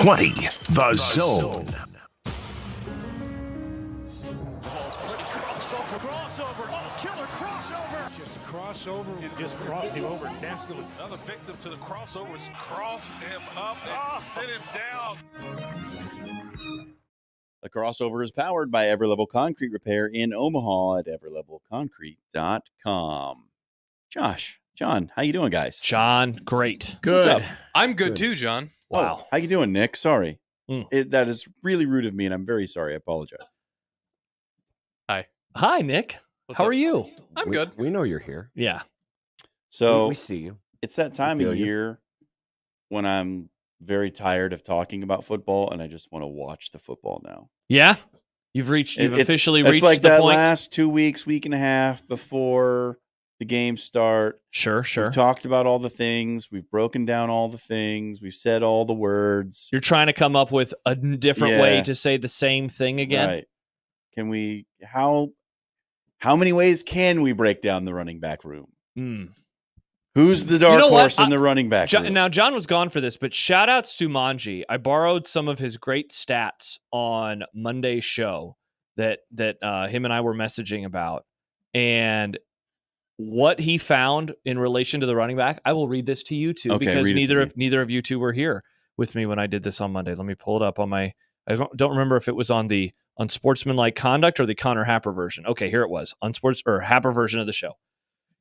20, The Zone. It just crossed him over nastily. Another victim to the crossovers. Cross him up and sit him down. The crossover is powered by Everlevel Concrete Repair in Omaha at everlevelconcrete.com. Josh, John, how you doing, guys? John, great. What's up? I'm good too, John. Wow. Oh, how you doing, Nick? Sorry. Mm. That is really rude of me, and I'm very sorry. I apologize. Hi, Nick. What's How up? are you? I'm good. We know you're here. Yeah. So we see you. it's that time feel of you. year when I'm very tired of talking about football, and I just want to watch the football now. Yeah? You've officially it's reached like the that point. last 2 weeks, week and a half before the games start. Sure. We've talked about all the things. We've broken down all the things. We've said all the words. You're trying to come up with a different way Yeah. to say the same thing again? Right. Can we how many ways can we break down the running back room? Mm. Who's the dark know what? horse in the running back room? Now, John was gone for this, but shout outs to Manji. I borrowed some of his great stats on Monday's show that him and I were messaging about. And what he found in relation to the running back, I will read this to you too, Okay, because read it to neither of you two were here with me when I did this on Monday. Let me pull it up on my. I don't remember if it was on the Unsportsmanlike Conduct or the Connor Happer version. Okay, here it was, Happer version of the show.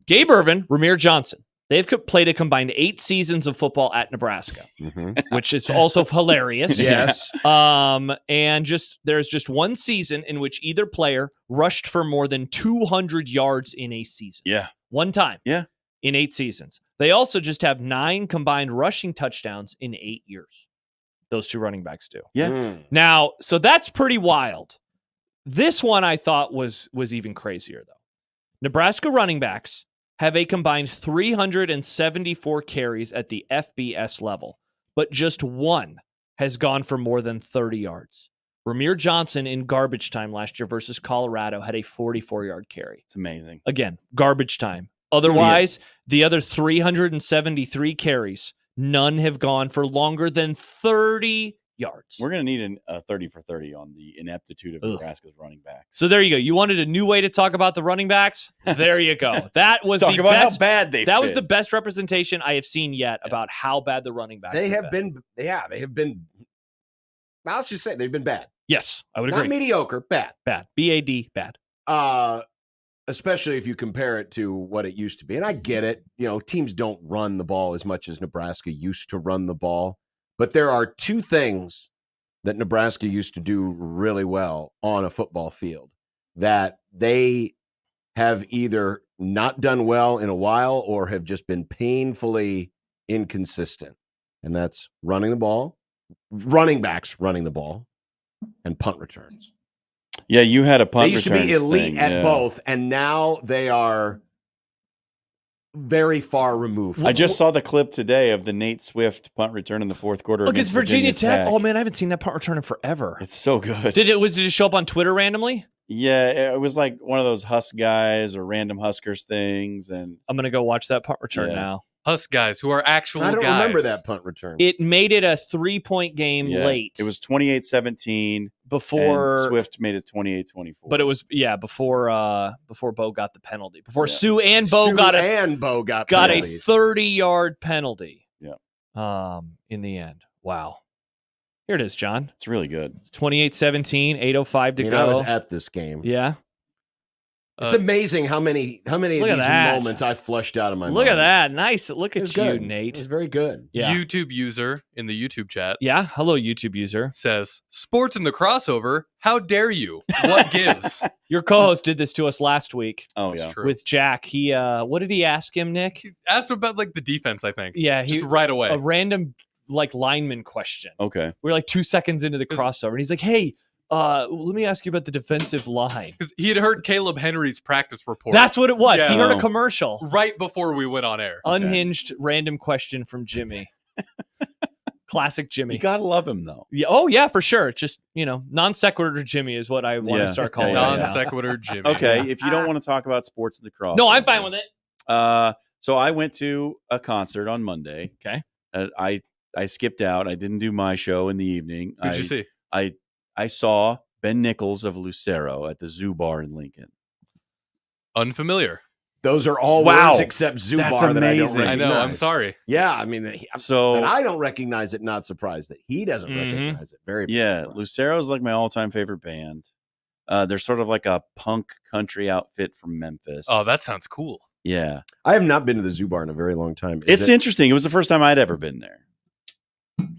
Gabe Ervin, Ramir Johnson. They've played a combined 8 seasons of football at Nebraska, which is also hilarious. Yes. And there's just one season in which either player rushed for more than 200 yards in a season. Yeah. One time. Yeah. In 8 seasons. They also just have 9 combined rushing touchdowns in 8 years. Those two running backs do. Yeah. Now, so that's pretty wild. This one I thought was even crazier, though. Nebraska running backs have a combined 374 carries at the FBS level, but just one has gone for more than 30 yards. Ramir Johnson in garbage time last year versus Colorado had a 44-yard carry. It's amazing. Again, garbage time. Otherwise, the other 373 carries, none have gone for longer than 30 yards. We're going to need a 30 for 30 on the ineptitude of Nebraska's running backs. So there you go. You wanted a new way to talk about the running backs? There you go. That was Talk the about best. how bad they've That was been. the best representation I have seen yet about how bad the running backs They have been. Yeah, they have been. Let's just say they've been bad. Yes, I would Not agree. mediocre, bad. Bad. B-A-D, bad. Especially if you compare it to what it used to be. And I get it. You know, teams don't run the ball as much as Nebraska used to run the ball. But there are 2 things that Nebraska used to do really well on a football field that they have either not done well in a while or have just been painfully inconsistent. And that's running the ball, running backs running the ball, and punt returns. Yeah, you had a punt They used to be returns elite thing, at yeah. both, and now they are very far removed. I just saw the clip today of the Nate Swift punt return in the fourth quarter. Look, it's against Virginia Tech. Oh, man, I haven't seen that punt return in forever. It's so good. Did it show up on Twitter randomly? Yeah, it was like one of those Husk guys or random Huskers things. And I'm going to go watch that punt return Yeah. now. Us guys who are actual I don't guys. remember that punt return. It made it a 3-point game yeah, late. it was 28-17. before and Swift made it 28-24. But it was before Bo got the penalty. Before Yeah. Sue and Bo Sue got and Bo got a penalties. 30-yard penalty. Yeah. In the end. Wow. Here it is, John. It's really good. 28-17, 8:05 to I mean, go. I was at this game. Yeah. It's amazing how many of Look these at that. moments I flushed out of my mind. Look at that. Nice. Look It at was you, good. Nate. It was very good. Yeah. YouTube user in the YouTube chat Yeah. Hello, YouTube user. says, "Sports in the crossover. How dare you? What gives?" Your co-host did this to us last week Oh, That's yeah. true. with Jack. He what did he ask him, Nick? He asked him about like the defense, I think. Yeah, Just right away. a random lineman question. Okay. We're like 2 seconds into the crossover, and he's like, "Hey, let me ask you about the defensive line." Because he had heard Caleb Henry's practice report. That's what it was. Yeah. He heard a Oh. commercial. right before we went on air. Unhinged random question from Jimmy. Classic Jimmy. You got to love him, though. Yeah. Oh yeah, for sure. Just non sequitur Jimmy is what I want Yeah. to start calling Yeah, it Non now. sequitur Jimmy. Okay. If you don't want to talk about sports in the cross. No, I'm fine with it. So I went to a concert on Monday. Okay. I I skipped out. I didn't do my show in the evening. Who'd you see? I saw Ben Nichols of Lucero at the Zoo Bar in Lincoln. Unfamiliar. Those are all Wow. words except Zubar That's that I don't amazing. recognize. I know. I'm sorry. Yeah, I mean, So and I don't recognize it. Not surprised that he doesn't Mhm. recognize it. Very yeah, surprised. Lucero's like my all-time favorite band. They're sort of like a punk country outfit from Memphis. Oh, that sounds cool. yeah. I have not been to the Zubar in a very long time. It's interesting. It was the first time I'd ever been there.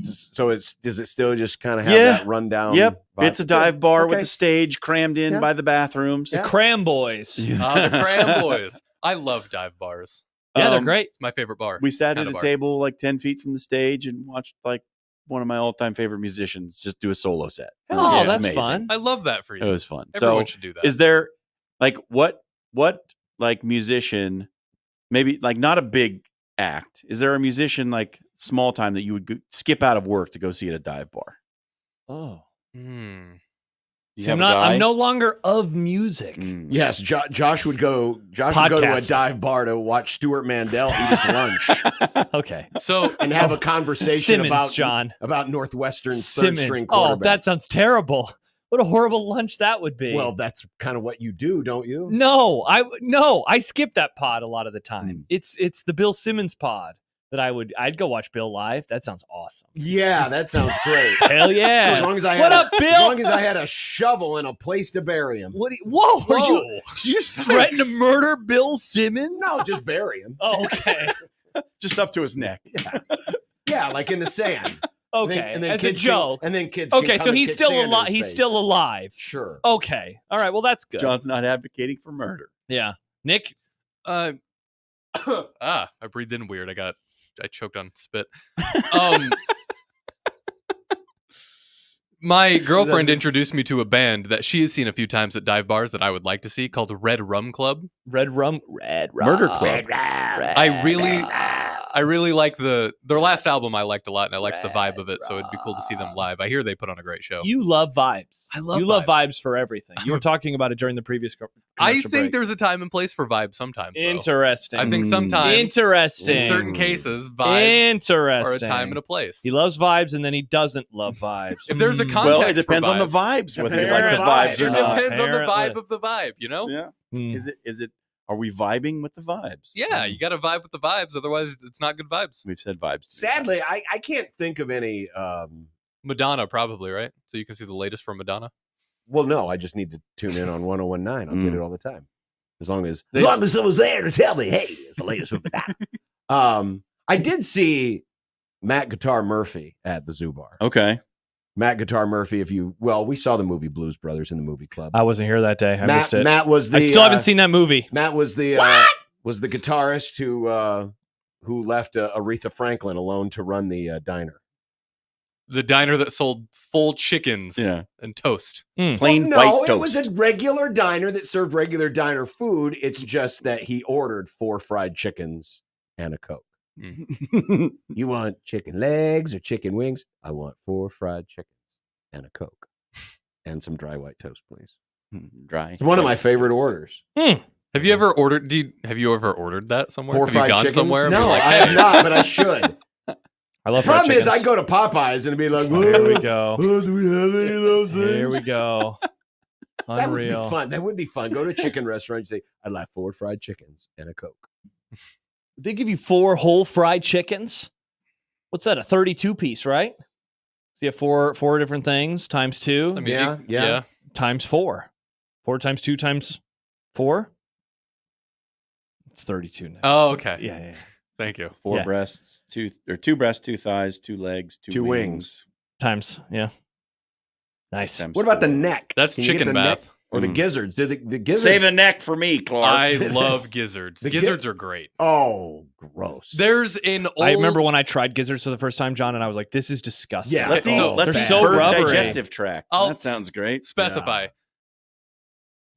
So does it still just kind of have Yeah. that rundown? Yep. vibe? It's a dive bar with Okay. a stage crammed in Yeah. by the bathrooms. The Cram Boys. The Cram Boys. I love dive bars. Yeah, they're Um, great. It's my favorite bar. We sat at Kind a of bar. table like 10 feet from the stage and watched like one of my all-time favorite musicians just do a solo set. Oh, It was that's amazing. fun. I love that for you. It was fun. Everyone So should do that. is there like what like musician, maybe like not a big act, is there a musician like small time that you would skip out of work to go see at a dive bar? Oh. Hmm. Do you See, have I'm a guy? no longer of music. Mm. Yes, Josh would go. Josh would go to a Podcast. dive bar to watch Stuart Mandel eat his lunch Okay. So and have a conversation Simmons, John. about Northwestern's third Simmons. string Oh, quarterback. that sounds terrible. What a horrible lunch that would be. well, that's kind of what you do, don't you? no, I skip that pod a lot of the time. It's the Bill Simmons pod that I'd go watch Bill live. That sounds awesome. Yeah, that sounds great. Hell So yeah. as long as I What had up, as Bill? long as I had a shovel and a place to bury him. Whoa, are Whoa. you just threatened to murder Bill Simmons? No, just bury him. Oh, okay. Just up to his neck. Yeah, like in the sand. Okay. And then As a kids joke. and then kids. can Okay, come so and he's kick still sand in alive. his He's face. still alive. Sure. Okay. All right. Well, that's good. John's not advocating for murder. Yeah. Nick. I breathed in weird. I choked on spit. My girlfriend introduced me to a band that she has seen a few times at dive bars that I would like to see called Red Rum Club. Red Rum. Murder Club. I really like their last album. I liked a lot, and I liked the vibe of it. So it'd be cool to see them live. I hear they put on a great show. You love vibes. I love You love vibes. vibes for everything. You were talking about it during the previous I commercial think break. there's a time and place for vibes sometimes. Though. Interesting. I think Mm. sometimes, Interesting. in certain cases, vibes are Interesting. a time and a place. He loves vibes, and then he doesn't love vibes. If there's a Mm. context Well, it depends for on the vibes. vibes, whether you like the Apparently. vibes or It not. depends on the vibe Apparently. of the vibe, you know? Yeah. Mm. Is it are we vibing with the vibes? Yeah, you got to vibe with the vibes. Otherwise, it's not good vibes. We've said vibes. Sadly, I can't think of any. Madonna, probably, right? So you can see the latest from Madonna. Well, no, I just need to tune in on 101.9. I'll get it all the time. As long as They- someone's there to tell me, hey, it's the latest from that. I did see Matt Guitar Murphy at the Zoo Bar. Okay. Matt Guitar Murphy, we saw the movie Blues Brothers in the movie club. I wasn't here that day. I missed it. Matt was the I still haven't seen that movie. Matt was the guitarist who left Aretha Franklin alone to run the diner. The diner that sold full chickens Yeah. and toast. Plain no, white it was toast. a regular diner that served regular diner food. It's just that he ordered 4 fried chickens and a Coke. You want chicken legs or chicken wings? I want 4 fried chickens and a Coke and some dry white toast, please. Dry. It's one of my favorite orders. Have you ever ordered? Have you ever ordered that somewhere? 4 Have you fried gone chickens? somewhere? and No, been like, I hey, have not, but I should. I love The problem fried is, I chickens. go to Popeyes and be like, Here we go. do we have any of those things? Here we go. That would be Unreal. fun. That would be fun. Go to a chicken restaurant and say, I'd like 4 fried chickens and a Coke. They give you 4 whole fried chickens. What's that? A 32 piece, right? So you have four different things times 2 I mean, Yeah. times 4. 4 times 2 times 4. It's 32 now. Oh, okay. Yeah. Thank you. 4 Yeah. breasts, 2 breasts, 2 thighs, 2 legs, 2 wings. Times, yeah. Nice. Times What about the 4. neck? That's Can you get chicken the neck? bath. Or the Mm. gizzards? Do the gizzards? Save the neck for me, Clark. I love gizzards. The Gizzards are great. Oh, gross. There's an old. I remember when I tried gizzards for the first time, John, and I was like, this is disgusting. Yeah, let's so- eat. so Let's they're eat so bird rubbery. digestive tract. I'll That sounds great. specify.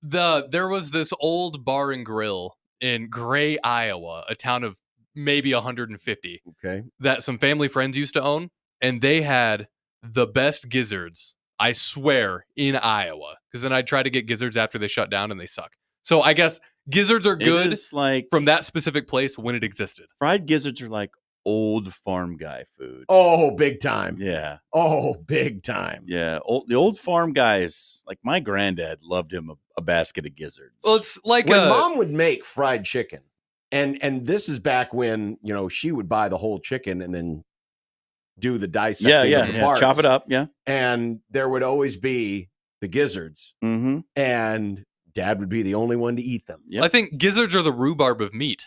There was this old bar and grill in Gray, Iowa, a town of maybe 150 Okay. that some family friends used to own, and they had the best gizzards, I swear, in Iowa. Because then I'd try to get gizzards after they shut down, and they suck. So I guess gizzards are It good is like from that specific place when it existed. fried gizzards are like old farm guy food. Oh, big time. Yeah. Oh, big time. Yeah. The old farm guys, like my granddad loved him a basket of gizzards. Well, it's like When mom would make fried chicken, and this is back when, she would buy the whole chicken and then do the dissecting of the parts. Chop it up. Yeah. And there would always be the gizzards. Mm-hmm. And Dad would be the only one to eat them. Yep. I think gizzards are the rhubarb of meat,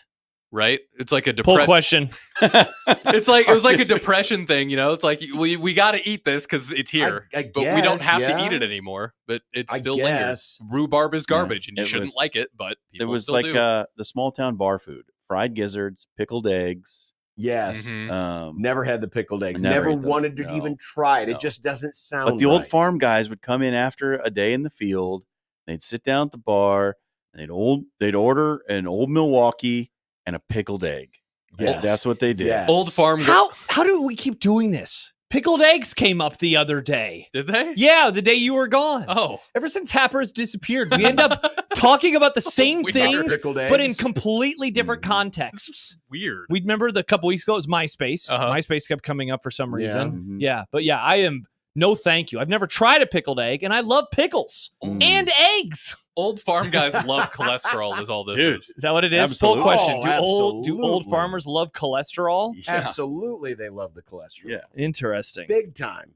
right? It's like a Poll question. It was like a depression thing, It's like we got to eat this because it's here, I but we don't guess, have yeah. to eat it anymore. But it I still guess. lingers. Rhubarb is garbage, and you it shouldn't was- like it, but people It was still like do. the small town bar food: fried gizzards, pickled eggs. Yes. Mhm. Never had the pickled eggs. Never Never ate those. wanted to No. even try it. No. It just doesn't sound But the old right. farm guys would come in after a day in the field. They'd sit down at the bar. And they'd order an old Milwaukee and a pickled egg. Yes. That's what they did. Yes. Old farm. How do we keep doing this? Pickled eggs came up the other day. Did they? Yeah, the day you were gone. Oh, Ever since Happer has disappeared, we end up talking about the same weird. things, Pickled but in eggs. completely different Mhm. contexts. weird. We remember the couple weeks ago, it was MySpace. Uh-huh. MySpace kept coming up for some Yeah. reason. Mhm. Yeah, but yeah, I am no thank you. I've never tried a pickled egg, and I love pickles Mm. and eggs. Old farm guys love cholesterol. Is all this Dude. is. Is that what it is? Absolutely. Full question. Oh, Do old absolutely. farmers love cholesterol? Yeah. Absolutely, they love the cholesterol. Yeah. Interesting. Big time.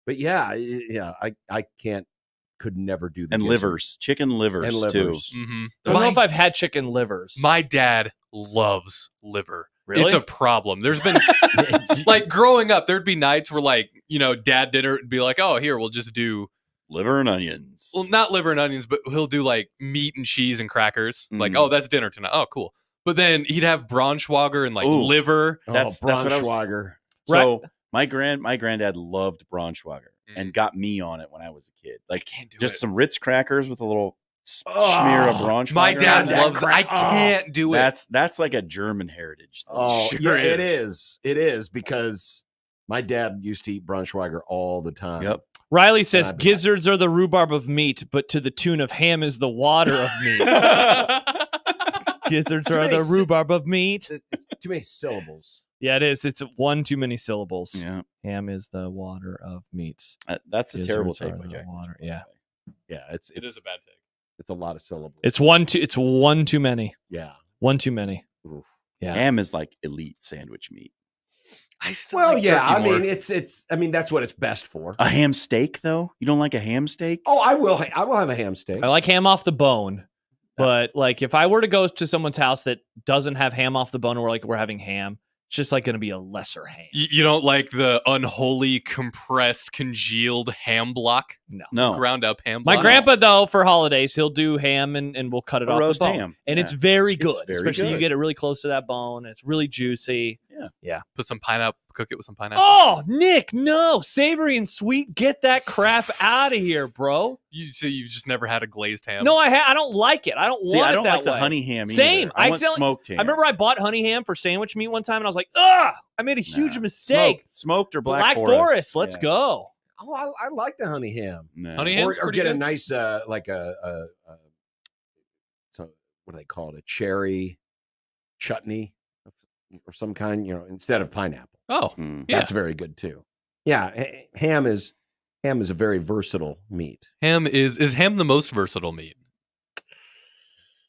But yeah, I could never do the And gizzard. livers, chicken livers, And too. livers. Mm-hmm. I don't know if I've had chicken livers. My dad loves liver. Really? It's a problem. There's been like growing up, there'd be nights where dad dinner would be like, oh, here, we'll just do, Liver and onions. well, not liver and onions, but he'll do like meat and cheese and crackers. Like, Mm. oh, that's dinner tonight. Oh, cool. But then he'd have Braunschweiger and like Ooh. liver. That's what I was- Braunschweiger. So my granddad loved Braunschweiger and got me on it when I was a kid. Like Can't do just it. some Ritz crackers with a little Oh, smear of Braunschweiger. My dad on it. loves it. I can't do it. That's like a German heritage thing. Oh, Sure yeah, it is. is. It is because my dad used to eat Braunschweiger all the time. Yep. Riley says I'd be gizzards are the rhubarb of meat, but to the tune of ham is the water of meat. Gizzards Too are many the si- rhubarb of meat. Too many syllables. Yeah, it is. It's one too many syllables. Yeah. Ham is the water of meats. That's a Gizzards terrible are take by the Jack. water, Mitchell, by the yeah. way. Yeah, it's It is a bad take. it's a lot of syllables. It's one too many. yeah. One too many. Oof. Yeah. Ham is like elite sandwich meat. I still Well, like yeah. turkey I more. mean, it's. I mean, that's what it's best for. A ham steak, though? You don't like a ham steak? Oh, I will. I will have a ham steak. I like ham off the bone. But like if I were to go to someone's house that doesn't have ham off the bone or we're having ham, it's just like going to be a lesser ham. You don't like the unholy, compressed, congealed ham block? No. Ground up ham My block? grandpa, though, for holidays, he'll do ham and we'll cut it A off roast the bone. ham. And it's Yeah. very It's good, very especially you good. get it really close to that bone. It's really juicy. Put some pineapple, cook it with some pineapple. Oh, Nick, no. Savory and sweet. Get that crap out of here, bro. So you've just never had a glazed ham? No, I don't like it. I don't See, want I it don't that like the way. honey ham either. Same. I want accidentally- smoked ham. I remember I bought honey ham for sandwich meat one time, and I was like, ugh, I made a huge Nah. mistake. Smoked or Black Forest. Let's Yeah. go. Oh, I like the honey ham. No. Honey ham? Or, Ham's or pretty get a good. nice like a so what do they call it? A cherry chutney or some kind, instead of pineapple. Oh, Mm. yeah. That's very good too. Yeah, ham is a very versatile meat. Ham is ham the most versatile meat?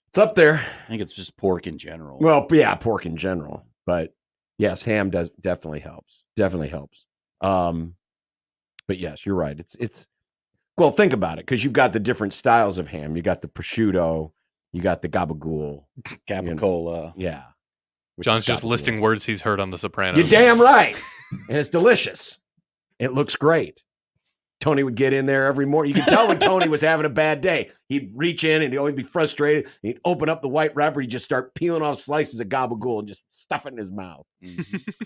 It's up there. I think it's just pork in general. Well, yeah, pork in general, but yes, ham definitely helps. Definitely helps. But yes, you're right. It's well, think about it, because you've got the different styles of ham. You got the prosciutto, you got the gabagool. Capicola. Yeah. which John's is just gabagool. listing words he's heard on The Sopranos. You're damn right. And it's delicious. It looks great. Tony would get in there every morning. You could tell when Tony was having a bad day. He'd reach in and he'd always be frustrated. He'd open up the white wrapper. He'd just start peeling off slices of gabagool and just stuff it in his mouth.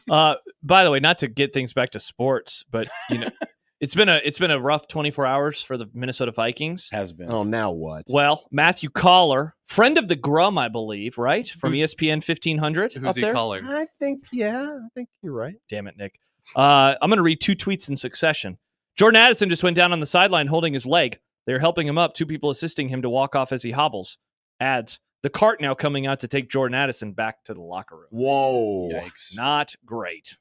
By the way, not to get things back to sports, but it's been a rough 24 hours for the Minnesota Vikings. Has been. Oh, now what? Well, Matthew Collar, friend of the Grum, I believe, right? From ESPN 1500 Who's up he there. calling? I think you're right. Damn it, Nick. I'm going to read two tweets in succession. Jordan Addison just went down on the sideline holding his leg. They're helping him up. Two people assisting him to walk off as he hobbles. Adds, the cart now coming out to take Jordan Addison back to the locker room. Whoa. Yikes. Not great.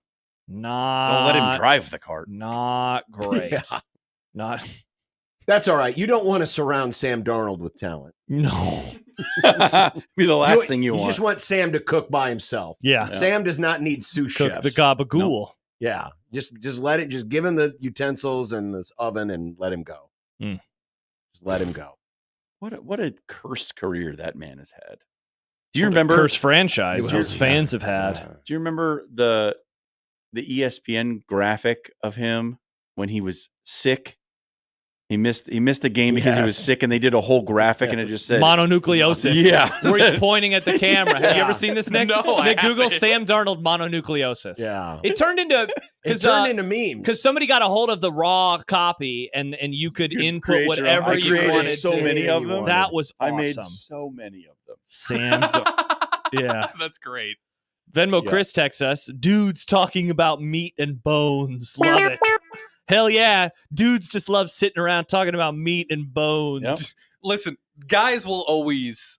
Don't let him drive the cart. Not great. Yeah. Not That's all right. You don't want to surround Sam Darnold with talent. no. Be the last thing you You want. just want Sam to cook by himself. Yeah. Sam does not need sous Cook chefs. the gabagool. Yeah. Just let it. Just give him the utensils and this oven and let him go. Mm. Just let him go. What a cursed career that man has had. Do you remember? Cursed franchise Well, those fans have had? Uh, Do you remember the ESPN graphic of him when he was sick? He missed the game because he was Yes. sick, and they did a whole graphic, and it just said Mononucleosis. Yeah. Where he's pointing at the camera. Have you ever seen this, Nick? No, I Nick, Google haven't. Sam Darnold mononucleosis. yeah. It turned into It turned into memes. because somebody got a hold of the raw copy and you could You could input create your own. whatever I you created wanted. so to. many of them. That was I awesome. made so many of them. Sam. Yeah. That's great. Venmo Yeah. Chris texts us, dudes talking about meat and bones. Love it. Hell yeah. Dudes just love sitting around talking about meat and bones. Yep. Listen, guys will always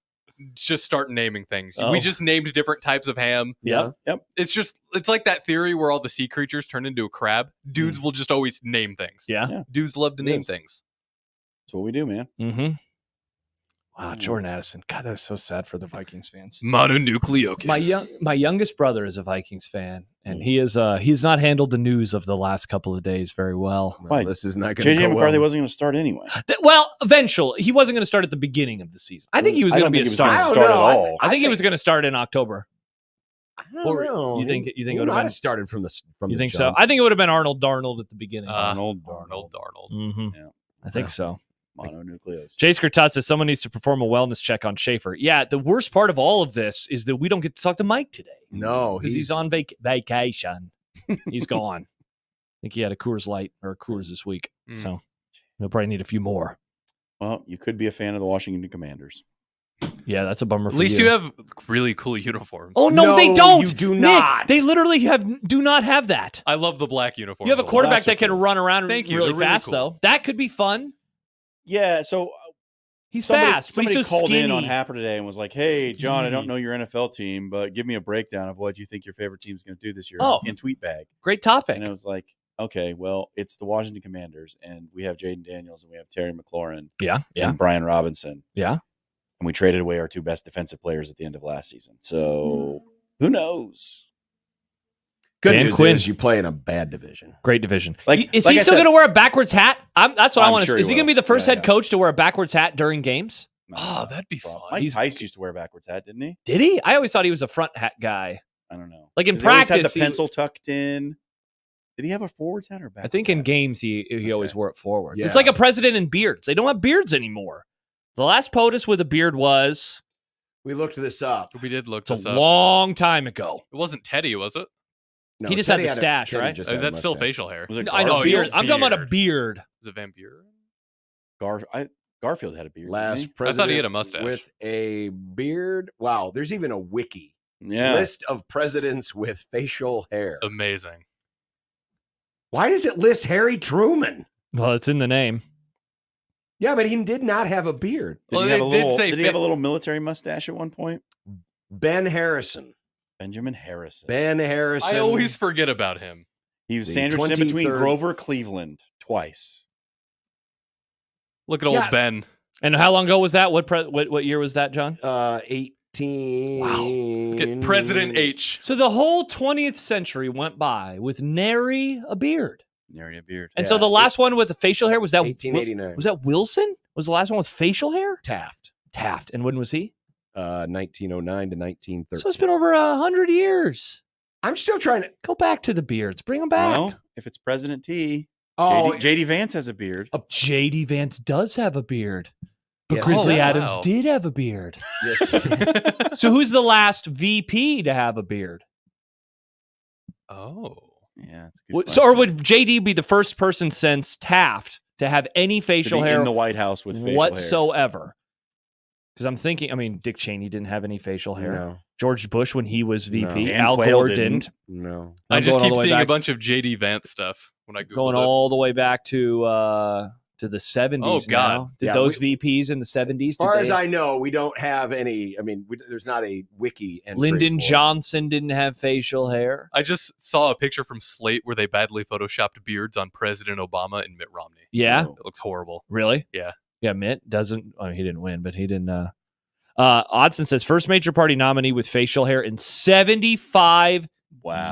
just start naming things. Oh. We just named different types of ham. Yep. It's like that theory where all the sea creatures turn into a crab. Dudes will just always name things. Yeah. Yeah. Dudes love to It name is. things. That's what we do, man. Mm-hmm. Wow, Jordan Addison. God, that was so sad for the Vikings fans. Mononucleosis. My youngest brother is a Vikings fan, and he's not handled the news of the last couple of days very well. Well, Why? this is not going to JJ go McCarthy well. wasn't going to start anyway. Well, eventually, he wasn't going to start at the beginning of the season. I think he was I going to don't be a think he was gonna starter. start at I don't know. all. I think he was going to start in October. I don't Or know. you think it He would might have been? started from the You the think so? jump. I think it would have been Arnold Darnold at the beginning. Arnold Darnold. Mm-hmm. Yeah. I think so. Mononucleosis. Jay Skurtat says someone needs to perform a wellness check on Schaefer. Yeah, the worst part of all of this is that we don't get to talk to Mike today No, because he's on vacation. He's gone. I think he had a Coors Light or a Coors this week, Mm. so he'll probably need a few more. Well, you could be a fan of the Washington Commanders. Yeah, that's a bummer. At for least you have really cool uniforms. Oh no, they No, don't. you do Nick, not. They literally do not have that. I love the black uniform. You have a quarterback that's that can cool. run around Thank you. really They're really fast, cool. though. That could be fun. Yeah, so He's somebody, fast, but somebody he's so called skinny. in on Happer today and was like, "Hey, John, I don't Skinny. know your NFL team, but give me a breakdown of what you think your favorite team is going to do this year Oh. in Tweetbag." Great topic. And I was like, "Okay, well, it's the Washington Commanders, and we have Jaden Daniels and we have Terry McLaurin Yeah, yeah, and Brian Robinson, yeah. and we traded away our two best defensive players at the end of last season. So who knows?" Good Dan news Quinn. is you play in a bad division. Great division. Like- Is like he I still said- going to wear a backwards hat? That's what I I'm want to sure see. Is he he going to be will. the first Yeah, head yeah. coach to wear a backwards hat during games? Oh, that'd be fun. Mike He's- Tice used to wear a backwards hat, didn't he? Did he? I always thought he was a front hat guy. I don't know. Like in 'Cause he always practice, had the pencil tucked in. Did he have a forwards hat or backwards I think in hat? games he always Okay. wore it forwards. Yeah. It's like a president and beards. They don't have beards anymore. The last POTUS with a beard was We looked this up. We did look it's this a up. long time ago. It wasn't Teddy, was it? No, He just had Teddy the stash, Teddy right? just had a That's still mustache. facial hair. Was it I know Oh, beard. yours I'm talking about a beard. beard. Is it Van Buren? Garfield had a beard. Last Didn't president thought he had a mustache. with a beard. Wow, there's even a wiki he? Yeah. list of presidents with facial hair. Amazing. Why does it list Harry Truman? Well, it's in the name. Yeah, but he did not have a beard. Did, Well, he have, a they did little, say did he have a little military mustache at one point? Ben Harrison. Benjamin Harrison. Ben Harrison. I always forget about him. He was the sandwiched in between 23rd Grover Cleveland twice. Look at old Yeah. Ben. And how long ago was that? What year was that, John? 18. Get President H. So the whole 20th century went by with nary a beard. Nary a beard. And Yeah, so the last one with the facial hair was that 1889. Was that Wilson? Was the last one with facial hair? Taft. Taft. And when was he? 1909 to 1913. So it's been over 100 years. I'm still trying to. Go back to the beards. Bring them back. Well, if it's President T, Oh, JD Vance has a beard. JD Vance does have a beard. But Yes. Grizzly Oh, wow. Adams did have a beard. yes. So who's the last VP to have a beard? Oh. Yeah, that's a good So, or question. would JD be the first person since Taft to have any To facial be hair in the White House with facial hair. whatsoever? Because I'm thinking, Dick Cheney didn't have any facial hair. No. George Bush, when he was VP, No. Dan Al Quayle Gore didn't. didn't. No. I I'm just going all keep the way seeing a back- bunch of JD Vance stuff when I Google Going it. all the way back to to the 70s. Oh, God. now. Did Yeah, those VPs in the 70s? As far as I know, we don't have any. I mean, there's not a wiki entry. Lyndon for it. Johnson didn't have facial hair. I just saw a picture from Slate where they badly photoshopped beards on President Obama and Mitt Romney. Yeah, It looks horrible. really? Yeah. Yeah, Mitt doesn't. I mean, he didn't win, but he didn't. Odson says first major party nominee with facial hair in 75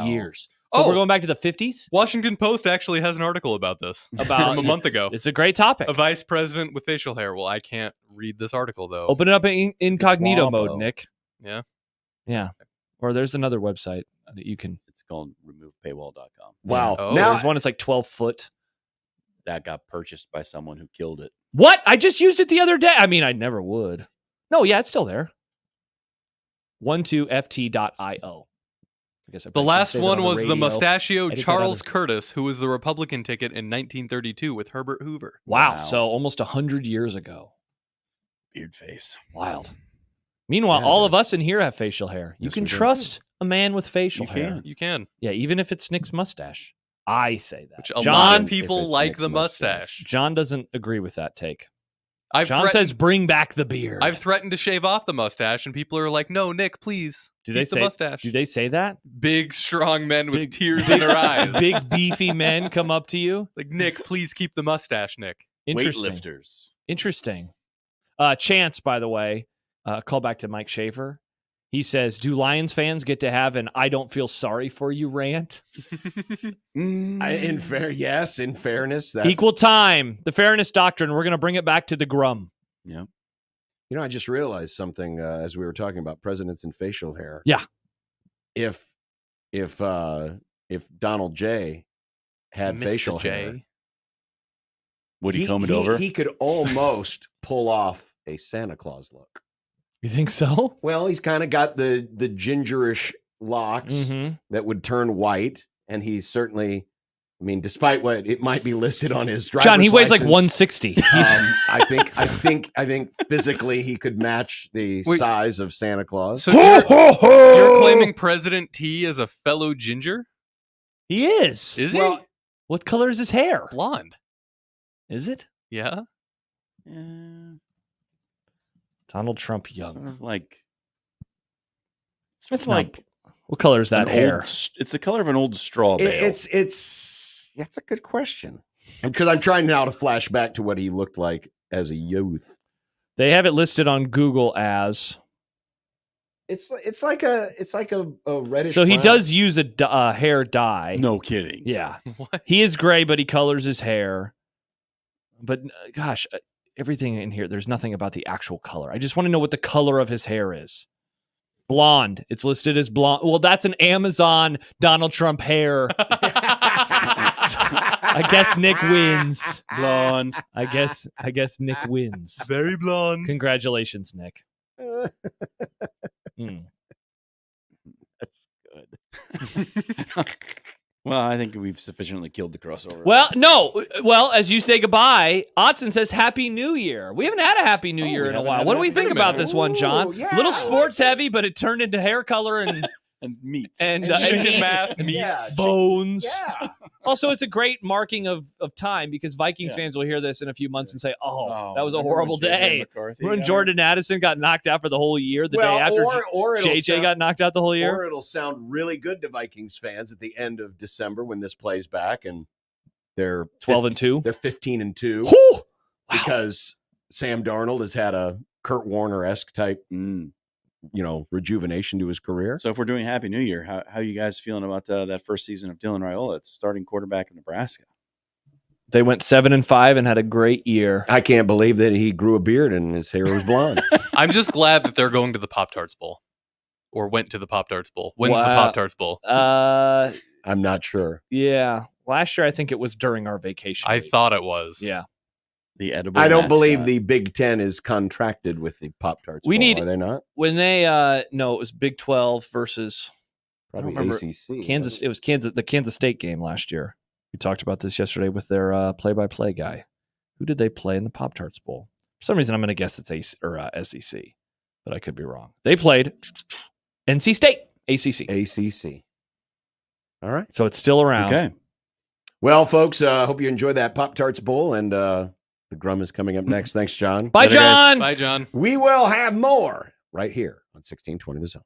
years. So Oh. we're going back to the 50s. Washington Post actually has an article about this About from a month ago. It's a great topic. A vice president with facial hair. Well, I can't read this article though. Open it up in incognito mode, Wabo. Nick. Yeah. Yeah. Or there's another website that you can. It's called removepaywall.com. Wow. Oh. Now, There's one that's like 12 foot. That got purchased by someone who killed it. What? I just used it the other day. I mean, I never would. No, yeah, it's still there. 12ft.io. I guess I The probably last shouldn't say that one on the was the radio. mustachio Edit that Charles out. Curtis, who was the Republican ticket in 1932 with Herbert Hoover. Wow. Wow. So almost 100 years ago. Beard face. Wild. Meanwhile, Yeah. all of us in here have facial hair. You Yes, can we do. trust a man with facial You hair. can. You can. Yeah, even if it's Nick's mustache. I say that. Which a lot John, of people if it's like Nick's the mustache. mustache. John doesn't agree with that take. I've John threatened, says bring back the beard. I've threatened to shave off the mustache, and people are like, "No, Nick, please do keep they the say mustache." Do they say that? Big, strong men with Big- tears in their eyes. Big beefy men come up to you. Like, Nick, please keep the mustache, Nick. Interesting. Weightlifters. Interesting. Chance, by the way, call back to Mike Schaefer. He says, "Do Lions fans get to have an I don't feel sorry for you rant?" in fairness, that Equal time, the fairness doctrine. We're going to bring it back to the Grum. Yeah. You know, I just realized something as we were talking about presidents and facial hair. Yeah. If Donald J had Mr. facial J. hair, Would he comb it over? He could almost pull off a Santa Claus look. You think so? Well, he's kind of got the gingerish locks Mm-hmm. that would turn white, and he's certainly, I mean, despite what it might be listed on his driver's John, he weighs like license, 160. I think physically he could match the Wait. size of Santa Claus. So you're claiming President T as a fellow ginger? He is. Is he? Well, What color is his hair? Blonde. Is it? Yeah. Donald Trump young. Sort of like. It's like not- what color is that an hair? old it's the color of an old straw bale. It's that's a good question. Because I'm trying now to flash back to what he looked like as a youth. They have it listed on Google as. It's like a reddish. So he brown. does use a hair dye. No kidding. Yeah. What? He is gray, but he colors his hair. But gosh, everything in here, there's nothing about the actual color. I just want to know what the color of his hair is. Blonde. It's listed as blonde. Well, that's an Amazon Donald Trump hair. I guess Nick wins. Blonde. I guess Nick wins. Very blonde. Congratulations, Nick. Hmm. That's good. Well, I think we've sufficiently killed the crossover. Well, no. Well, as you say goodbye, Otson says Happy New Year. We haven't had a Happy New Year we in a haven't while. had What a do we Happy think New about Year. this one, John? Ooh, yeah. Little sports heavy, but it turned into hair color and and meats. and chicken meat math, and meats. Yeah. bones. Yeah. Also, it's a great marking of time because Vikings Yeah. fans will hear this in a few months and say, "Oh, that was a remember horrible when J.J. day." McCarthy When got Jordan Addison got knocked out for the whole year, the Well, day after or it'll JJ sound- got knocked out the whole year. Or it'll sound really good to Vikings fans at the end of December when this plays back and they're 12-2. They're 15-2 Whew! because Sam Darnold has had a Kurt Warner-esque type, Mm. rejuvenation to his career. So if we're doing Happy New Year, how you guys feeling about that first season of Dylan Raiola? It's starting quarterback in Nebraska. They went 7-5 and had a great year. I can't believe that he grew a beard and his hair was blonde. I'm just glad that they're going to the Pop-Tarts Bowl. Or went to the Pop-Tarts Bowl. When's the Wow. Pop-Tarts Bowl? I'm not sure. Yeah. Last year, I think it was during our vacation. I week. thought it was. Yeah. The edible. I don't mascot. believe the Big Ten is contracted with the Pop-Tarts We Bowl, need- are they not? When they no, it was Big 12 versus Probably remember. ACC. Kansas. It was the Kansas State game last year. We talked about this yesterday with their play-by-play guy. Who did they play in the Pop-Tarts Bowl? For some reason, I'm going to guess it's SEC, but I could be wrong. They played NC State, ACC. ACC. All right. So it's still around. Okay. Well, folks, hope you enjoyed that Pop-Tarts Bowl, and The Grum is coming up next. Thanks, John. Bye, Later, guys. John. Bye, John. We will have more right here on 1620 The Zone.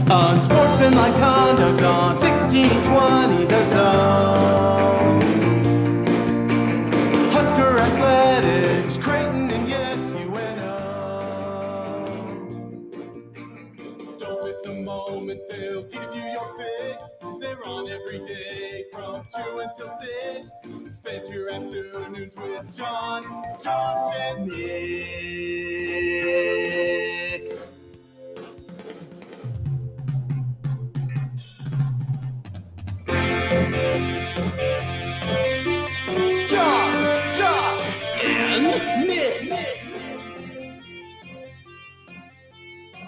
Unsportsmanlike conduct on 1620 The Zone. Husker Athletics, Creighton, and yes, UNO. Don't miss a moment, they'll give you your fix. They're on every day from 2 until 6. Spend your afternoons with John, Josh, and Nick. John, Josh, and Nick.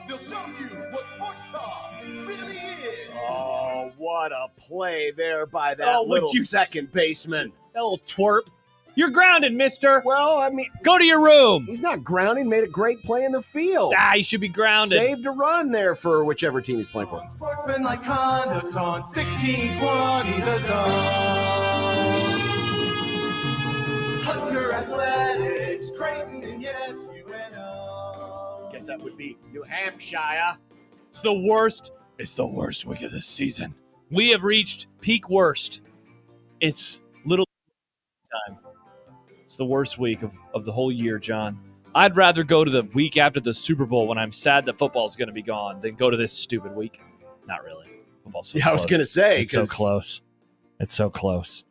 They'll show you what sports talk really is. Oh, what a play there by that Oh, would little you second baseman. That little twerp. You're grounded, mister. Well, I mean, Go to your room. he's not grounded. Made a great play in the field. You should be grounded. Saved a run there for whichever team he's playing for. Unsportsmanlike conduct on 1620 The Zone. Husker Athletics, Creighton, and yes, UNO. Guess that would be New Hampshire. It's the worst. It's the worst week of the season. We have reached peak worst. It's little time. It's the worst week of the whole year, John. I'd rather go to the week after the Super Bowl when I'm sad that football's going to be gone than go to this stupid week. Not really. Football's so Yeah, I was close. going to say. It's so close. It's so close.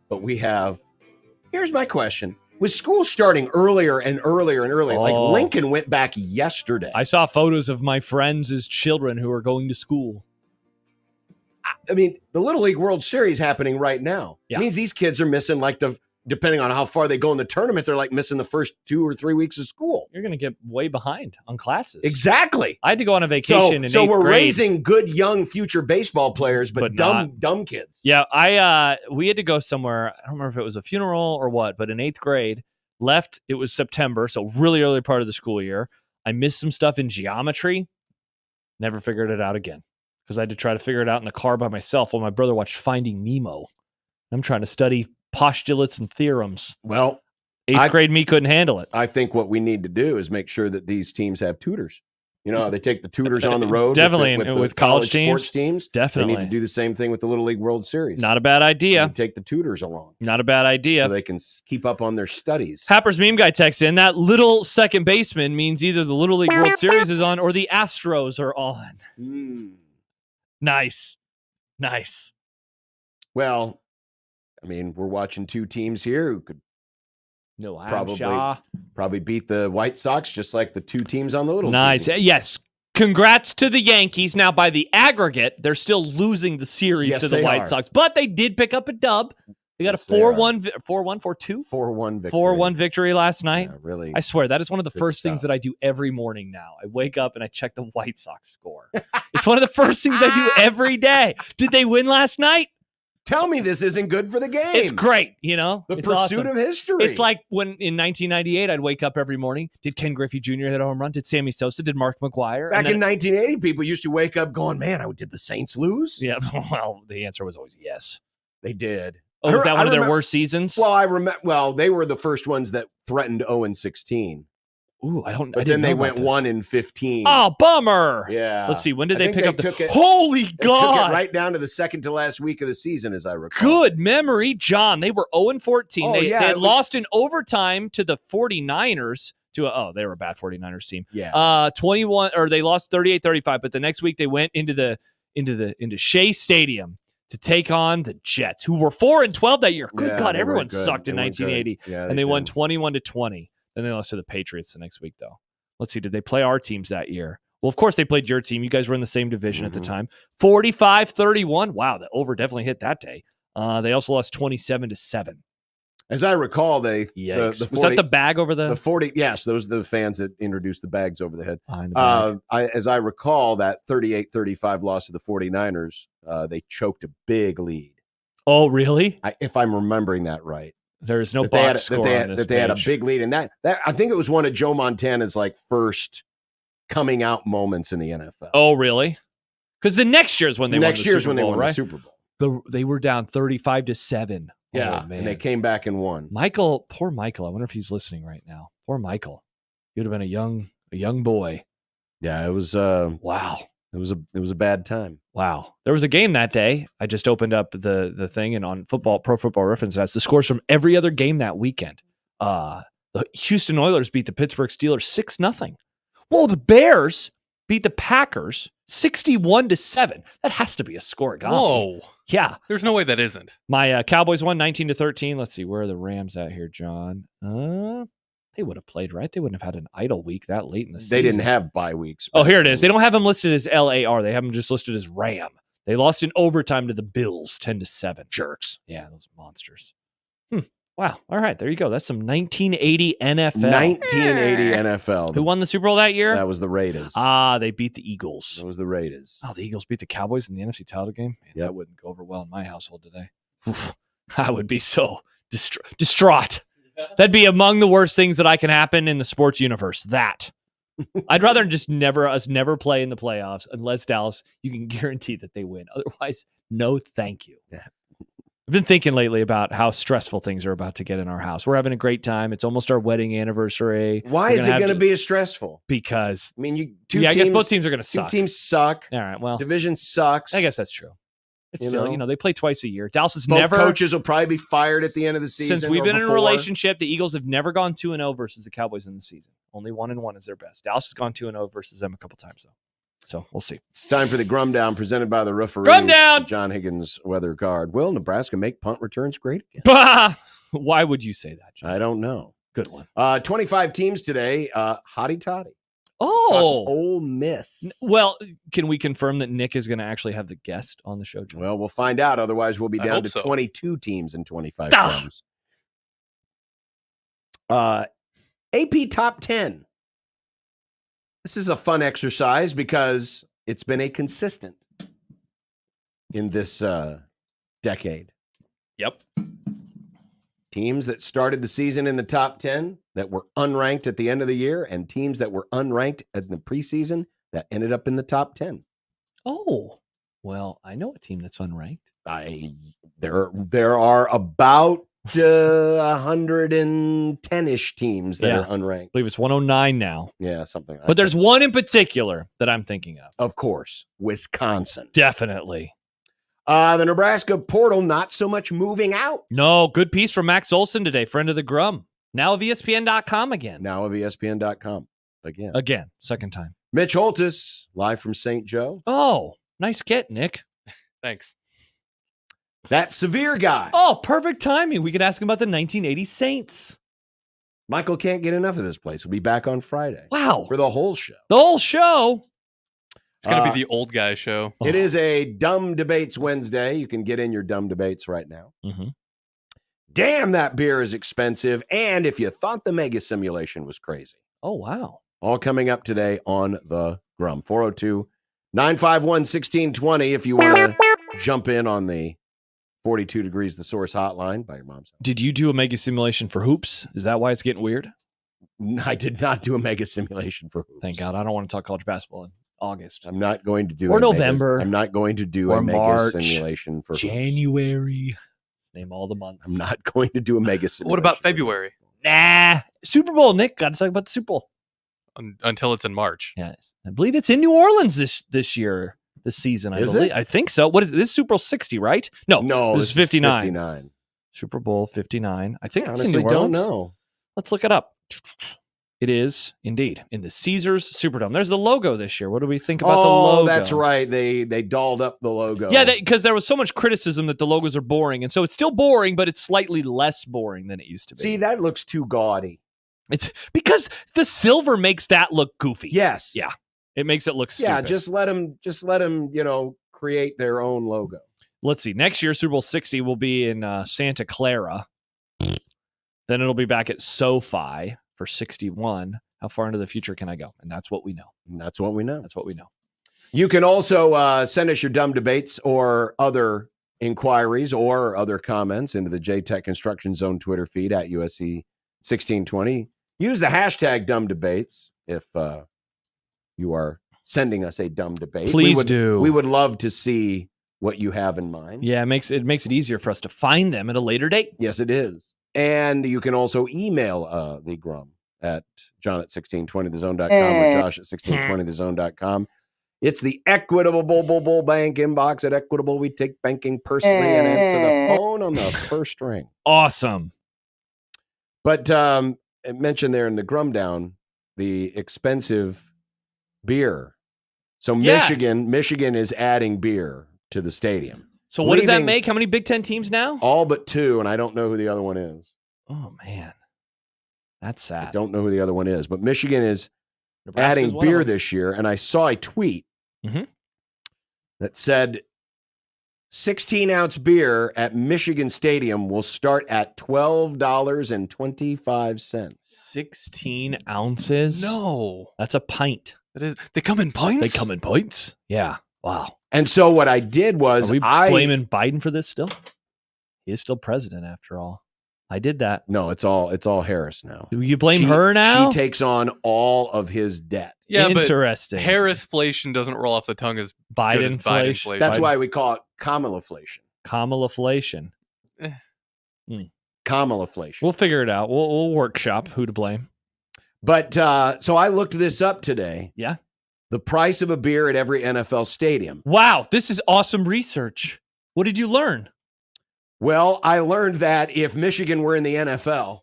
But we have. Here's my question. With school starting earlier and earlier and earlier, like Oh. Lincoln went back yesterday. I saw photos of my friends as children who are going to school. I mean, the Little League World Series happening right now. Yeah. It means these kids are missing depending on how far they go in the tournament, they're like missing the first 2 or 3 weeks of school. You're going to get way behind on classes. Exactly. I had to go on a vacation in So eighth we're grade. raising good young future baseball players, but dumb kids. Yeah, we had to go somewhere. I don't remember if it was a funeral or what, but in eighth grade, left. It was September, so really early part of the school year. I missed some stuff in geometry. Never figured it out again because I had to try to figure it out in the car by myself while my brother watched Finding Nemo. I'm trying to study postulates and theorems. Well, Eighth grade me couldn't handle it. I think what we need to do is make sure that these teams have tutors. You know, they take the tutors on the road. Definitely, with with the college sports teams. Definitely. They need to do the same thing with the Little League World Series. Not a bad idea. And take the tutors along. Not a bad idea. So they can keep up on their studies. Happer's meme guy texts in that little second baseman means either the Little League World Series is on or the Astros are on. Nice. Well, I mean, we're watching two teams here who could probably beat the White Sox, just like the two teams on the little nice. team. Yes. Congrats to the Yankees. Now, by the aggregate, they're still losing the series to the White Sox, but they did pick up a dub. They got a 4-1, 4-1, 4-2? 4-1 victory. 4-1 victory last night. Yeah, really. I swear, that is one of the first things stuff. that I do every morning now. I wake up and I check the White Sox score. It's one of the first things I do every day. Did they win last night? Tell me this isn't good for the game. It's great, you know? The It's pursuit awesome. of history. It's like when in 1998, I'd wake up every morning. Did Ken Griffey Jr. hit a home run? Did Sammy Sosa? Did Mark McGwire? Back in 1980, people used to wake up going, man, did the Saints lose? Yeah, well, the answer was always yes. They did. Oh, was that one of their worst seasons? Well, I remember. Well, they were the first ones that threatened 0-16. Ooh, I don't. But I then didn't they know went about this. 1-15. Oh, bummer. Yeah. Let's see. When did I they think pick they up the? took it- Holy They took God! it right down to the second to last week of the season, as I recall. Good memory, John. They were 0-14. Oh, They yeah, had it was- lost in overtime to the 49ers. They were a bad 49ers team. Yeah. 21 or they lost 38-35, but the next week they went into Shea Stadium to take on the Jets, who were 4-12 that year. Good Yeah, God, they everyone weren't good. sucked in They weren't good. 1980. Yeah, and they won did. 21-20. Then they lost to the Patriots the next week, though. Let's see. Did they play our teams that year? Well, of course they played your team. You guys were in the same division at the time. 45-31. Wow, the over definitely hit that day. They also lost 27-7. As I recall, Yikes. the 40, Was that the bag over the 40? Yes, those are the fans that introduced the bags over the head. behind the bag? As I recall, that 38-35 loss to the 49ers, they choked a big lead. Oh, really? If I'm remembering that right. There's no That they had- box that score they on had- this that they had a page. big lead, and that I think it was one of Joe Montana's first coming out moments in the NFL. Oh, really? Because the next year is when they won the year's Super when they Bowl, won right? the Super Bowl. They were down 35-7. Yeah, Oh, man. and they came back and won. Poor Michael. I wonder if he's listening right now. Poor Michael. He would have been a young boy. Yeah, it was Wow. it was a bad time. Wow. There was a game that day. I just opened up the thing, and on Pro Football Reference has the scores from every other game that weekend. The Houston Oilers beat the Pittsburgh Steelers 6-0. Well, the Bears beat the Packers 61-7. That has to be a scoregami. Whoa. Yeah. There's no way that isn't. My Cowboys won 19-13. Let's see, where are the Rams at here, John? They would have played, right? They wouldn't have had an idle week that late in the season. They didn't have bye weeks. Oh, here it is. They don't have them listed as LAR. They have them just listed as Ram. They lost in overtime to the Bills 10-7. Jerks. Yeah, those monsters. Wow. All right, there you go. That's some 1980 NFL. 1980 NFL. Who won the Super Bowl that year? That was the Raiders. They beat the Eagles. That was the Raiders. Oh, the Eagles beat the Cowboys in the NFC title game? Man, Yep. That wouldn't go over well in my household today. I would be so distraught. That'd be among the worst things that can happen in the sports universe. That. I'd rather just never play in the playoffs unless Dallas, you can guarantee that they win. Otherwise, no thank you. Yeah. I've been thinking lately about how stressful things are about to get in our house. We're having a great time. It's almost our wedding anniversary. Why is it going to be as stressful? Because I mean, I guess both teams are going to Two suck. teams suck. All right, well, Division sucks. I guess that's true. It's You still, know? they play twice a year. Dallas has Both never coaches will probably be fired at the end of the season. Since we've or been in a before. relationship, the Eagles have never gone 2-0 versus the Cowboys in the season. Only 1-1 is their best. Dallas has gone 2-0 versus them a couple times though. So we'll see. It's time for the Grum Down presented by the referees. Grum Down! John Higgins weather card. Will Nebraska make punt returns great again? Bah! Why would you say that, John? I don't know. Good one. 25 teams today. Hotty toddy. Oh, Ole Miss. well, can we confirm that Nick is going to actually have the guest on the show, John? Well, we'll find out. Otherwise, we'll be I down hope to so. 22 teams and 25 Ah! drums. AP Top 10. This is a fun exercise because it's been a consistent in this decade. Yep. Teams that started the season in the top 10 that were unranked at the end of the year, and teams that were unranked in the preseason that ended up in the top 10. Oh, well, I know a team that's unranked. There are about 110-ish teams that Yeah. are unranked. I believe it's 109 now. Yeah, something like that. But there's one in particular that I'm thinking of. Of course, Wisconsin. Definitely. The Nebraska portal, not so much moving out. No, good piece from Max Olson today, friend of the Grum. Now of ESPN.com again. Now of ESPN.com. Again. Again, second time. Mitch Holtis, live from St. Joe. Oh, nice get, Nick. Thanks. That severe guy. Oh, perfect timing. We could ask him about the 1980 Saints. Michael can't get enough of this place. We'll be back on Friday Wow. for the whole show. The whole show. It's going to be the old guy show. It is a Dumb Debates Wednesday. You can get in your dumb debates right now. Mm-hmm. Damn, that beer is expensive. And if you thought the mega simulation was crazy, Oh, wow. all coming up today on the Grum. 402-951-1620 if you want to jump in on the 42 Degrees The Source hotline by your mom's house. Did you do a mega simulation for hoops? Is that why it's getting weird? I did not do a mega simulation for hoops. Thank God. I don't want to talk college basketball in August. I'm not going to do Or a mega- November. I'm not going to do Or a mega March. simulation for hoops. January. Name all the months. I'm not going to do a mega simulation. What about for hoops. February? Nah. Super Bowl, Nick. Got to talk about the Super Bowl. Until it's in March. Yes. I believe it's in New Orleans this year, this season. Is believe. it? I think so. What is it? This is Super Bowl 60, right? No, No, this is 59. 59. Super Bowl 59. I think I it's in honestly New don't Orleans. know. Let's look it up. It is indeed in the Caesars Superdome. There's the logo this year. What do we think about the logo? Oh, that's right. They dolled up the logo. Yeah, because there was so much criticism that the logos are boring, and so it's still boring, but it's slightly less boring than it used to be. See, that looks too gaudy. It's because the silver makes that look goofy. Yes. Yeah. It makes it look stupid. Yeah, just let them, create their own logo. Let's see. Next year, Super Bowl 60 will be in Santa Clara. Then it'll be back at SoFi for 61. How far into the future can I go? And that's what we know. And that's what we know. That's what we know. You can also send us your dumb debates or other inquiries or other comments into the JTech Construction Zone Twitter feed at USC 1620. Use the hashtag dumb debates if you are sending us a dumb debate. Please do. We would love to see what you have in mind. Yeah, it makes it easier for us to find them at a later date. Yes, it is. And you can also email the Grum at John at 1620thezone.com or Josh at 1620thezone.com. It's the Equitable Bank inbox at Equitable. We take banking personally and answer the phone on the first ring. Awesome. But I mentioned there in the Grum Down, the expensive beer. So Michigan is adding beer to the stadium. So what does that make? How many Big Ten teams now? All but 2, and I don't know who the other one is. Oh, man. That's sad. I don't know who the other one is, but Michigan is Nebraska's adding one beer of them. this year, and I saw a tweet that said 16-ounce beer at Michigan Stadium will start at $12.25. 16 ounces? No. That's a pint. That is. They come in pints? They come in pints? Yeah. Wow. And so what I did was Are we blaming Biden for this still? He is still president after all. I did that. No, it's all Harris now. Do you blame her now? She takes on all of his debt. Yeah, interesting. But Harrisflation doesn't roll off the tongue as good as Bidenflation. That's why we call it Kamalaflation. Kamalaflation. Kamalaflation. We'll figure it out. We'll workshop who to blame. But so I looked this up today. Yeah. The price of a beer at every NFL stadium. Wow, this is awesome research. What did you learn? Well, I learned that if Michigan were in the NFL,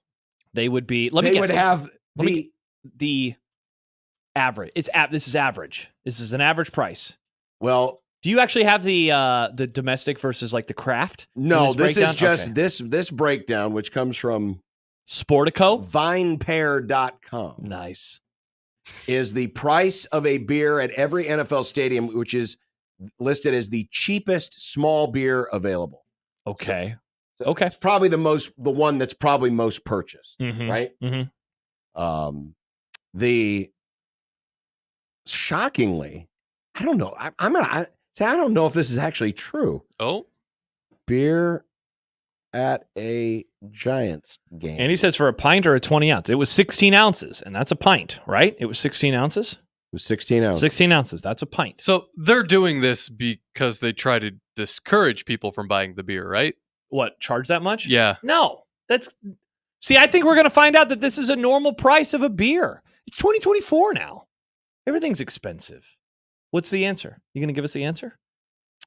they would be. They would have the average. This is average. This is an average price. Well, do you actually have the domestic versus like the craft? No, this is just this breakdown, which comes from Sportico, vinepair.com. Nice. Is the price of a beer at every NFL stadium, which is listed as the cheapest small beer available. Okay. So okay. It's probably the one that's probably most purchased, right? The shockingly, I don't know. I don't know if this is actually true. Oh, beer at a Giants game. And he says for a pint or a 20 ounce, it was 16 ounces, and that's a pint, right? It was 16 ounces. It was 16 ounces. 16 ounces. That's a pint. So they're doing this because they try to discourage people from buying the beer, right? What, charge that much? Yeah. No. See, I think we're going to find out that this is a normal price of a beer. It's 2024 now. Everything's expensive. What's the answer? You going to give us the answer?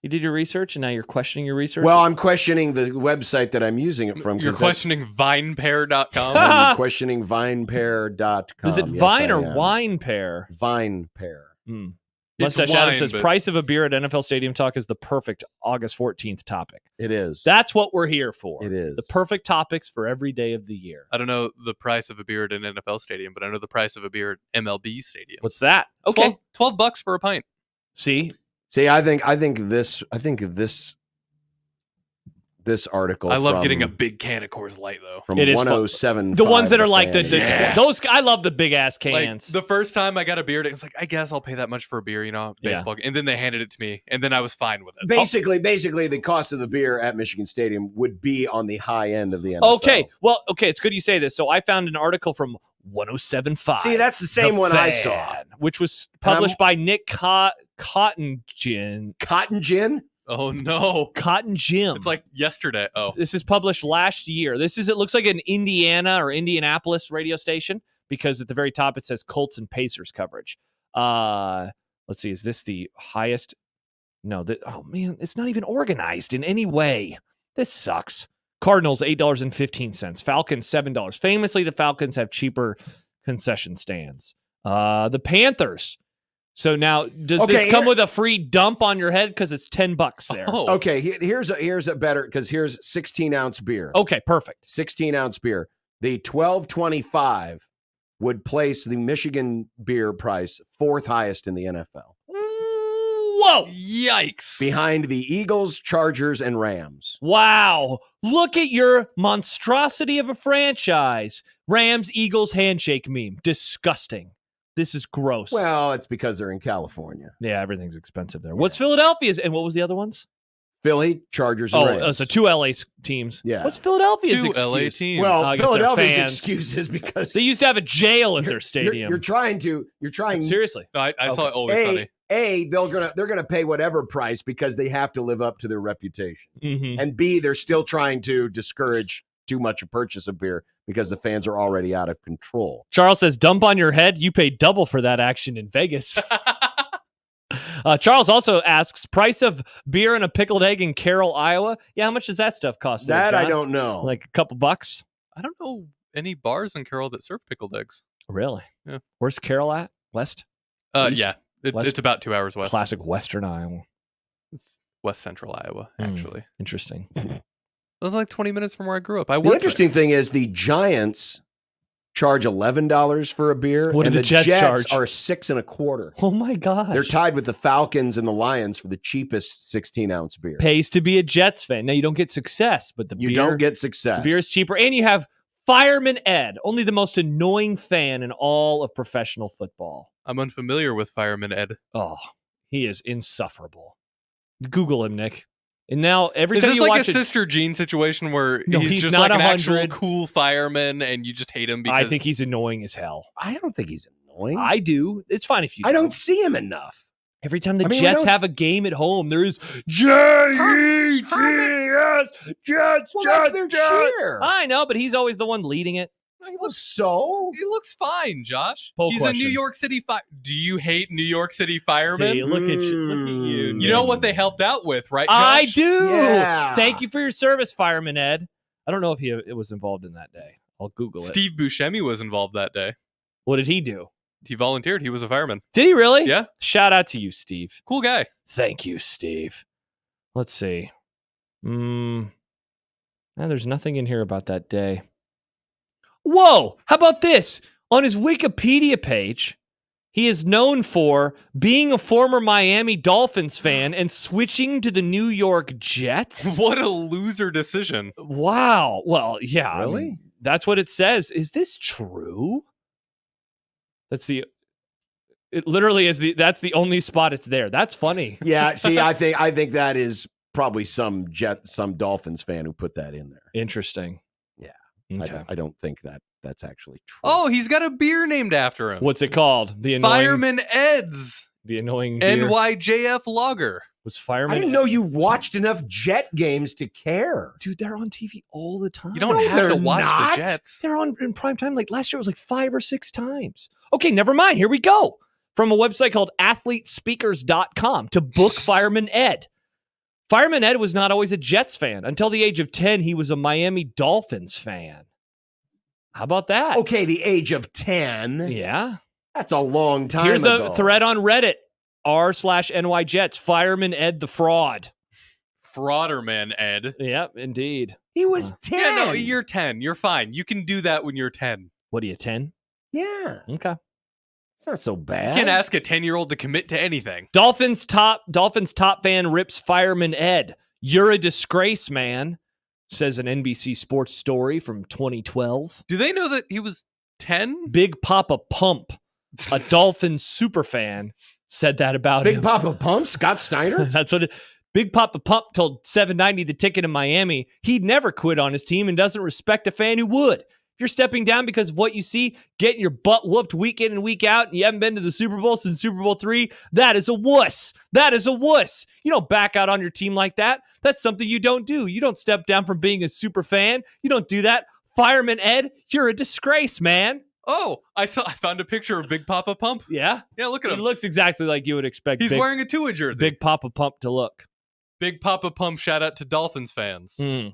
You did your research and now you're questioning your research? Well, I'm questioning the website that I'm using it from. You're questioning vinepair.com? I'm questioning vinepair.com. Is it Vine or Wine Pair? Vine Pair. Mustache Adam says, price of a beer at NFL Stadium Talk is the perfect August 14th topic. It is. That's what we're here for. It is. The perfect topics for every day of the year. I don't know the price of a beer at an NFL stadium, but I know the price of a beer at MLB stadium. What's that? Okay. $12 for a pint. See, I think this article. I love getting a big can of Coors Light though. From 107. The ones that are like those. I love the big ass cans. Like, the first time I got a beer, it's like I guess I'll pay that much for a beer, baseball. And then they handed it to me, and then I was fine with it. Basically, the cost of the beer at Michigan Stadium would be on the high end of the NFL. Okay, well, it's good you say this. So I found an article from 107.5. See, that's the same one I saw, which was published by Nick Cotton Gin. Cotton Gin. Oh no, Cotton Jim. It's like yesterday. Oh, this is published last year. It looks like an Indiana or Indianapolis radio station because at the very top it says Colts and Pacers coverage. Let's see, is this the highest? No, oh man, it's not even organized in any way. This sucks. Cardinals $8.15. Falcons $7. Famously, the Falcons have cheaper concession stands. The Panthers. So now, does this come with a free dump on your head because it's $10 there? Oh. Okay, here's a better because here's 16-ounce beer. Okay, perfect. 16-ounce beer. The $12.25 would place the Michigan beer price fourth highest in the NFL. Whoa! Yikes! Behind the Eagles, Chargers, and Rams. Wow! Look at your monstrosity of a franchise. Rams Eagles handshake meme. Disgusting. This is gross. Well, it's because they're in California. Yeah, everything's expensive there. What's Philadelphia's? And what was the other ones? Philly, Chargers, and Rams. So 2 LA teams. Yeah. What's Philadelphia's 2 excuse? LA teams. Well, Philadelphia's excuse is because they used to have a jail at their stadium. You're trying seriously. No, I saw it always funny. They're gonna pay whatever price because they have to live up to their reputation. Mm-hmm. And B, they're still trying to discourage too much to purchase a beer because the fans are already out of control. Charles says, dump on your head. You pay double for that action in Vegas. Charles also asks, price of beer and a pickled egg in Carroll, Iowa. Yeah, how much does that stuff cost? That there, I John? don't know. Like a couple bucks? I don't know any bars in Carroll that serve pickled eggs. Really? Yeah. Where's Carroll at? West? East? Yeah. West? It's about 2 hours west. Classic Western Iowa. It's West Central Iowa, actually. Interesting. It was like 20 minutes from where I grew up. The interesting thing is the Giants charge $11 for a beer, What do and the the Jets charge? are $6.25. Oh my gosh. They're tied with the Falcons and the Lions for the cheapest 16-ounce beer. Pays to be a Jets fan. Now, you don't get success, but You don't get success. the beer is cheaper. And you have Fireman Ed, only the most annoying fan in all of professional football. I'm unfamiliar with Fireman Ed. Oh, he is insufferable. Google him, Nick. And now every Is time this you like watch a it, Sister Jean situation where No, he's he's just not like an actual 100. cool fireman and you just hate him because I think he's annoying as hell. I don't think he's annoying. I do. It's fine if you I don't see him enough. Every time the I mean, we Jets don't- have a game at home, there is J-E-T-S, Jets, Well, that's Jets, their Jets. cheer. I know, but he's always the one leading it. Well, so? he looks fine, Josh. Poll He's question. a New York City Do you hate New York City firemen? See, look at you. You know what they helped out with, right, Josh? I do. Yeah. Thank you for your service, Fireman Ed. I don't know if it was involved in that day. I'll Google it. Steve Buscemi was involved that day. What did he do? He volunteered. He was a fireman. Did he really? Yeah. Shout out to you, Steve. Cool guy. Thank you, Steve. Let's see. There's nothing in here about that day. Whoa! How about this? On his Wikipedia page, he is known for being a former Miami Dolphins fan and switching to the New York Jets. What a loser decision. Wow. Well, yeah. I Really? mean, that's what it says. Is this true? It literally is that's the only spot it's there. That's funny. Yeah, see, I think that is probably some Dolphins fan who put that in there. Interesting. Yeah. Okay. I don't think that's actually true. Oh, he's got a beer named after him. What's it called? The annoying Fireman Ed's The annoying beer. NYJF Lager. Was Fireman. I didn't know you watched enough Jet games to care. Dude, they're on TV all the time. You don't have they're to watch not. the Jets. They're on in prime time. Like last year, it was like 5 or 6 times. Okay, never mind. Here we go. From a website called athletespeakers.com to book Fireman Ed. Fireman Ed was not always a Jets fan. Until the age of 10, he was a Miami Dolphins fan. How about that? Okay, the age of 10. Yeah. That's a long time Here's ago. a thread on Reddit. r/NY Jets. Fireman Ed the fraud. Frauderman Ed. Yep, indeed. He was 10. Yeah, no, you're 10. You're fine. You can do that when you're 10. What are you, 10? Yeah. Okay. It's not so bad. You can't ask a 10-year-old to commit to anything. Dolphins top fan rips Fireman Ed. You're a disgrace, man, says an NBC Sports story from 2012. Do they know that he was 10? Big Papa Pump, a Dolphins super fan, said that about Big him. Papa Pump, Scott Steiner. That's what Big Papa Pump told 790 The Ticket in Miami he'd never quit on his team and doesn't respect a fan who would. If you're stepping down because of what you see, getting your butt whooped week in and week out, and you haven't been to the Super Bowl since Super Bowl III, that is a wuss. That is a wuss. You don't back out on your team like that. That's something you don't do. You don't step down from being a super fan. You don't do that. Fireman Ed, you're a disgrace, man. Oh, I found a picture of Big Papa Pump. Yeah? Yeah, look at It him. looks exactly like you would expect He's wearing a Tua jersey. Big Papa Pump to look. Big Papa Pump shout out to Dolphins fans. There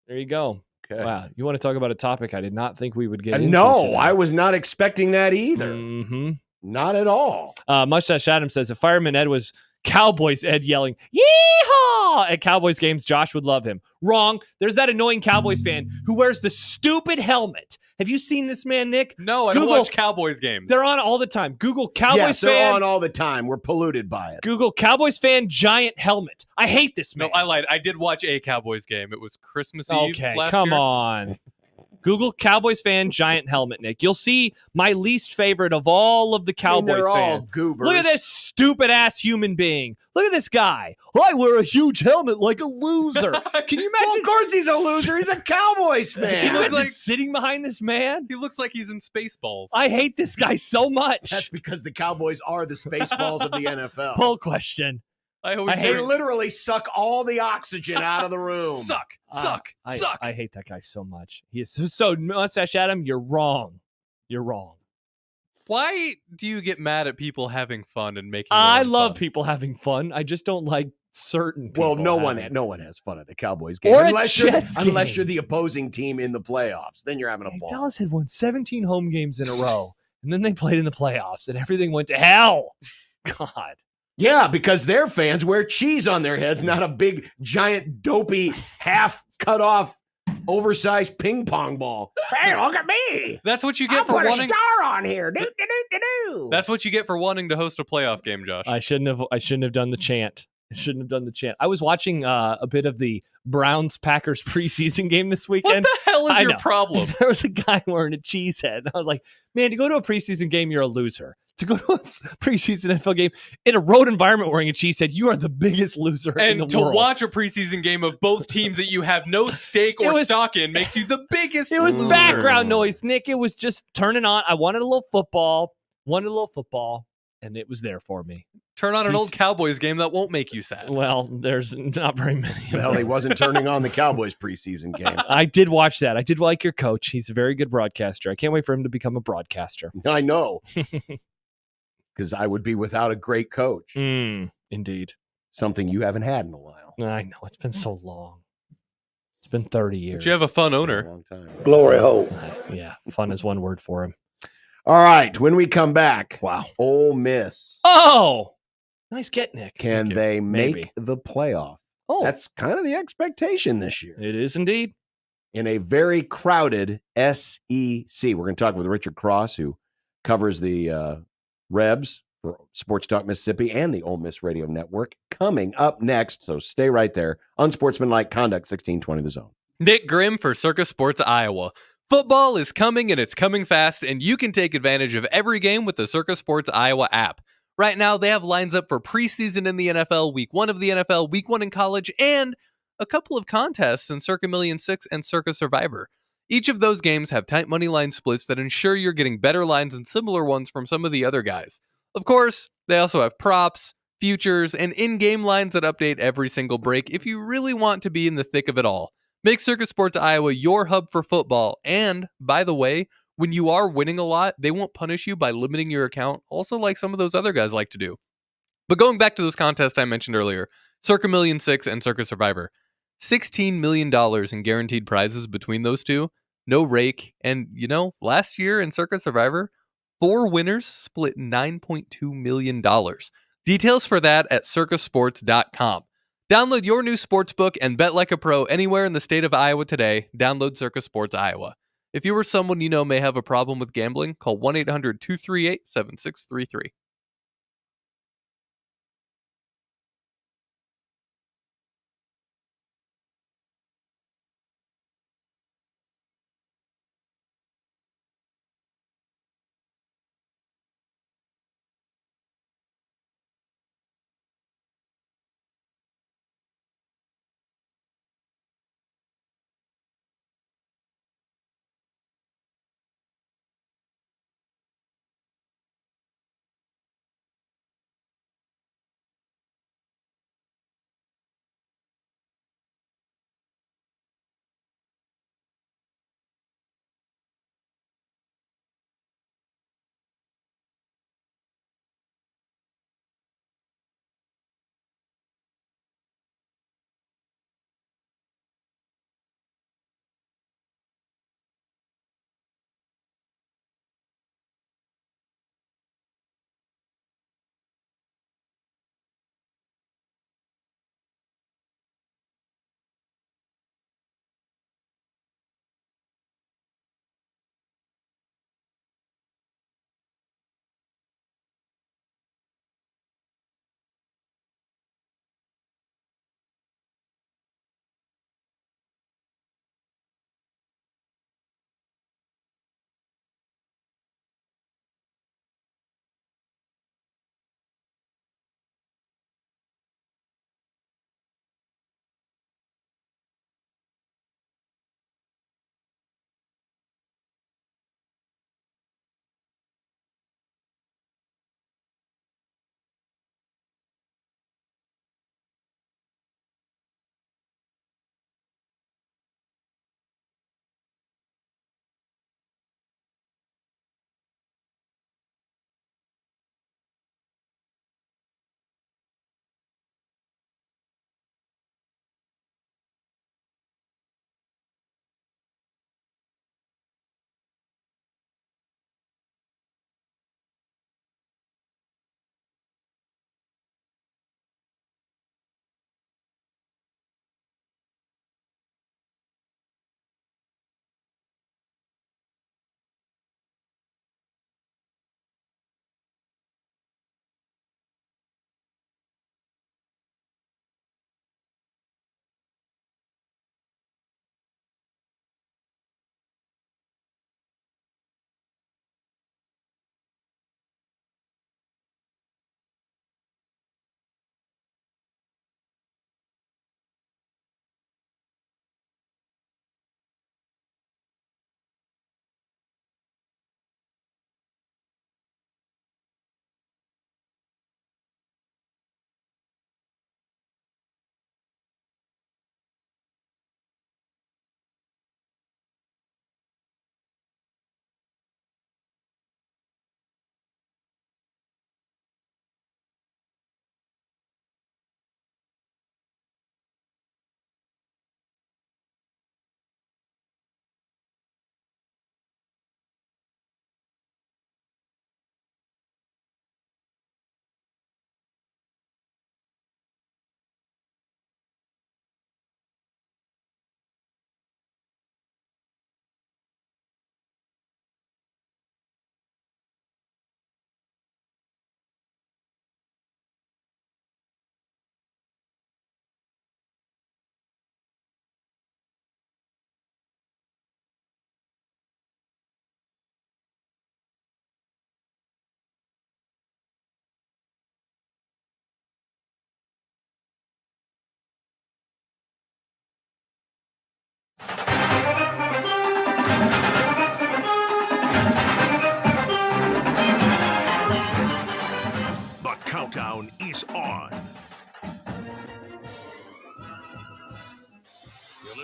you go. Okay. Wow. You want to talk about a topic I did not think we would get into No, today. I was not expecting that either. Mm-hmm. Not at all. Mustache Adam says if Fireman Ed was Cowboys Ed yelling "Yeehaw" at Cowboys games, Josh would love him. Wrong. There's that annoying Cowboys fan who wears the stupid helmet. Have you seen this man, Nick? No, I don't Google- watch Cowboys games. They're on all the time. Google Cowboys Yes, they're fan. on all the time. We're polluted by it. Google Cowboys fan giant helmet. I hate this man. No, I lied. I did watch a Cowboys game. It was Christmas Eve Okay, last come year. on. Google Cowboys fan giant helmet, Nick. You'll see my least favorite of all of the Cowboys they're all fans. goobers. Look at this stupid ass human being. Look at this guy. I wear a huge helmet like a loser. Can you Well, imagine? of course he's a loser. He's a Cowboys Can you fan. looks imagine like- sitting behind this man? He looks like he's in Spaceballs. I hate this guy so much. That's because the Cowboys are the Spaceballs of the NFL. Poll question. I always I They hate literally suck all the oxygen out of the room. suck. I hate that guy so much. He is so Mustache Adam. You're wrong. You're wrong. Why do you get mad at people having fun and making? Their I own love fun? people having fun. I just don't like certain people. Well, no having one has fun at a Cowboys game Or a unless Jets you're game. the opposing team in the playoffs. Then you're having a Hey, ball. Dallas had won 17 home games in a row, and then they played in the playoffs, and everything went to hell. God. Yeah, because their fans wear cheese on their heads, not a big, giant, dopey, half cut off, oversized ping pong ball. Hey, look at me! That's what you I'll get for put a wanting. star on here. Do, do, do, do, do. That's what you get for wanting to host a playoff game, Josh. I shouldn't have done the chant. I was watching a bit of the Browns Packers preseason game this What weekend. the hell is I your know. problem? There was a guy wearing a cheese head. And I was like, man, to go to a preseason game, you're a loser. To go to a preseason NFL game in a road environment wearing a cheese head, you are the biggest loser in the And to world. watch a preseason game of both teams that you have no stake or stock in makes you the biggest It was loser. background noise, Nick. It was just turning on. I wanted a little football, and it was there for me. Turn on an old Cowboys game that won't make you sad. Well, there's not very many. Well, he wasn't turning on the Cowboys preseason game. I did watch that. I did like your coach. He's a very good broadcaster. I can't wait for him to become a broadcaster. I know. Because I would be without a great coach. Indeed. Something you haven't had in a while. I know. It's been so long. It's been 30 years. But you have a fun A owner. long time. Glory hole. Yeah, fun is one word for him. All right. When we come back, Wow. Ole Miss. Oh, nice get, Nick. Can you. they make Maybe. the playoff? Oh, That's kind of the expectation this year. it is indeed. In a very crowded SEC. We're going to talk with Richard Cross, who covers the Rebs for Sports Talk Mississippi and the Ole Miss Radio Network, coming up next. So stay right there. Unsportsmanlike Conduct, 1620 The Zone. Nick Grimm for Circus Sports Iowa. Football is coming and it's coming fast, and you can take advantage of every game with the Circus Sports Iowa app. Right now, they have lines up for preseason in the NFL, week 1 of the NFL, week 1 in college, and a couple of contests in Circa Million 6 and Circa Survivor. Each of those games have tight money line splits that ensure you're getting better lines and similar ones from some of the other guys. Of course, they also have props, futures, and in-game lines that update every single break if you really want to be in the thick of it all. Make Circus Sports Iowa your hub for football, and, by the way, when you are winning a lot, they won't punish you by limiting your account, also like some of those other guys like to do. But going back to those contests I mentioned earlier, Circa Million 6 and Circa Survivor, $16 million in guaranteed prizes between those two, no rake, and, last year in Circa Survivor, 4 winners split $9.2 million. Details for that at circusports.com. Download your new sportsbook and bet like a pro anywhere in the state of Iowa today. Download Circus Sports Iowa. If you or someone you know may have a problem with gambling, call 1-800-238-7633.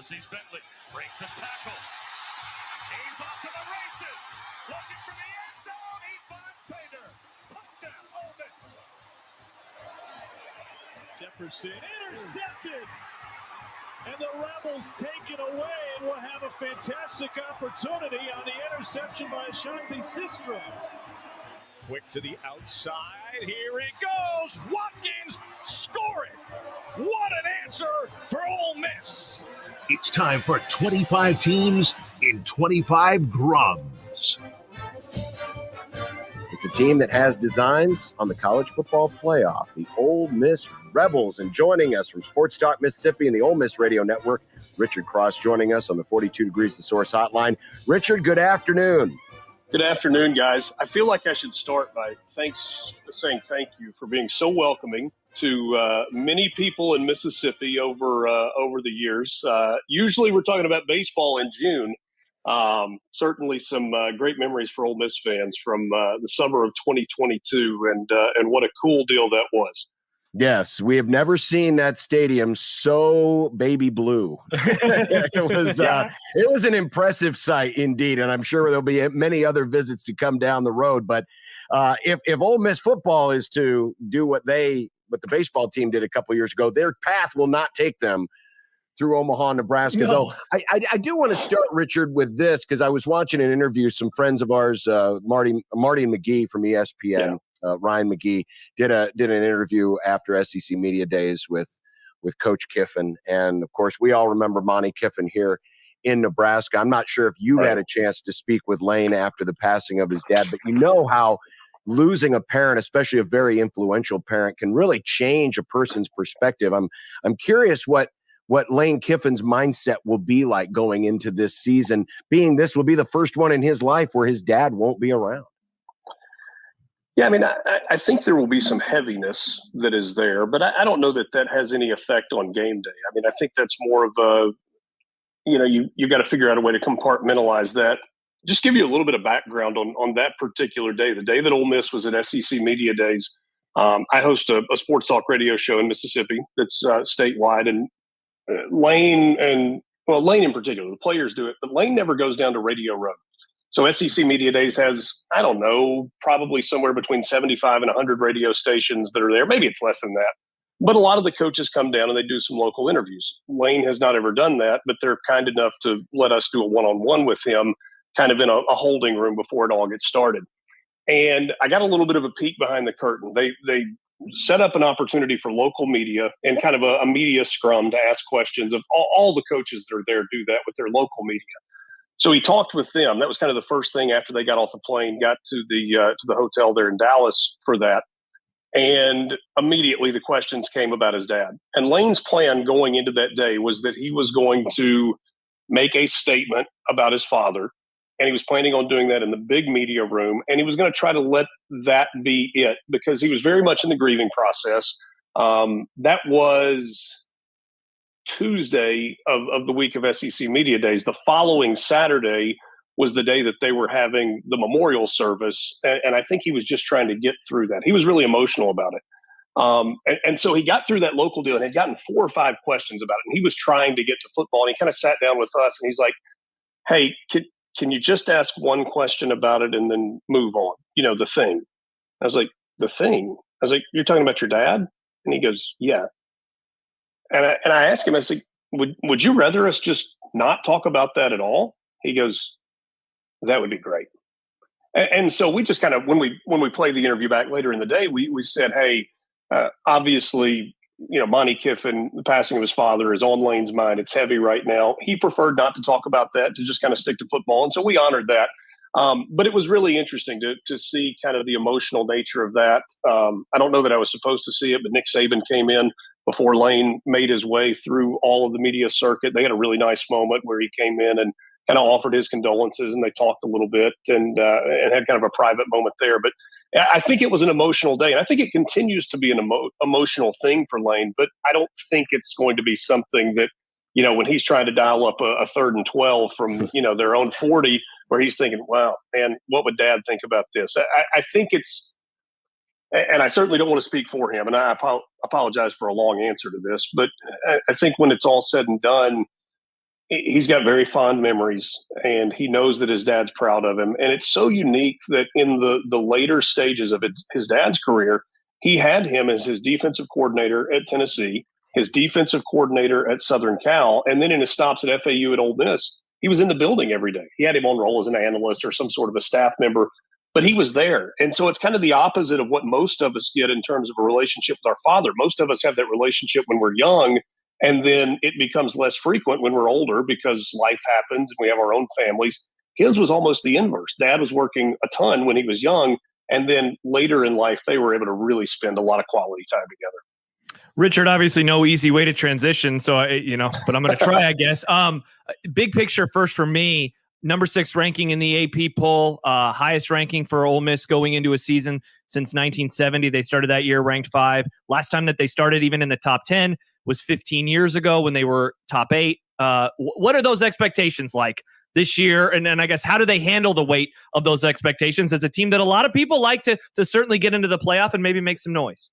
sees Bentley, breaks a tackle. He's off to the races, looking for the end zone. He finds Painter. Touchdown, Ole Miss. Jefferson intercepted. And the Rebels take it away and will have a fantastic opportunity on the interception by Ashanti Sistra. Quick to the outside. Here it goes. Watkins scoring. What an answer for Ole Miss. It's time for 25 teams in 25 grubs. It's a team that has designs on the college football playoff, the Ole Miss Rebels. And joining us from Sports Talk Mississippi and the Ole Miss Radio Network, Richard Cross joining us on the 42 Degrees The Source hotline. Richard, good afternoon. Good afternoon, guys. I feel like I should start by saying thank you for being so welcoming to many people in Mississippi over the years. Usually we're talking about baseball in June. Certainly some great memories for Ole Miss fans from the summer of 2022, and what a cool deal that was. Yes, we have never seen that stadium so baby blue. It was an impressive sight indeed, and I'm sure there'll be many other visits to come down the road. But if Ole Miss football is to do what the baseball team did a couple years ago, their path will not take them through Omaha, Nebraska. No. Though I do want to start, Richard, with this because I was watching an interview. Some friends of ours, Marty and McGee from ESPN, Ryan McGee, did an interview after SEC Media Days with Coach Kiffin, and of course we all remember Monty Kiffin here in Nebraska. I'm not sure if you had a chance to speak with Lane after the passing of his dad, but you know how losing a parent, especially a very influential parent, can really change a person's perspective. I'm curious what Lane Kiffin's mindset will be like going into this season, being this will be the first one in his life where his dad won't be around. Yeah, I mean, I think there will be some heaviness that is there, but I don't know that has any effect on game day. I mean, I think that's more of a, you got to figure out a way to compartmentalize that. Just give you a little bit of background on that particular day, the day that Ole Miss was at SEC Media Days. I host a sports talk radio show in Mississippi that's statewide, and Lane in particular, the players do it, but Lane never goes down to Radio Row. So SEC Media Days has, I don't know, probably somewhere between 75 and 100 radio stations that are there. Maybe it's less than that. But a lot of the coaches come down and they do some local interviews. Lane has not ever done that, but they're kind enough to let us do a one-on-one with him, kind of in a holding room before it all gets started. And I got a little bit of a peek behind the curtain. They set up an opportunity for local media and kind of a media scrum to ask questions of all the coaches that are there, do that with their local media. So he talked with them. That was kind of the first thing after they got off the plane, got to the hotel there in Dallas for that. And immediately the questions came about his dad. And Lane's plan going into that day was that he was going to make a statement about his father. And he was planning on doing that in the big media room. And he was going to try to let that be it because he was very much in the grieving process. That was Tuesday of the week of SEC Media Days. The following Saturday was the day that they were having the memorial service. And I think he was just trying to get through that. He was really emotional about it. And so he got through that local deal and had gotten 4 or 5 questions about it. And he was trying to get to football. And he kind of sat down with us and he's like, hey, can you just ask one question about it and then move on? The thing. I was like, the thing? I was like, you're talking about your dad? And he goes, yeah. And I asked him, I said, would you rather us just not talk about that at all? He goes, that would be great. And so we just kind of, when we played the interview back later in the day, we said, hey, obviously, Monty Kiffin, the passing of his father is on Lane's mind. It's heavy right now. He preferred not to talk about that, to just kind of stick to football. And so we honored that. But it was really interesting to see kind of the emotional nature of that. I don't know that I was supposed to see it, but Nick Saban came in before Lane made his way through all of the media circuit. They had a really nice moment where he came in and kind of offered his condolences, and they talked a little bit and had kind of a private moment there. But I think it was an emotional day, and I think it continues to be an emotional thing for Lane. But I don't think it's going to be something that, when he's trying to dial up a 3rd and 12 from, their own 40, where he's thinking, wow, man, what would Dad think about this? I think it's, and I certainly don't want to speak for him, and I apologize for a long answer to this, but I think when it's all said and done, he's got very fond memories, and he knows that his dad's proud of him. And it's so unique that in the later stages of his dad's career, he had him as his defensive coordinator at Tennessee, his defensive coordinator at Southern Cal, and then in his stops at FAU and Ole Miss, he was in the building every day. He had him on roll as an analyst or some sort of a staff member, but he was there. And so it's kind of the opposite of what most of us get in terms of a relationship with our father. Most of us have that relationship when we're young, and then it becomes less frequent when we're older because life happens and we have our own families. His was almost the inverse. Dad was working a ton when he was young, and then later in life, they were able to really spend a lot of quality time together. Richard, obviously no easy way to transition. So, but I'm going to try, I guess. Big picture first for me, number 6 ranking in the AP poll, highest ranking for Ole Miss going into a season since 1970. They started that year ranked 5. Last time that they started even in the top 10 was 15 years ago when they were top 8. What are those expectations like this year? And then I guess, how do they handle the weight of those expectations as a team that a lot of people like to certainly get into the playoff and maybe make some noise?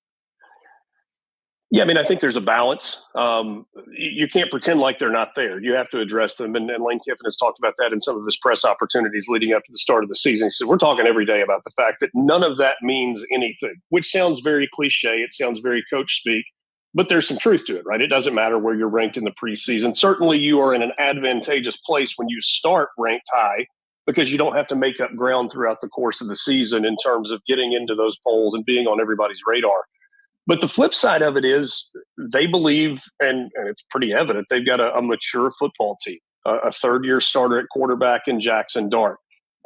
Yeah, I mean, I think there's a balance. You can't pretend like they're not there. You have to address them. And Lane Kiffin has talked about that in some of his press opportunities leading up to the start of the season. He said, we're talking every day about the fact that none of that means anything, which sounds very cliche. It sounds very coach speak, but there's some truth to it, right? It doesn't matter where you're ranked in the preseason. Certainly you are in an advantageous place when you start ranked high because you don't have to make up ground throughout the course of the season in terms of getting into those polls and being on everybody's radar. But the flip side of it is they believe, and it's pretty evident, they've got a mature football team, a third-year starter at quarterback in Jackson Dart.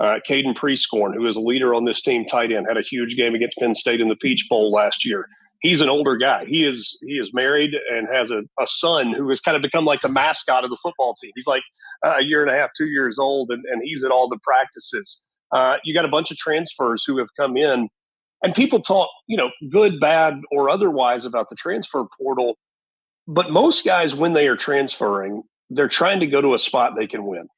Caden Prescorn, who is a leader on this team, tight end, had a huge game against Penn State in the Peach Bowl last year. He's an older guy. He is married and has a son who has kind of become like the mascot of the football team. He's like a year and a half, 2 years old, and he's at all the practices. You got a bunch of transfers who have come in. And people talk, good, bad, or otherwise about the transfer portal. But most guys, when they are transferring, they're trying to go to a spot they can win,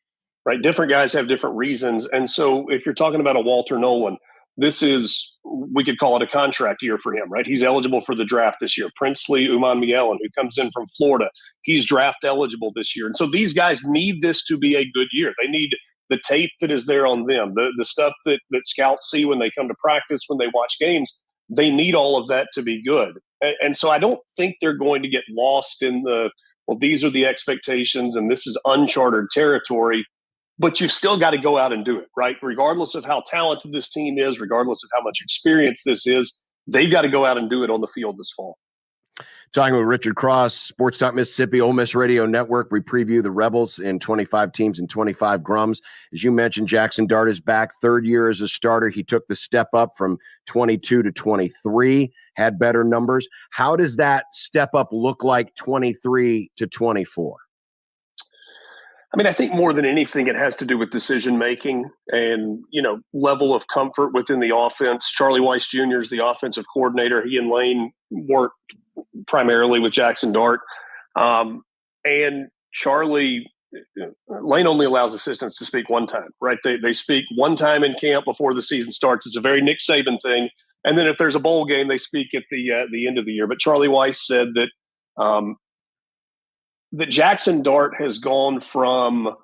right? Different guys have different reasons. And so if you're talking about a Walter Nolan, we could call it a contract year for him, right? He's eligible for the draft this year. Princely Umanmielen, who comes in from Florida, he's draft eligible this year. And so these guys need this to be a good year. They need the tape that is there on them, the stuff that scouts see when they come to practice, when they watch games. They need all of that to be good. And so I don't think they're going to get lost in these are the expectations and this is uncharted territory, but you've still got to go out and do it, right? Regardless of how talented this team is, regardless of how much experience this is, they've got to go out and do it on the field this fall. Talking with Richard Cross, Sports Talk Mississippi, Ole Miss Radio Network. We preview the Rebels in 25 teams and 25 grums. As you mentioned, Jackson Dart is back, 3rd year as a starter. He took the step up from 22 to 23, had better numbers. How does that step up look like 23 to 24? I mean, I think more than anything, it has to do with decision-making and, level of comfort within the offense. Charlie Weiss Jr. is the offensive coordinator. He and Lane worked primarily with Jackson Dart. And Lane only allows assistants to speak one time, right? They speak one time in camp before the season starts. It's a very Nick Saban thing. And then if there's a bowl game, they speak at the end of the year. But Charlie Weiss said that that Jackson Dart has gone from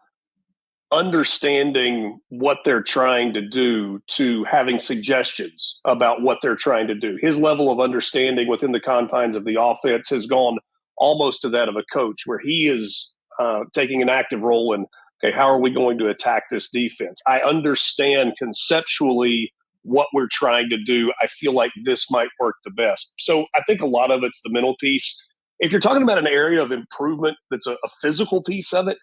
understanding what they're trying to do to having suggestions about what they're trying to do. His level of understanding within the confines of the offense has gone almost to that of a coach, where he is taking an active role in, okay, how are we going to attack this defense? I understand conceptually what we're trying to do. I feel like this might work the best. So I think a lot of it's the mental piece. If you're talking about an area of improvement that's a physical piece of it,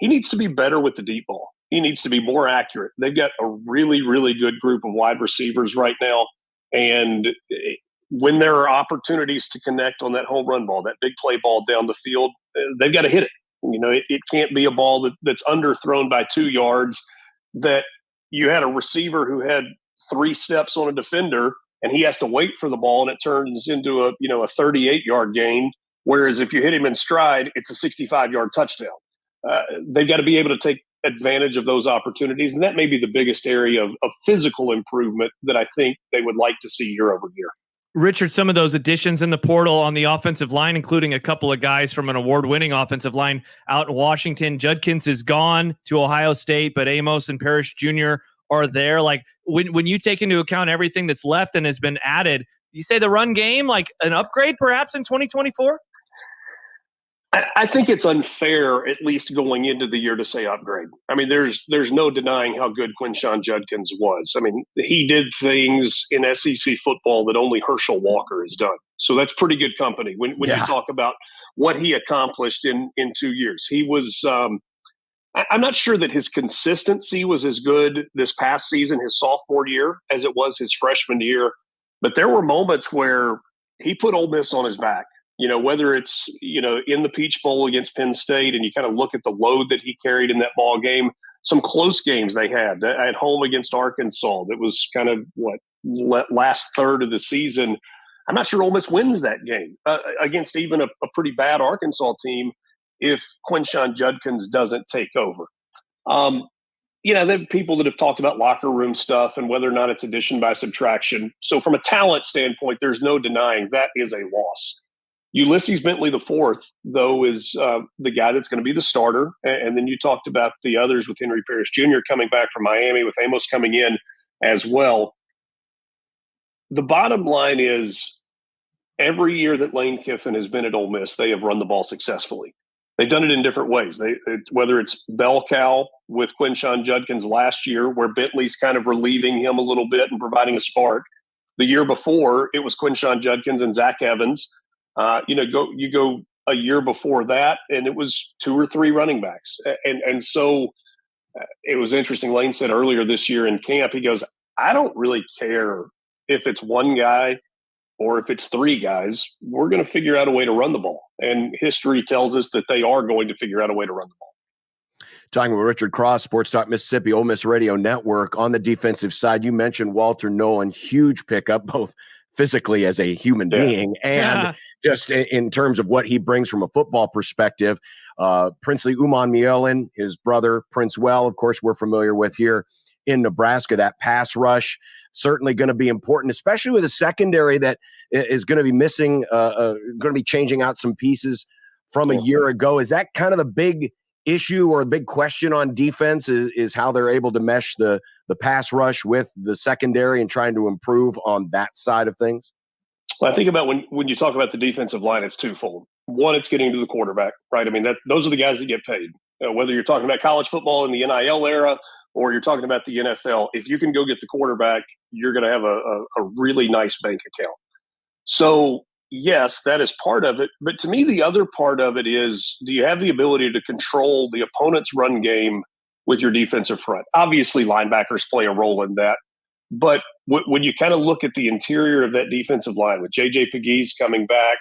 he needs to be better with the deep ball. He needs to be more accurate. They've got a really, really good group of wide receivers right now. And when there are opportunities to connect on that home run ball, that big play ball down the field, they've got to hit it. It can't be a ball that's underthrown by 2 yards, that you had a receiver who had 3 steps on a defender and he has to wait for the ball and it turns into a 38-yard gain. Whereas if you hit him in stride, it's a 65-yard touchdown. They've got to be able to take advantage of those opportunities. And that may be the biggest area of physical improvement that I think they would like to see year over year. Richard, some of those additions in the portal on the offensive line, including a couple of guys from an award-winning offensive line out in Washington. Judkins is gone to Ohio State, but Amos and Parrish Jr. are there. Like when you take into account everything that's left and has been added, you say the run game, like an upgrade perhaps in 2024? I think it's unfair, at least going into the year, to say upgrade. I mean, there's no denying how good Quinshon Judkins was. I mean, he did things in SEC football that only Herschel Walker has done. So that's pretty good company when you talk about what he accomplished in 2 years. He was I'm not sure that his consistency was as good this past season, his sophomore year, as it was his freshman year. But there were moments where he put Ole Miss on his back. Whether it's, in the Peach Bowl against Penn State, and you kind of look at the load that he carried in that ball game, some close games they had at home against Arkansas. That was kind of last third of the season. I'm not sure Ole Miss wins that game against even a pretty bad Arkansas team if Quinshon Judkins doesn't take over. There are people that have talked about locker room stuff and whether or not it's addition by subtraction. So from a talent standpoint, there's no denying that is a loss. Ulysses Bentley IV, though, is the guy that's going to be the starter. And then you talked about the others with Henry Parrish Jr. coming back from Miami, with Amos coming in as well. The bottom line is every year that Lane Kiffin has been at Ole Miss, they have run the ball successfully. They've done it in different ways. Whether it's bell cow with Quinshon Judkins last year, where Bentley's kind of relieving him a little bit and providing a spark. The year before, it was Quinshon Judkins and Zach Evans. You go a year before that, and it was 2 or 3 running backs. And so it was interesting. Lane said earlier this year in camp, he goes, I don't really care if it's one guy or if it's 3 guys. We're going to figure out a way to run the ball. And history tells us that they are going to figure out a way to run the ball. Talking with Richard Cross, Sports Talk Mississippi, Ole Miss Radio Network. On the defensive side, you mentioned Walter Nolan, huge pickup, both physically as a human being and just in terms of what he brings from a football perspective. Princely Umanmielen, his brother, Prince Well, of course, we're familiar with here in Nebraska. That pass rush certainly going to be important, especially with a secondary that is going to be missing, going to be changing out some pieces from a year ago. Is that kind of the big issue or a big question on defense is how they're able to mesh the pass rush with the secondary and trying to improve on that side of things? Well, I think about when you talk about the defensive line, it's twofold. One, it's getting to the quarterback, right? I mean, those are the guys that get paid. Whether you're talking about college football in the NIL era or you're talking about the NFL, if you can go get the quarterback, you're going to have a really nice bank account. So, yes, that is part of it. But to me, the other part of it is, do you have the ability to control the opponent's run game with your defensive front? Obviously, linebackers play a role in that. But when you kind of look at the interior of that defensive line, with J.J. Pegues coming back,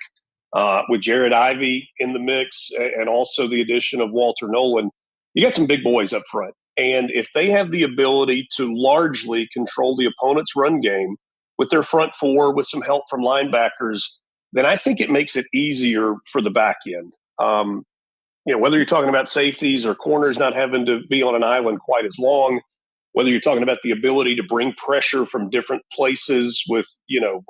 with Jared Ivey in the mix, and also the addition of Walter Nolan, you got some big boys up front. And if they have the ability to largely control the opponent's run game with their front four, with some help from linebackers, then I think it makes it easier for the back end. Whether you're talking about safeties or corners not having to be on an island quite as long, whether you're talking about the ability to bring pressure from different places with, your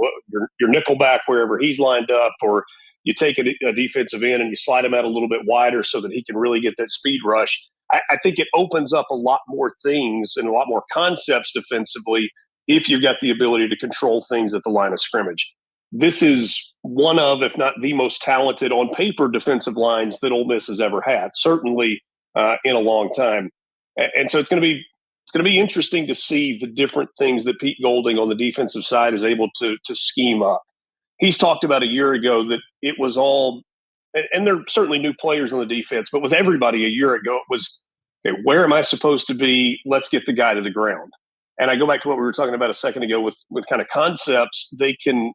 nickelback wherever he's lined up, or you take a defensive end and you slide him out a little bit wider so that he can really get that speed rush. I think it opens up a lot more things and a lot more concepts defensively if you've got the ability to control things at the line of scrimmage. This is one of, if not the most talented on paper defensive lines that Ole Miss has ever had, certainly in a long time. And so it's going to be interesting to see the different things that Pete Golding on the defensive side is able to scheme up. He's talked about a year ago that it was all, and there are certainly new players on the defense, but with everybody a year ago, it was, okay, where am I supposed to be? Let's get the guy to the ground. And I go back to what we were talking about a second ago with kind of concepts. They can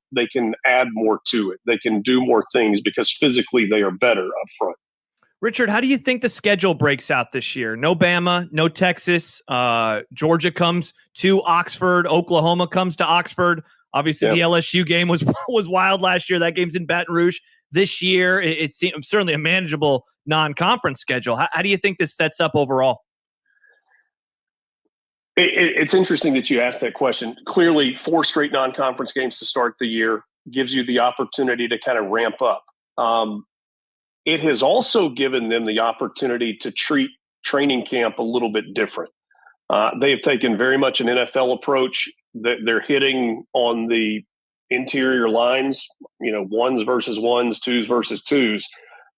add more to it. They can do more things because physically they are better up front. Richard, how do you think the schedule breaks out this year? No Bama, no Texas. Georgia comes to Oxford. Oklahoma comes to Oxford. Obviously, the LSU game was wild last year. That game's in Baton Rouge this year. It seems certainly a manageable non-conference schedule. How do you think this sets up overall? It's interesting that you asked that question. Clearly, 4 straight non-conference games to start the year. gives you the opportunity to kind of ramp up. It has also given them the opportunity to treat training camp a little bit different. They have taken very much an NFL approach. That they're hitting on the interior lines, ones versus ones, twos versus twos.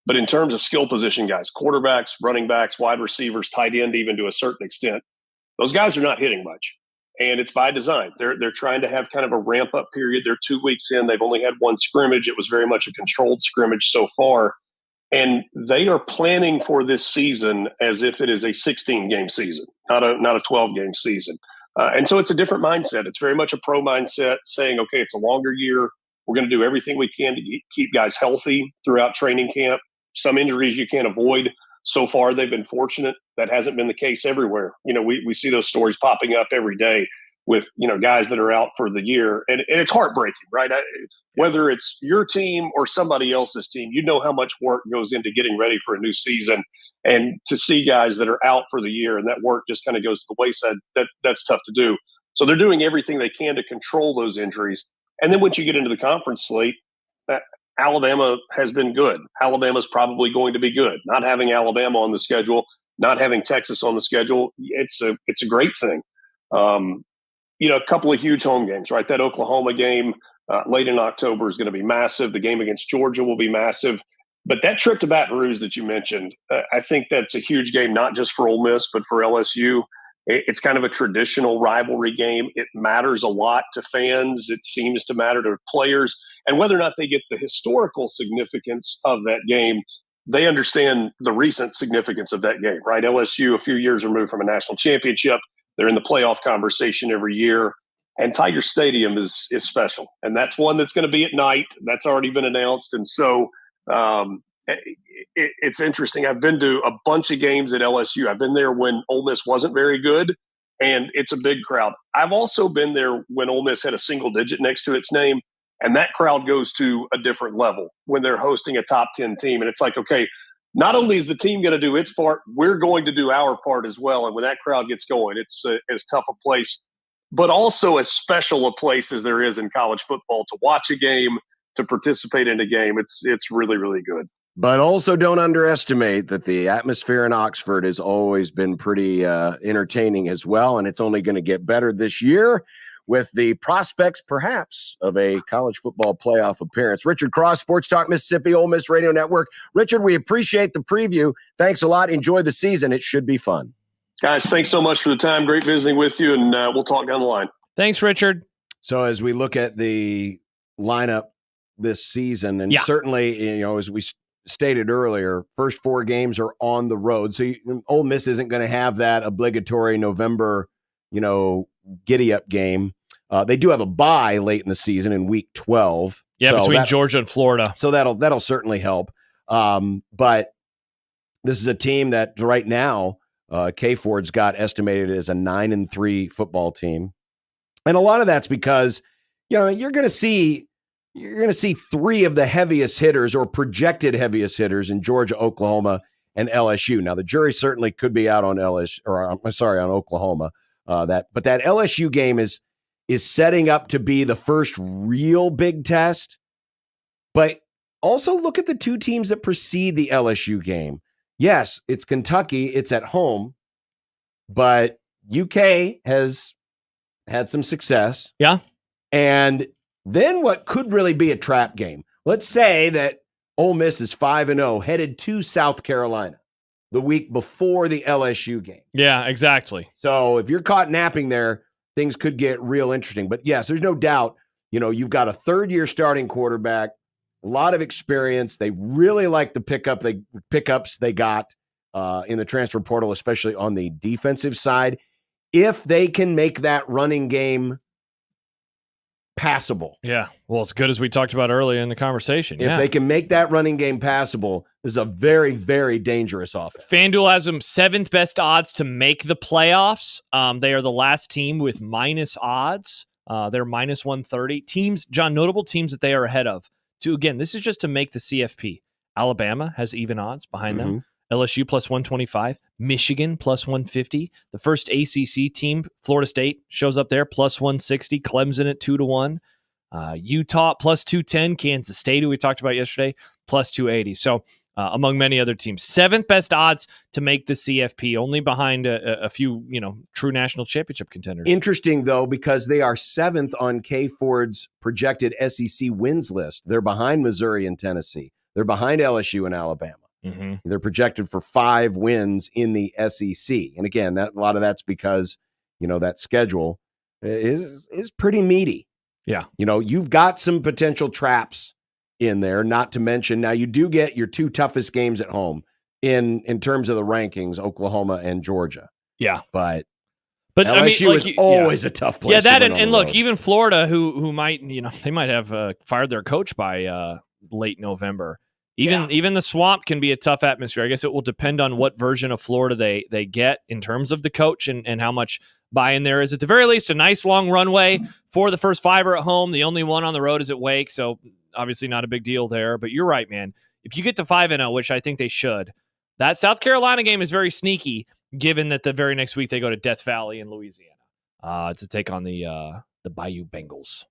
But in terms of skill position guys, quarterbacks, running backs, wide receivers, tight end, even to a certain extent, those guys are not hitting much. And it's by design. They're trying to have kind of a ramp up period. They're 2 weeks in. They've only had one scrimmage. It was very much a controlled scrimmage so far. And they are planning for this season as if it is a 16-game season, not a 12-game season. And so it's a different mindset. It's very much a pro mindset, saying, okay, it's a longer year. We're going to do everything we can to keep guys healthy throughout training camp. Some injuries you can't avoid. So far, they've been fortunate. That hasn't been the case everywhere. We see those stories popping up every day with, guys that are out for the year. And it's heartbreaking, right? Whether it's your team or somebody else's team, how much work goes into getting ready for a new season. And to see guys that are out for the year and that work just kind of goes to the wayside, that's tough to do. So they're doing everything they can to control those injuries. And then once you get into the conference slate, Alabama has been good. Alabama's probably going to be good. Not having Alabama on the schedule, not having Texas on the schedule, it's a great thing. A couple of huge home games, right? That Oklahoma game late in October is going to be massive. The game against Georgia will be massive. But that trip to Baton Rouge that you mentioned, I think that's a huge game, not just for Ole Miss, but for LSU. It's kind of a traditional rivalry game. It matters a lot to fans. It seems to matter to players. And whether or not they get the historical significance of that game, they understand the recent significance of that game, right? LSU, a few years removed from a national championship. They're in the playoff conversation every year. And Tiger Stadium is special. And that's one that's going to be at night. That's already been announced. And so it's interesting. I've been to a bunch of games at LSU. I've been there when Ole Miss wasn't very good, and it's a big crowd. I've also been there when Ole Miss had a single digit next to its name, and that crowd goes to a different level when they're hosting a top 10 team. And it's like, okay, not only is the team going to do its part, we're going to do our part as well. And when that crowd gets going, it's as tough a place, but also as special a place as there is in college football to watch a game, to participate in a game. It's really, really good. But also don't underestimate that the atmosphere in Oxford has always been pretty entertaining as well, and it's only going to get better this year with the prospects, perhaps, of a college football playoff appearance. Richard Cross, Sports Talk Mississippi, Ole Miss Radio Network. Richard, we appreciate the preview. Thanks a lot. Enjoy the season. It should be fun. Guys, thanks so much for the time. Great visiting with you, and we'll talk down the line. Thanks, Richard. So as we look at the lineup this season, and certainly, as we stated earlier, first 4 games are on the road. So Ole Miss isn't going to have that obligatory November, giddy-up game. They do have a bye late in the season in week 12. Yeah, so between Georgia and Florida. So that'll certainly help. But this is a team that right now, K Ford's got estimated as a 9-3 football team. And a lot of that's because, you're going to see 3 of the heaviest hitters or projected heaviest hitters in Georgia, Oklahoma, and LSU. Now, the jury certainly could be out on on Oklahoma. But that LSU game is setting up to be the first real big test. But also look at the 2 teams that precede the LSU game. Yes, it's Kentucky. It's at home. But UK has had some success. Yeah. And then what could really be a trap game? Let's say that Ole Miss is 5-0, headed to South Carolina the week before the LSU game. Yeah, exactly. So if you're caught napping there, things could get real interesting. But yes, there's no doubt, you've got a third-year starting quarterback, a lot of experience. They really like the pickups they got in the transfer portal, especially on the defensive side. If they can make that running game passable. Yeah. Well, as good as we talked about earlier in the conversation. If they can make that running game passable, this is a very, very dangerous offense. FanDuel has them 7th best odds to make the playoffs. They are the last team with minus odds. They're minus 130. Teams, John, notable teams that they are ahead of. Again, this is just to make the CFP. Alabama has even odds behind them. LSU plus 125. Michigan plus 150. The first ACC team, Florida State, shows up there plus 160. Clemson at 2-1. Utah plus 210, Kansas State, who we talked about yesterday, plus 280. So among many other teams, 7th best odds to make the CFP, only behind a few, true national championship contenders. Interesting, though, because they are 7th on K Ford's projected SEC wins list. They're behind Missouri and Tennessee. They're behind LSU and Alabama. Mm-hmm. They're projected for 5 wins in the SEC. And again, a lot of that's because, that schedule is pretty meaty. Yeah. You've got some potential traps in there, not to mention now you do get your 2 toughest games at home in terms of the rankings, Oklahoma and Georgia. Yeah. But LSU LSU is always a tough place. Yeah, that to win and on the look, road. even Florida, who might, they might have fired their coach by late November. Even the Swamp can be a tough atmosphere. I guess it will depend on what version of Florida they get in terms of the coach and how much buy-in there is. At the very least, a nice long runway for the first 5 are at home. The only one on the road is at Wake, so obviously not a big deal there. But you're right, man. If you get to 5-0, which I think they should, that South Carolina game is very sneaky, given that the very next week they go to Death Valley in Louisiana to take on the Bayou Bengals.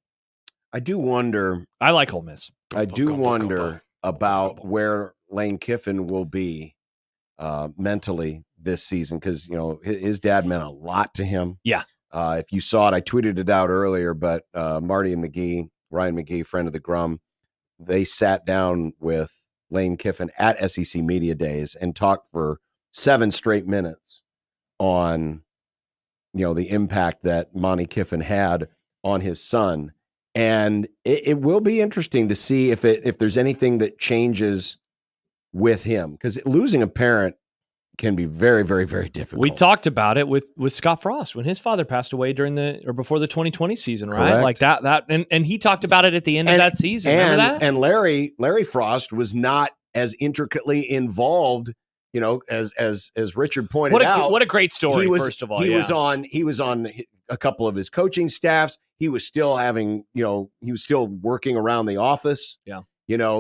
I do wonder. I like Ole Miss. I do wonder about where Lane Kiffin will be mentally this season because, his dad meant a lot to him. Yeah. If you saw it, I tweeted it out earlier, but Marty and Ryan McGee, friend of the Grum, they sat down with Lane Kiffin at SEC Media Days and talked for 7 straight minutes on, the impact that Monty Kiffin had on his son. And it will be interesting to see if there's anything that changes with him, because losing a parent can be very, very, very difficult. We talked about it with Scott Frost when his father passed away before the 2020 season, right? Correct. Like that, and he talked about it at the end of that season. Remember that? And Larry Frost was not as intricately involved, as Richard pointed out. What a great story! First of all, he was on a couple of his coaching staffs. He was still having, he was still working around the office. Yeah.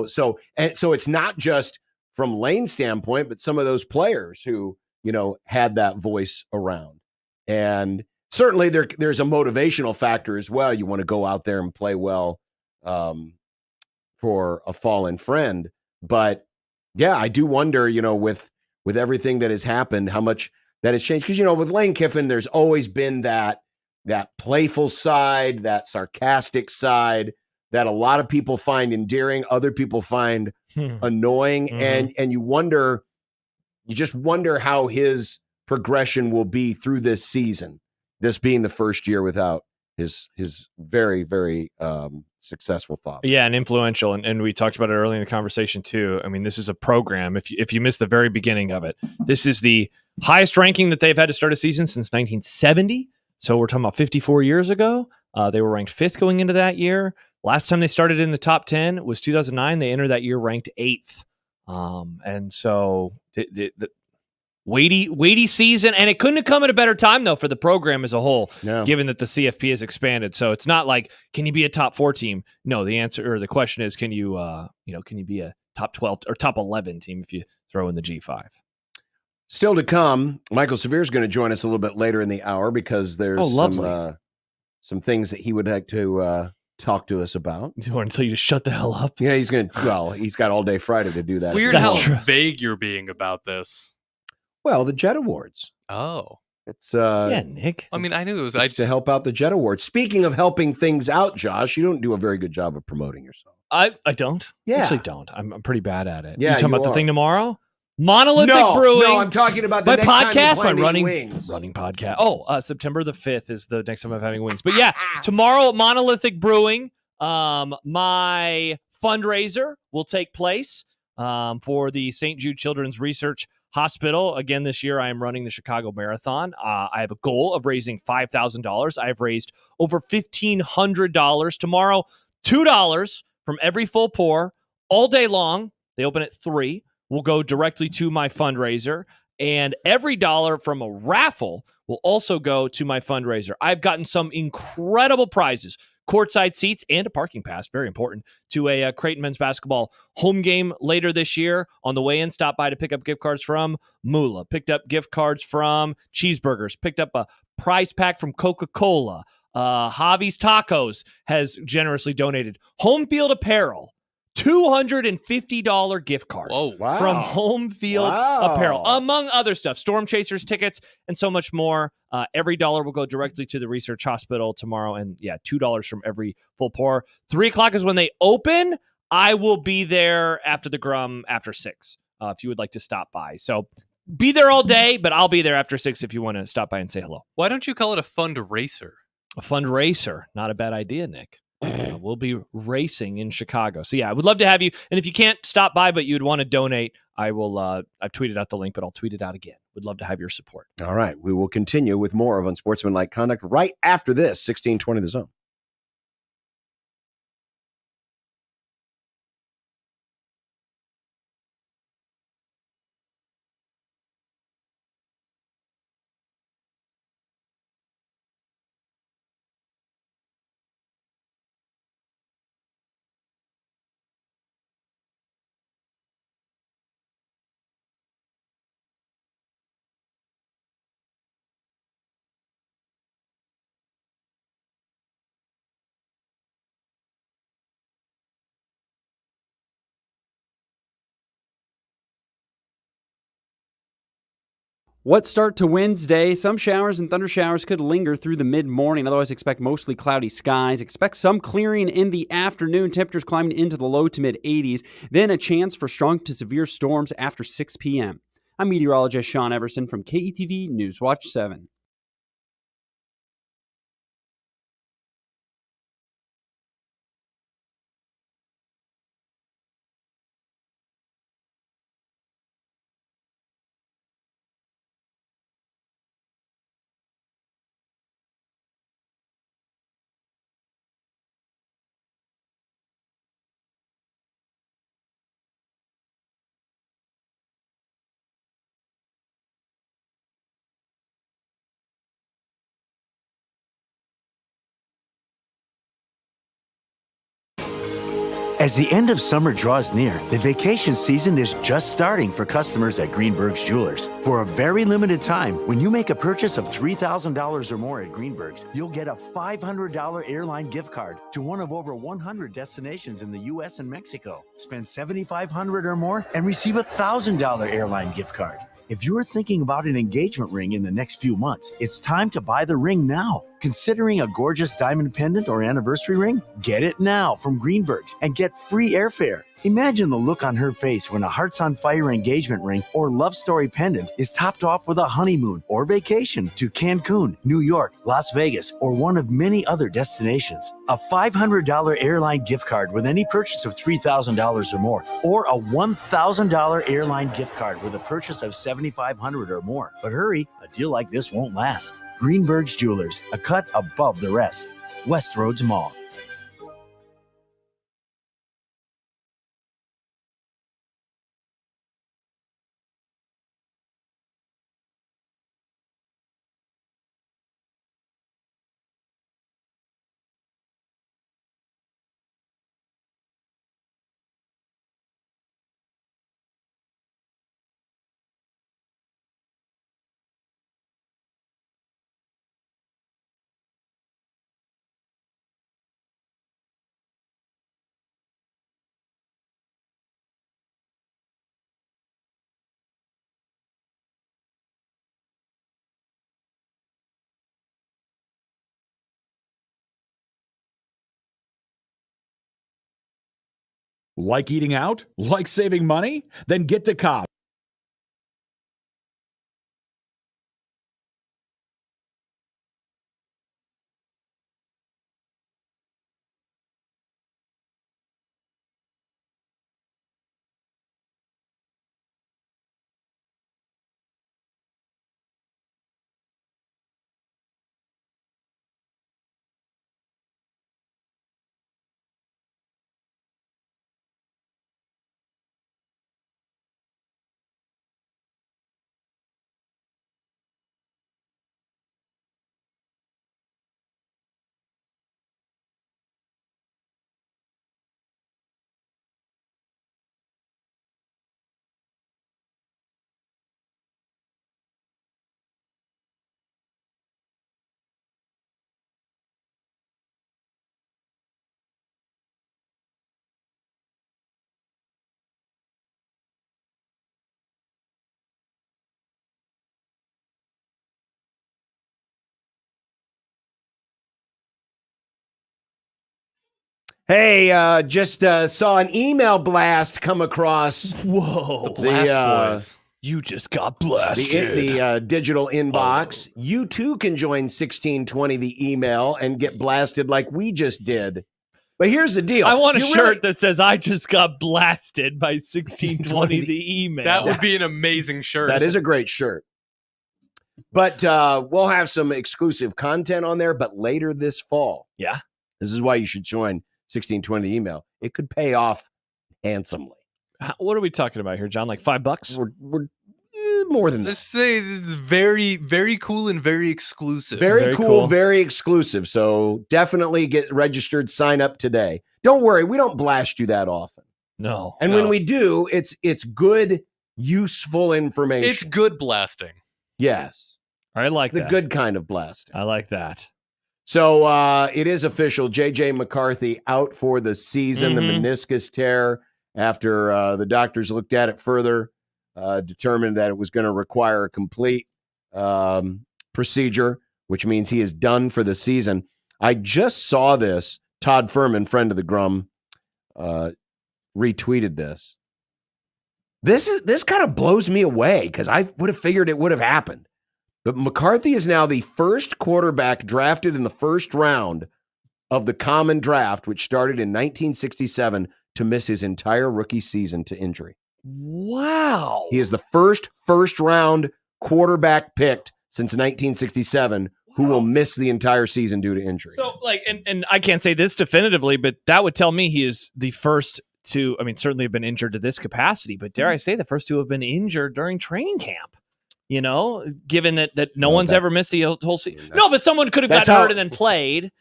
So it's not just from Lane's standpoint, but some of those players who, had that voice around. And certainly there's a motivational factor as well. You want to go out there and play well for a fallen friend. But yeah, I do wonder, with everything that has happened, how much that has changed. Because, with Lane Kiffin, there's always been that playful side, that sarcastic side that a lot of people find endearing, other people find annoying. Mm-hmm. And you just wonder how his progression will be through this season, this being the first year without his very, very successful father. Yeah, and influential. And we talked about it early in the conversation too. I mean, this is a program. If you missed the very beginning of it, this is the highest ranking that they've had to start a season since 1970. So we're talking about 54 years ago. They were ranked 5th going into that year. Last time they started in the top 10 was 2009. They entered that year ranked 8th. And so the weighty season, and it couldn't have come at a better time though for the program as a whole, given that the CFP has expanded. So it's not like, can you be a top 4 team? No, the answer or the question is, can you be a top 12 or top 11 team if you throw in the G5? Still to come, Michael Severe is going to join us a little bit later in the hour because there's some things that he would like to talk to us about. You want to tell you to shut the hell up? Yeah, he's got all day Friday to do that. Weird how vague you're being about this. Well, the Jet Awards. Oh. It's Nick. I mean, I knew it was to help out the Jet Awards. Speaking of helping things out, Josh, you don't do a very good job of promoting yourself. I don't. Yeah. Actually don't. I'm pretty bad at it. Yeah, you talking about are. the thing tomorrow? Monolithic Brewing. No, I'm talking about the my next podcast, time my wings. running podcast. Oh, September the 5th is the next time I'm having wings. But yeah, tomorrow at Monolithic Brewing, my fundraiser will take place for the St. Jude Children's Research Hospital. Again, this year I am running the Chicago Marathon. I have a goal of raising $5,000. I have raised over $1,500. Tomorrow, $2 from every full pour all day long. They open at 3. Will go directly to my fundraiser, and every dollar from a raffle will also go to my fundraiser. I've gotten some incredible prizes, courtside seats and a parking pass, very important, to a Creighton men's basketball home game later this year. On the way in, stop by to pick up gift cards from Moolah, picked up gift cards from Cheeseburgers, picked up a prize pack from Coca-Cola, Javi's Tacos has generously donated Home Field Apparel, $250 gift card. Whoa. Wow. From Home Field Apparel, among other stuff, Storm Chasers tickets, and so much more. Every dollar will go directly to the research hospital tomorrow. And yeah, $2 from every full pour. 3:00 is when they open. I will be there after the Grum after 6 if you would like to stop by. So be there all day, but I'll be there after 6 if you want to stop by and say hello. Why don't you call it a fundraiser? A fundraiser. Not a bad idea, Nick. We'll be racing in Chicago. So yeah, I would love to have you. And if you can't stop by, but you'd want to donate, I will. I've tweeted out the link, but I'll tweet it out again. Would love to have your support. All right. We will continue with more of Unsportsmanlike Conduct right after this. 1620 The Zone. What start to Wednesday? Some showers and thunder showers could linger through the mid-morning. Otherwise, expect mostly cloudy skies. Expect some clearing in the afternoon. Temperatures climbing into the low to mid-80s. Then a chance for strong to severe storms after 6 p.m. I'm meteorologist Sean Everson from KETV Newswatch 7. As the end of summer draws near, the vacation season is just starting for customers at Greenberg's Jewelers. For a very limited time, when you make a purchase of $3,000 or more at Greenberg's, you'll get a $500 airline gift card to one of over 100 destinations in the U.S. and Mexico. Spend $7,500 or more and receive a $1,000 airline gift card. If you're thinking about an engagement ring in the next few months, it's time to buy the ring now. Considering a gorgeous diamond pendant or anniversary ring? Get it now from Greenberg's and get free airfare. Imagine the look on her face when a Hearts on Fire engagement ring or love story pendant is topped off with a honeymoon or vacation to Cancun, New York, Las Vegas, or one of many other destinations. A $500 airline gift card with any purchase of $3,000 or more, or a $1,000 airline gift card with a purchase of $7,500 or more. But hurry, a deal like this won't last. Greenberg's Jewelers, a cut above the rest. Westroads Mall. Like eating out? Like saving money? Then get to Cobb. Hey, just saw an email blast come across. Whoa. The Blast Boys. You just got blasted. The digital inbox. You too can join 1620 the email and get blasted like we just did. But here's the deal. I want a You shirt really- that says I just got blasted by 1620 the email. That would be an amazing shirt. That is a great shirt. But we'll have some exclusive content on there, but later this fall. Yeah. This is why you should join 1620 email. It could pay off handsomely. What are we talking about here, John? Like $5? We're more than that. Let's say it's very, very cool and very exclusive. Very cool, very exclusive. So definitely get registered, sign up today. Don't worry, we don't blast you that often. No. And when we do, it's good, useful information. It's good blasting. Yes. I like the that. good kind of blasting. I like that. So it is official. J.J. McCarthy out for the season, the meniscus tear, after the doctors looked at it further, determined that it was going to require a complete procedure, which means he is done for the season. I just saw this. Todd Furman, friend of the Grum, retweeted this. This kind of blows me away because I would have figured it would have happened. But McCarthy is now the first quarterback drafted in the first round of the common draft, which started in 1967, to miss his entire rookie season to injury. Wow. He is the first round quarterback picked since 1967 who will miss the entire season due to injury. So, and I can't say this definitively, but that would tell me he is the first to, certainly have been injured to this capacity, but dare I say the first to have been injured during training camp. Given that no one's ever missed the whole season. No, but someone could have gotten hurt and then played.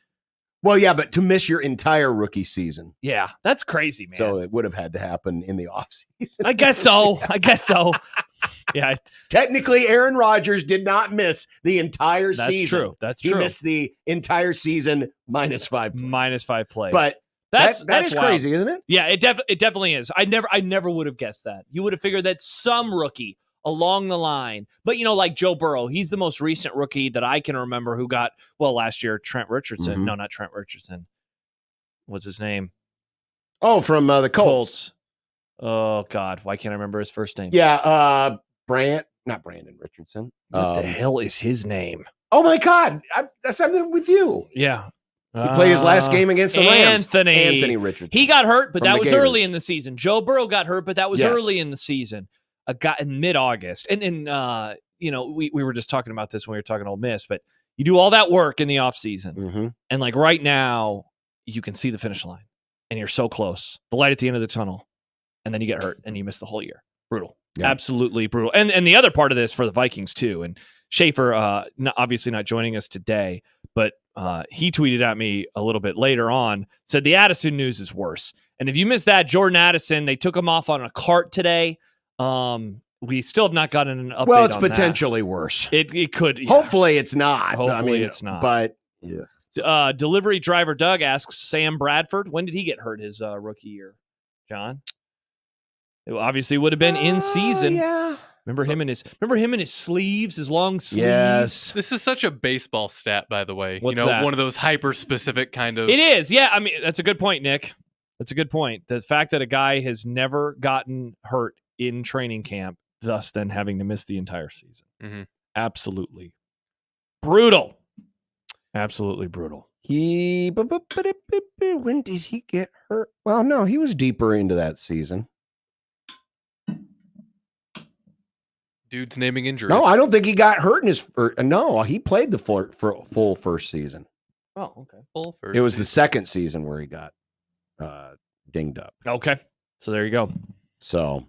Well, yeah, but to miss your entire rookie season. Yeah, that's crazy, man. So it would have had to happen in the offseason. I guess so. Yeah. Technically, Aaron Rodgers did not miss the entire season. That's true. He missed the entire season minus 5 plays. Minus 5 plays. But that is wild. crazy, isn't it? Yeah, it definitely is. I never would have guessed that. You would have figured that some rookie along the line. But, like Joe Burrow, he's the most recent rookie that I can remember who got, last year, Trent Richardson. Mm-hmm. No, not Trent Richardson. What's his name? Oh, from the Colts. Oh, God. Why can't I remember his first name? Yeah, not Brandon Richardson. What the hell is his name? Oh, my God. That's something with you. Yeah. He played his last game against the Rams. Anthony Richardson. He got hurt, but From that the was Gators. early in the season. Joe Burrow got hurt, but that was Yes. early in the season. Got in mid-August. And we were just talking about this when we were talking Ole Miss, but you do all that work in the offseason. Mm-hmm. And like right now, you can see the finish line and you're so close. The light at the end of the tunnel. And then you get hurt and you miss the whole year. Brutal. Yeah. Absolutely brutal. And the other part of this for the Vikings too. And Schaefer, obviously not joining us today, but he tweeted at me a little bit later on, said the Addison news is worse. And if you missed that, Jordan Addison, they took him off on a cart today. We still have not gotten an update. Well, it's on potentially worse. It could. Yeah. Hopefully it's not. Hopefully it's not. But yeah. Delivery driver Doug asks Sam Bradford, when did he get hurt his rookie year? John? It obviously would have been in season. Yeah. Remember him in his sleeves, his long sleeves? Yes. This is such a baseball stat, by the way. What's that? One of those hyper-specific kind of... It is. Yeah, that's a good point, Nick. That's a good point. The fact that a guy has never gotten hurt in training camp, thus then having to miss the entire season. Mm-hmm. Absolutely brutal. Absolutely brutal. When did he get hurt? Well, no, he was deeper into that season. Dude's naming injuries. No, I don't think he got hurt in his first. No, he played the full first season. Oh, okay. Full first It was season. the second season where he got dinged up. Okay. So there you go. So,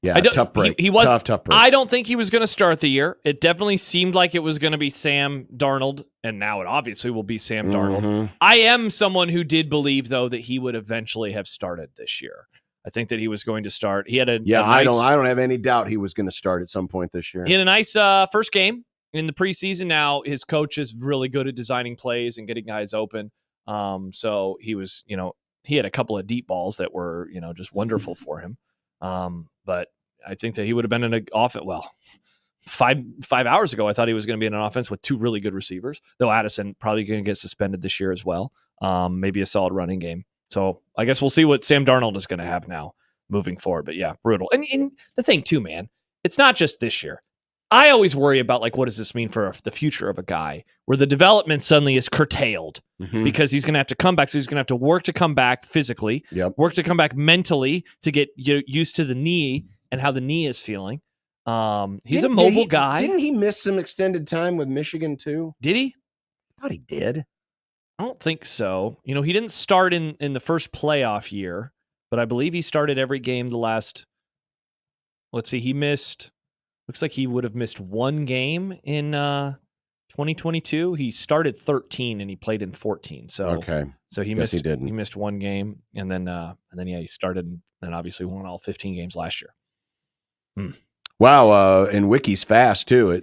yeah, tough break. He was tough break. I don't think he was going to start the year. It definitely seemed like it was going to be Sam Darnold, and now it obviously will be Sam Darnold. Mhm. I am someone who did believe, though, that he would eventually have started this year. I think that he was going to start. He had a Yeah, nice, I don't have any doubt he was going to start at some point this year. He had a nice first game in the preseason. Now his coach is really good at designing plays and getting guys open. So he was, he had a couple of deep balls that were, just wonderful for him. But I think that he would have been in an offense. Well, five hours ago, I thought he was going to be in an offense with two really good receivers, though Addison probably going to get suspended this year as well. Maybe a solid running game. So I guess we'll see what Sam Darnold is going to have now moving forward. But yeah, brutal. And the thing too, man, it's not just this year. I always worry about like, what does this mean for the future of a guy where the development suddenly is curtailed because he's going to have to come back. So he's going to have to work to come back physically, work to come back mentally to get used to the knee and how the knee is feeling. He's a mobile guy. Didn't he miss some extended time with Michigan too? Did he? I thought he did. I don't think so. You know, he didn't start in the first playoff year, but I believe he started every game the last. Let's see, he missed. Looks like he would have missed one game in 2022. He started 13 and he played in 14. So so he missed. He missed one game and then he started and obviously won all 15 games last year. Wow, and Wiki's fast too.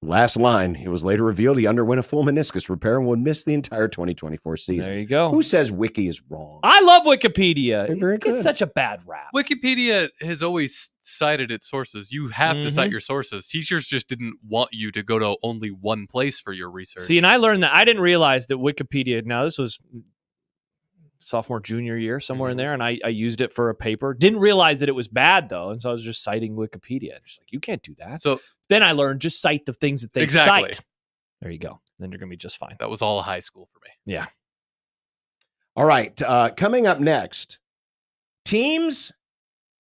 Last line, it was later revealed he underwent a full meniscus repair and would miss the entire 2024 season. There you go. Who says Wiki is wrong? I love Wikipedia. They're very good. It's such a bad rap. Wikipedia has always cited its sources. You have to cite your sources. Teachers just didn't want you to go to only one place for your research. See, and I learned that. I didn't realize that Wikipedia, now this was sophomore, junior year, somewhere in there, and I used it for a paper. Didn't realize that it was bad, though, and so I was just citing Wikipedia. Just like, you can't do that. So then I learned just cite the things that they cite. There you go. Then you're going to be just fine. That was all high school for me. Yeah. All right, coming up next, teams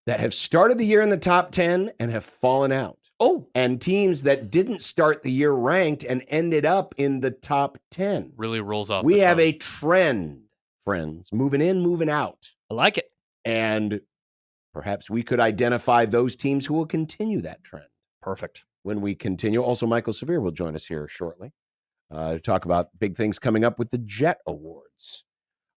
that have started the year in the top 10 and have fallen out. Oh. And teams that didn't start the year ranked and ended up in the top 10. Really rolls off. We have a trend, friends, moving in, moving out. I like it. And perhaps we could identify those teams who will continue that trend. Perfect. When we continue. Also, Michael Severe will join us here shortly to talk about big things coming up with the Jet Awards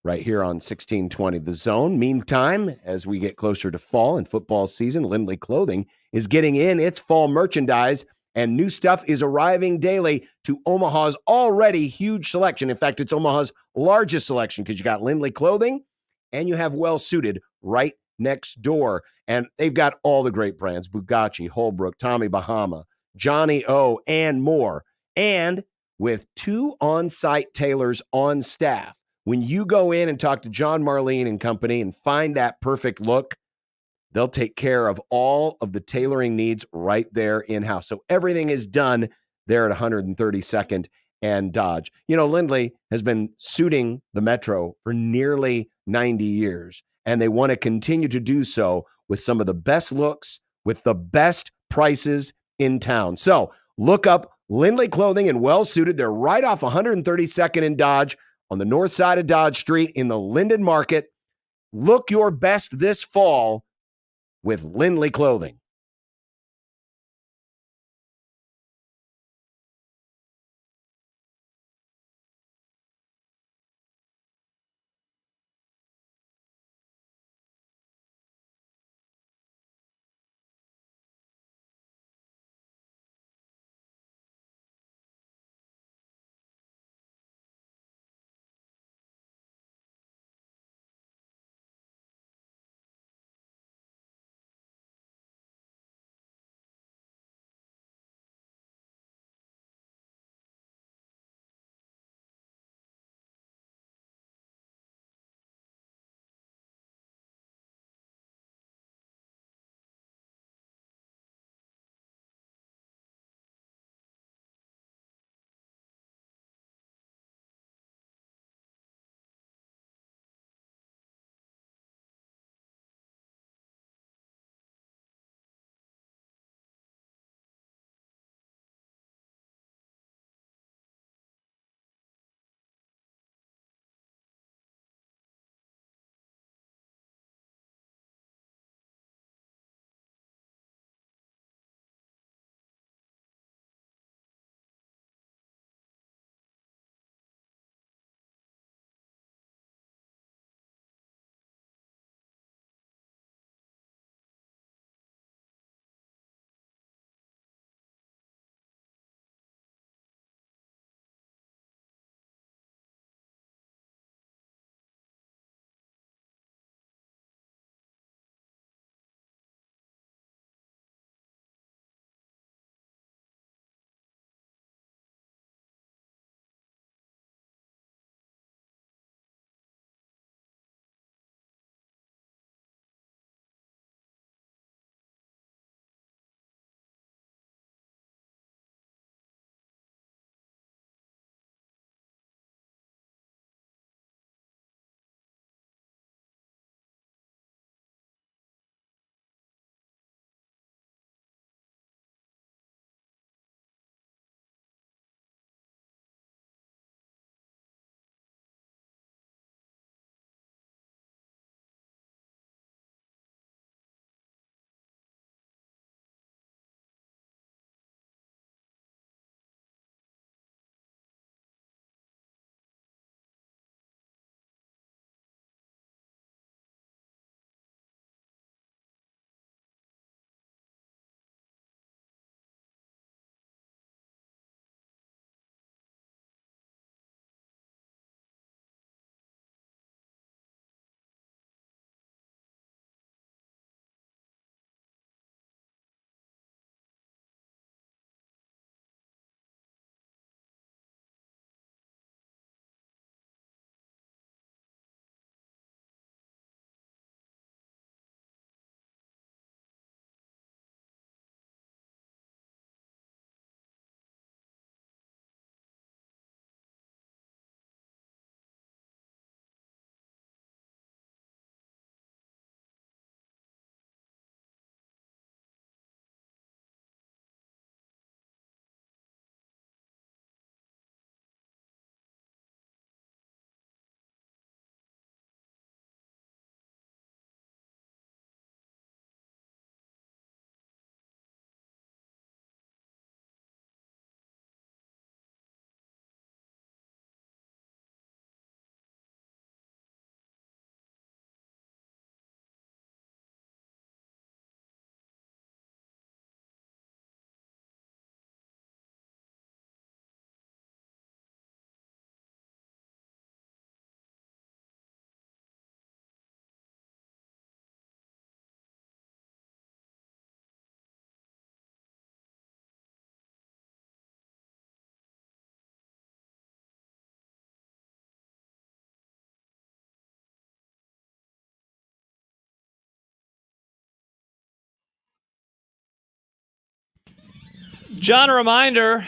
right here on 1620 The Zone. Meantime, as we get closer to fall and football season, Lindley Clothing is getting in its fall merchandise, and new stuff is arriving daily to Omaha's already huge selection. In fact, it's Omaha's largest selection because you got Lindley Clothing and you have Well Suited right next door. And they've got all the great brands, Bugatti, Holbrook, Tommy Bahama, Johnny O, and more. And with 2 on-site tailors on staff, when you go in and talk to John Marlene and company and find that perfect look, they'll take care of all of the tailoring needs right there in-house. So everything is done there at 132nd and Dodge. You know, Lindley has been suiting the Metro for nearly 90 years, and they want to continue to do so with some of the best looks, with the best prices in town. So look up Lindley Clothing and Well Suited. They're right off 132nd and Dodge on the north side of Dodge Street in the Linden Market. Look your best this fall with Lindley Clothing. John, a reminder.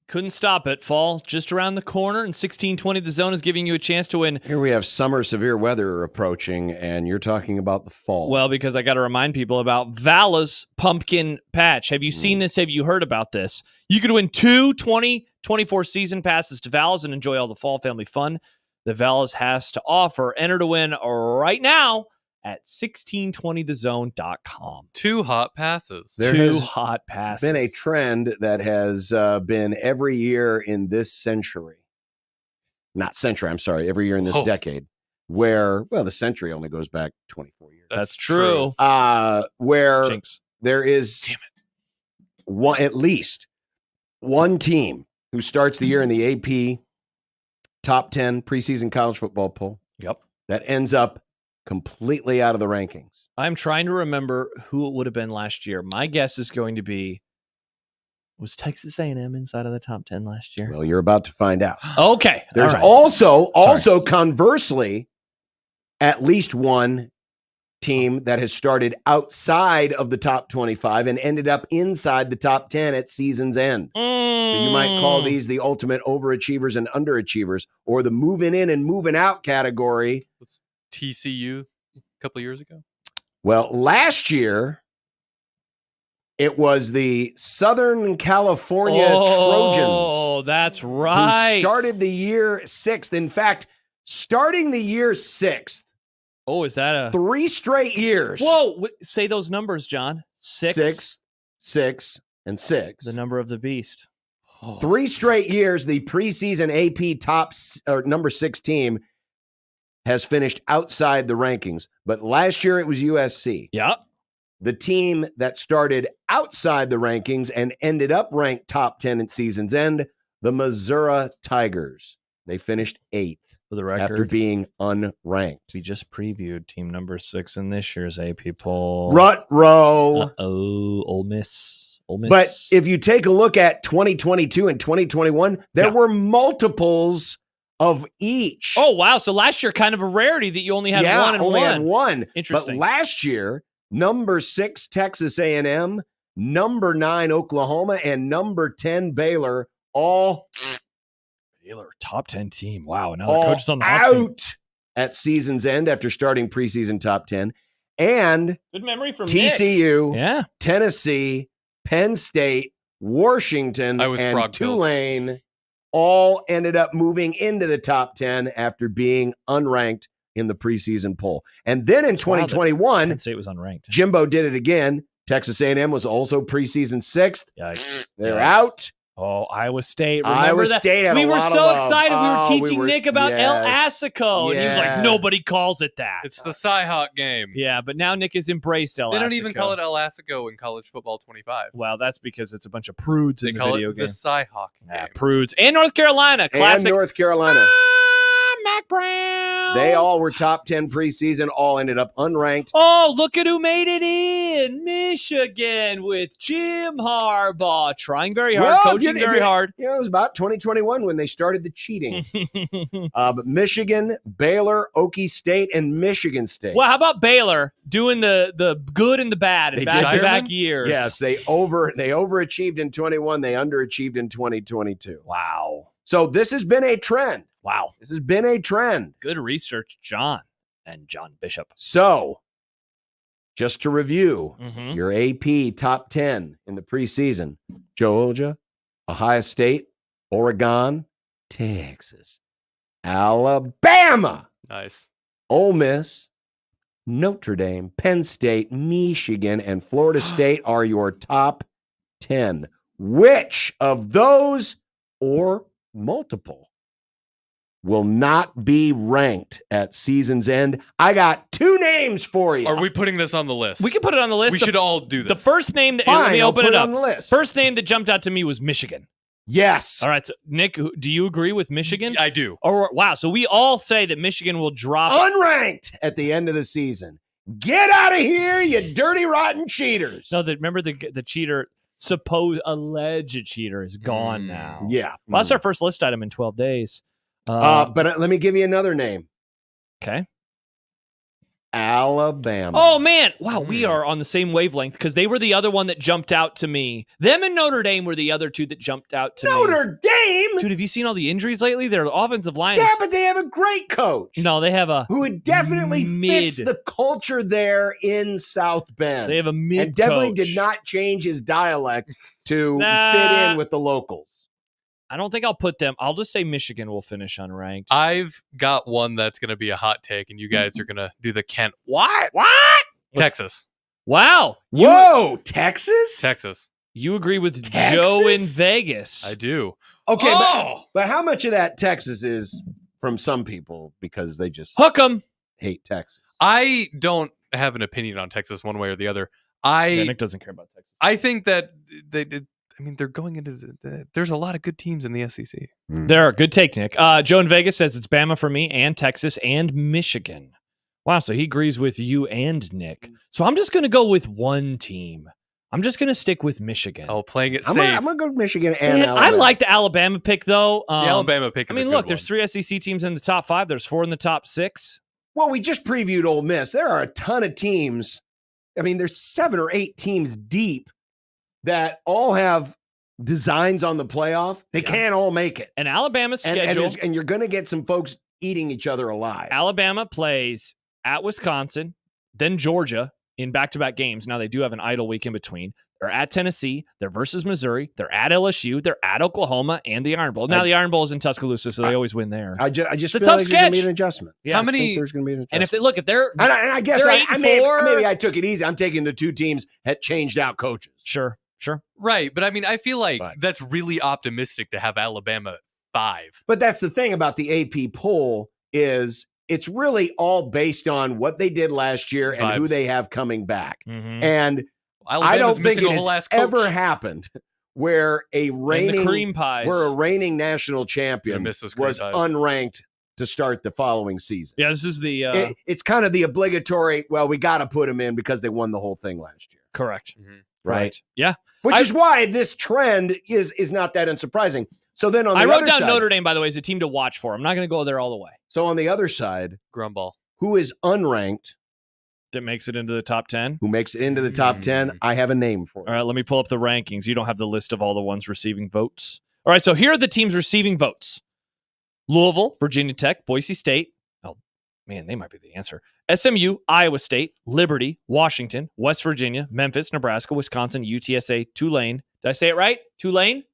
Couldn't stop it. Fall just around the corner, and 1620 The Zone is giving you a chance to win. Here we have summer severe weather approaching, and you're talking about the fall. Well, because I got to remind people about Vala's Pumpkin Patch. Have you seen this? Have you heard about this? You could win 2 2024 season passes to Vala's and enjoy all the fall family fun that Vala's has to offer. Enter to win right now at 1620thezone.com. 2 hot passes. There 2 has hot passes. been a trend that has been every year in this century. Not century, I'm sorry, every year in this decade, where, well, the century only goes back 24 years. That's true. Where Jinx. there is at least one team who starts the year in the AP top 10 preseason college football poll. Yep. That ends up completely out of the rankings. I'm trying to remember who it would have been last year. My guess is going to be, was Texas A&M inside of the top 10 last year? Well, you're about to find out. Okay. There's all right. also conversely, at least one team that has started outside of the top 25 and ended up inside the top 10 at season's end. So you might call these the ultimate overachievers and underachievers, or the moving in and moving out category. TCU a couple years ago. Well, last year, it was the Southern California Trojans. Oh, that's right. Who started the year 6th. In fact, starting the year 6th. Oh, is that a 3 straight years? Whoa, say those numbers, John. 6, 6, and 6. the number of the beast. 3 straight years, the preseason AP number 6 team has finished outside the rankings. But last year it was USC. Yep. The team that started outside the rankings and ended up ranked top 10 at season's end, the Missouri Tigers. They finished 8th For the record, after being unranked. we just previewed team number 6 in this year's AP poll. Rut-row. Ole Miss. But if you take a look at 2022 and 2021, there were multiples of each. Oh, wow. So last year, kind of a rarity that you only had one and only one. had one. Interesting. But last year, number 6, Texas A&M, number 9, Oklahoma, and number 10, Baylor, all Baylor, top 10 team. Wow. Now the all coach is on the hot seat. out at season's end after starting preseason top 10. And Good memory from TCU, Nick. Yeah. Tennessee, Penn State, Washington, I was and frog-billed. Tulane all ended up moving into the top 10 after being unranked in the preseason poll. And then in It's wild that 2021, Penn State was unranked. Jimbo did it again. Texas A&M was also preseason 6th. Yikes. They're Yikes. out. Oh, Iowa State. Remember Iowa that? State had we a were lot so of love. excited. We Oh, were teaching Nick about El yes. Assico. And he was like, Yes. nobody calls it that. It's the Cyhawk game. Yeah, but now Nick has embraced El Assico. They don't even call it El Assico in college football 25. Well, that's because it's a bunch of prudes They in the call video it game. the Cyhawk Yeah, game. prudes. And North Carolina. Classic. And North Carolina. Mac Brown. They all were top 10 preseason, all ended up unranked. Oh, look at who made it in. Michigan with Jim Harbaugh. Trying very hard, coaching very hard. Yeah, it was about 2021 when they started the cheating. But Michigan, Baylor, Okie State, and Michigan State. Well, how about Baylor doing the good and the bad in They back-to-back did. years? Yes, they overachieved in 21. They underachieved in 2022. Wow. So this has been a trend. Wow. This has been a trend. Good research, John and John Bishop. So just to review, Mhm. your AP top 10 in the preseason: Georgia, Ohio State, Oregon, Texas, Alabama, Nice. Ole Miss, Notre Dame, Penn State, Michigan, and Florida State are your top 10. Which of those, or multiple, will not be ranked at season's end? I got 2 names for you. Are we putting this on the list? We can put it on the list. We should all do this. The first name that Fine, let me I'll open put it it up. on the list. First name that jumped out to me was Michigan. Yes. All right, so Nick, do you agree with Michigan? I do. Or wow, so we all say that Michigan will drop. Unranked at the end of the season. Get out of here, you dirty, rotten cheaters. No, remember the cheater, alleged cheater, is gone now. Yeah. Well, that's our first list item in 12 days. But let me give you another name. Okay. Alabama. Oh, man. Wow, we are on the same wavelength because they were the other one that jumped out to me. Them and Notre Dame were the other two that jumped out to me. Notre Dame? Dude, have you seen all the injuries lately? Their offensive line. Yeah, but they have a great coach. No, they have a who definitely fits the culture there in South Bend. They have a mid and definitely coach. did not change his dialect to fit in with the locals. I don't think I'll put them. I'll just say Michigan will finish unranked. I've got one that's going to be a hot take, and you guys are going to do the Kent. What? Texas. Wow. Whoa, Texas? Texas. You agree with Texas? Joe in Vegas. I do. Okay, but how much of that Texas is from some people because they just hook 'em, hate Texas? I don't have an opinion on Texas one way or the other. Nick doesn't care about Texas. I think that they did. I mean, they're going into there's a lot of good teams in the SEC. There are. Good take, Nick. Joe in Vegas says it's Bama for me and Texas and Michigan. Wow, so he agrees with you and Nick. So I'm just going to go with one team. I'm just going to stick with Michigan. Oh, playing it safe. I'm going to go with Michigan and Alabama. I like the Alabama pick, though. The Alabama pick is I mean, look, there's 3 SEC teams in the top 5. There's 4 in the top 6. Well, we just previewed Ole Miss. There are a ton of teams. I mean, there's 7 or 8 teams deep that all have designs on the playoff. They can't all make it. And Alabama's schedule. And you're going to get some folks eating each other alive. Alabama plays at Wisconsin, then Georgia in back-to-back games. Now, they do have an idle week in between. They're at Tennessee. They're versus Missouri. They're at LSU. They're at Oklahoma and the Iron Bowl. Now, the Iron Bowl is in Tuscaloosa, so they always win there. I just it's a feel tough like sketch. there's going to be an adjustment. Yeah, I think there's going to be an adjustment. And if they're and I guess they're I 8-4. maybe I took it easy. I'm taking the 2 teams that changed out coaches. Sure. Right, but I mean, I feel like that's really optimistic to have Alabama 5. But that's the thing about the AP poll is it's really all based on what they did last year and who they have coming back. Mm-hmm. And I don't think it has ever happened where a reigning national champion was unranked to start the following season. Yeah, this is the it's kind of the obligatory, well, we got to put them in because they won the whole thing last year. Correct. Mm-hmm. Right. Yeah. Which is why this trend is not that unsurprising. So then on the I other wrote down side, Notre Dame, by the way, as a team to watch for. I'm not going to go there all the way. So on the other side, Grumball, who is unranked, that makes it into the top 10. Who makes it into the top 10? I have a name for it. All right, let me pull up the rankings. You don't have the list of all the ones receiving votes. All right, so here are the teams receiving votes. Louisville, Virginia Tech, Boise State. Oh, man, they might be the answer. SMU, Iowa State, Liberty, Washington, West Virginia, Memphis, Nebraska, Wisconsin, UTSA, Tulane. Did I say it right? Tulane.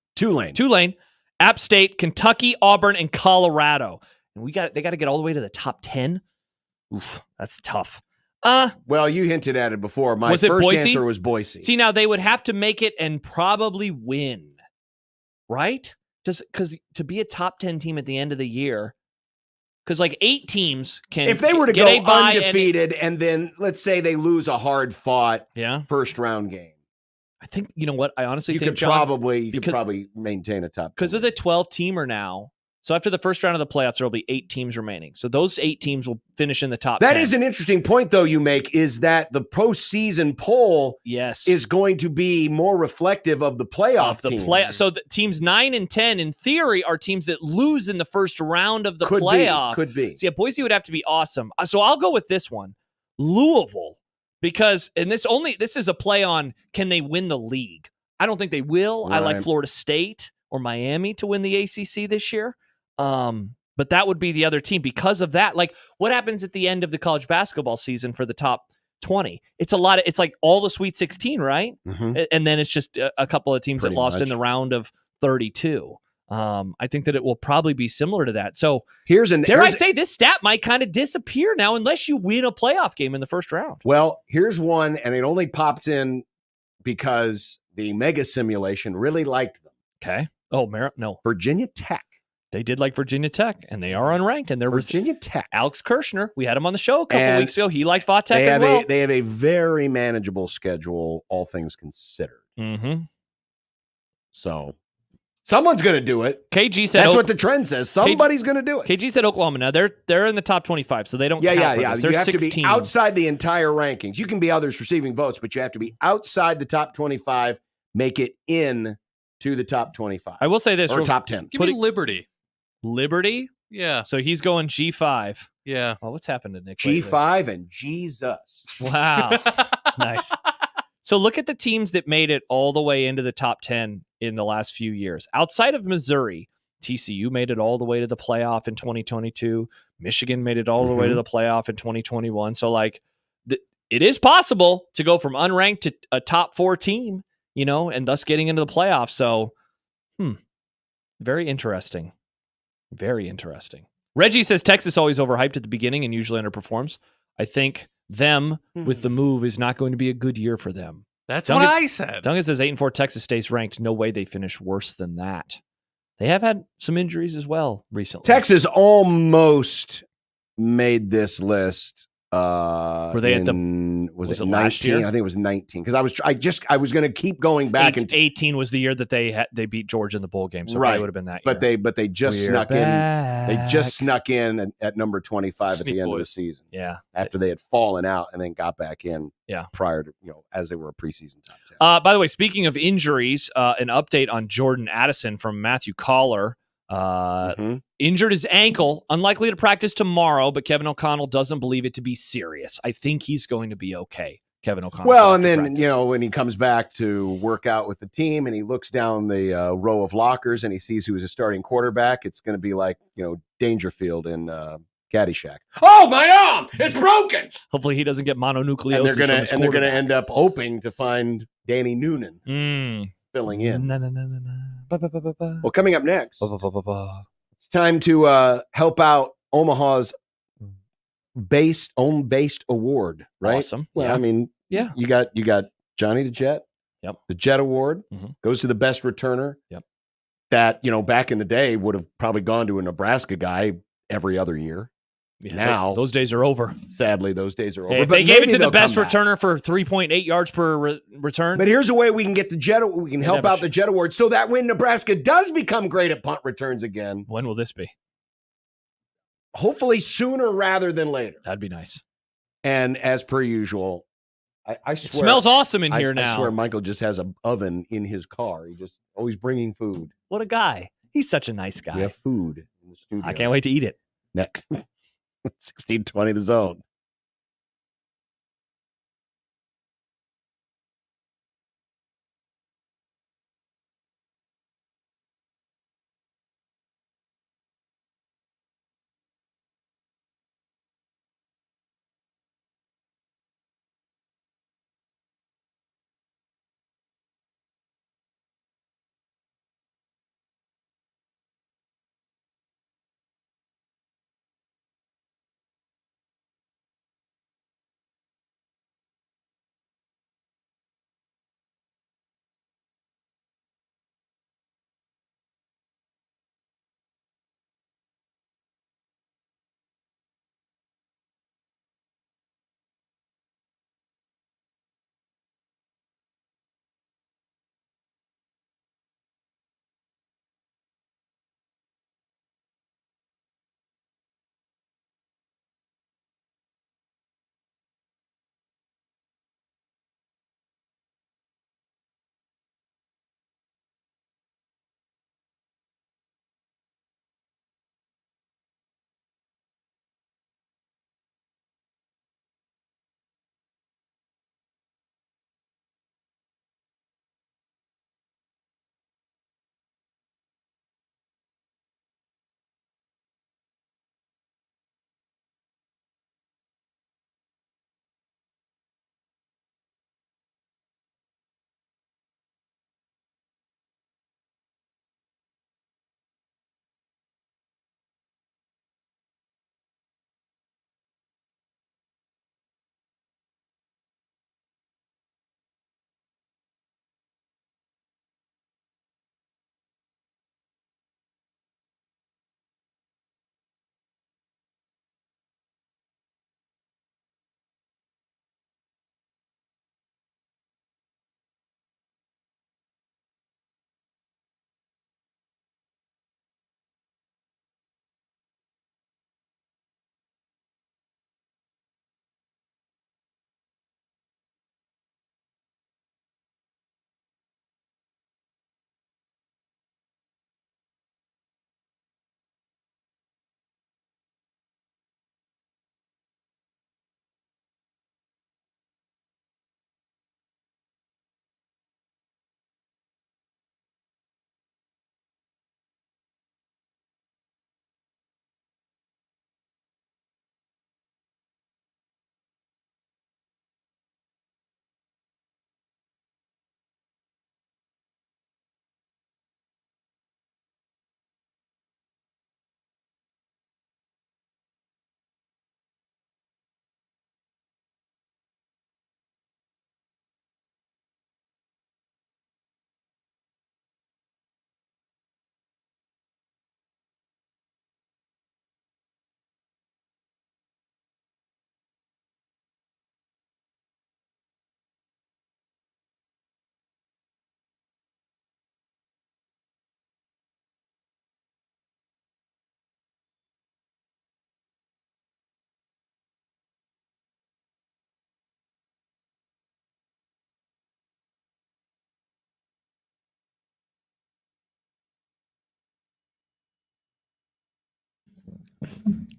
App State, Kentucky, Auburn, and Colorado. And they got to get all the way to the top 10. Oof, that's tough. Well, you hinted at it before. My first answer was Boise. See, now they would have to make it and probably win, right? Just because to be a top 10 team at the end of the year, because like 8 teams can. If they were to get go a bye undefeated and then let's say they lose a hard fought first round game, I think you know what I honestly you think could John, probably maintain a top 10 because of the 12 teamer now. So after the first round of the playoffs, there will be 8 teams remaining. So those 8 teams will finish in the top 10. That is an interesting point, though, you make, is that the postseason poll is going to be more reflective of the playoff teams. So the teams 9 and 10, in theory, are teams that lose in the first round of the playoff. Could be. See, Boise would have to be awesome. So I'll go with this one. Louisville, because, and this is a play on, can they win the league? I don't think they will. Right. I like Florida State or Miami to win the ACC this year. But that would be the other team because of that. Like, what happens at the end of the college basketball season for the top 20? It's like all the Sweet 16, right? Mm-hmm. And then it's just a couple of teams that lost in the round of 32. I think that it will probably be similar to that. So I say this stat might kind of disappear now unless you win a playoff game in the first round. Well, here's one, and it only popped in because the mega simulation really liked them. Okay. Oh, no. Virginia Tech. They did like Virginia Tech, and they are unranked. And they're Virginia Tech. Alex Kirshner, we had him on the show a couple weeks ago. He liked Va Tech as well. They have a very manageable schedule, all things considered. Mm-hmm. So someone's going to do it. KG said that's what the trend says. Somebody's going to do it. KG said Oklahoma. Now they're in the top 25, so they don't. count for this. They're You have 16. to be outside the entire rankings. You can be others receiving votes, but you have to be outside the top 25. Make it in to the top 25. I will say this: or top 10. Give me Liberty. Liberty? Yeah. So he's going G5. Yeah. Oh, what's happened to Nick lately? G5 and Jesus. Wow. Nice. So look at the teams that made it all the way into the top 10 in the last few years. Outside of Missouri, TCU made it all the way to the playoff in 2022. Michigan made it all the way to the playoff in 2021. So, like, it is possible to go from unranked to a top 4 team, and thus getting into the playoffs. So, very interesting. Very interesting. Reggie says Texas always overhyped at the beginning and usually underperforms. I think them with the move is not going to be a good year for them. That's what I said. Duncan says 8-4 Texas stays ranked. No way they finish worse than that. They have had some injuries as well recently. Texas almost made this list. Were they was it 19? last year? I think it was 19 because I was going to keep going back. 18 was the year that they beat Georgia in the bowl game, so right. it would have been that year. But they just snuck in. They just snuck in at number 25 at the end of the season. Yeah, after they had fallen out and then got back in. Yeah, prior to as they were a preseason top 10. By the way, speaking of injuries, an update on Jordan Addison from Matthew Collar. Injured his ankle, unlikely to practice tomorrow, but Kevin O'Connell doesn't believe it to be serious. I think he's going to be okay. Kevin O'Connell. Well, and then when he comes back to work out with the team and he looks down the row of lockers and he sees who is a starting quarterback, it's going to be like Dangerfield in Caddyshack. Oh, my arm! It's broken. Hopefully, he doesn't get mononucleosis. And they're gonna end up hoping to find Danny Noonan filling in. Well, coming up next, it's time to help out Omaha's based award, right? Awesome. Well, yeah. I mean, yeah, you got Johnny the Jet. Yep. The Jet Award goes to the best returner. Yep. That back in the day would have probably gone to a Nebraska guy every other year. Yeah, now those days are over. Sadly, those days are over. Hey, but they gave it to maybe the best they'll come back. returner for 3.8 yards per return. But here's a way we can get the Jet. We can help out the Jet Award so that when Nebraska does become great at punt returns again, when will this be? Hopefully sooner rather than later. That'd be nice. And as per usual, I swear it smells awesome in here now. I swear Michael just has an oven in his car. He just always bringing food. What a guy! He's such a nice guy. We have food in the studio. I can't wait to eat it. Next, 1620 The Zone.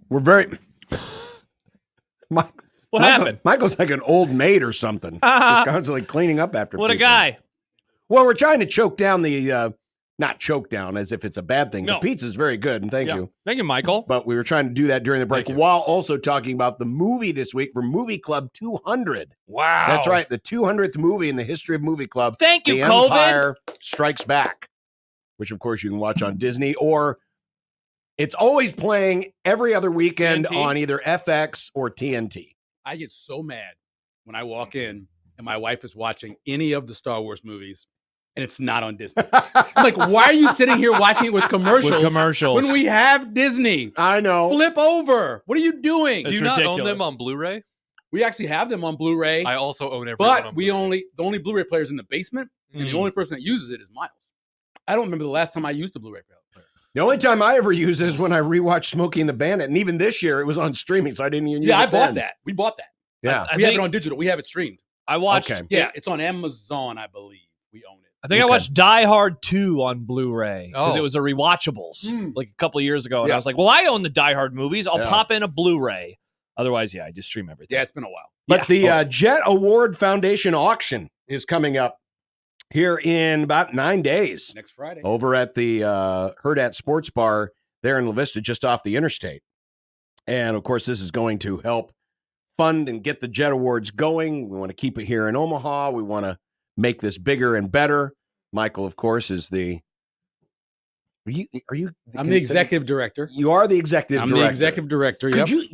We're very. What happened? Michael's like an old maid or something. Just constantly cleaning up after What people. a guy. Well, we're trying to choke down the, not choke down as if it's a bad thing. No. The pizza's very good, and thank you. Thank you, Michael. But we were trying to do that during the break while also talking about the movie this week for Movie Club 200. Wow. That's right. The 200th movie in the history of Movie Club. Thank you, The COVID. Empire Strikes Back, which, of course, you can watch on Disney, or it's always playing every other weekend TNT? on either FX or TNT. I get so mad when I walk in and my wife is watching any of the Star Wars movies and it's not on Disney. I'm like, why are you sitting here watching it with commercials? When we have Disney? I know. Flip over. What are you doing? Do you not own them on Blu-ray? We actually have them on Blu-ray. I also own every one on But Blu-ray. the only Blu-ray player's in the basement, and the only person that uses it is Miles. I don't remember the last time I used a Blu-ray player. The only time I ever use it is when I rewatched Smokey and the Bandit, and even this year it was on streaming, so I didn't even use it. I bought then. that. We bought that. Yeah. We have it on digital. We have it streamed. I watched. Okay. Yeah, it's on Amazon, I believe. We own it. I think I watched Die Hard 2 on Blu-ray because it was a rewatchables like a couple of years ago. And I was like, well, I own the Die Hard movies. I'll pop in a Blu-ray. Otherwise, I just stream everything. Yeah, it's been a while. But the Jet Award Foundation auction is coming up here in about 9 days. Next Friday. Over at the Hurrdat Sports Bar there in La Vista, just off the interstate. And, of course, this is going to help fund and get the Jet Awards going. We want to keep it here in Omaha. We want to make this bigger and better. Michael, of course, is the... Are you? I'm the executive director. You are the executive director. I'm the executive director,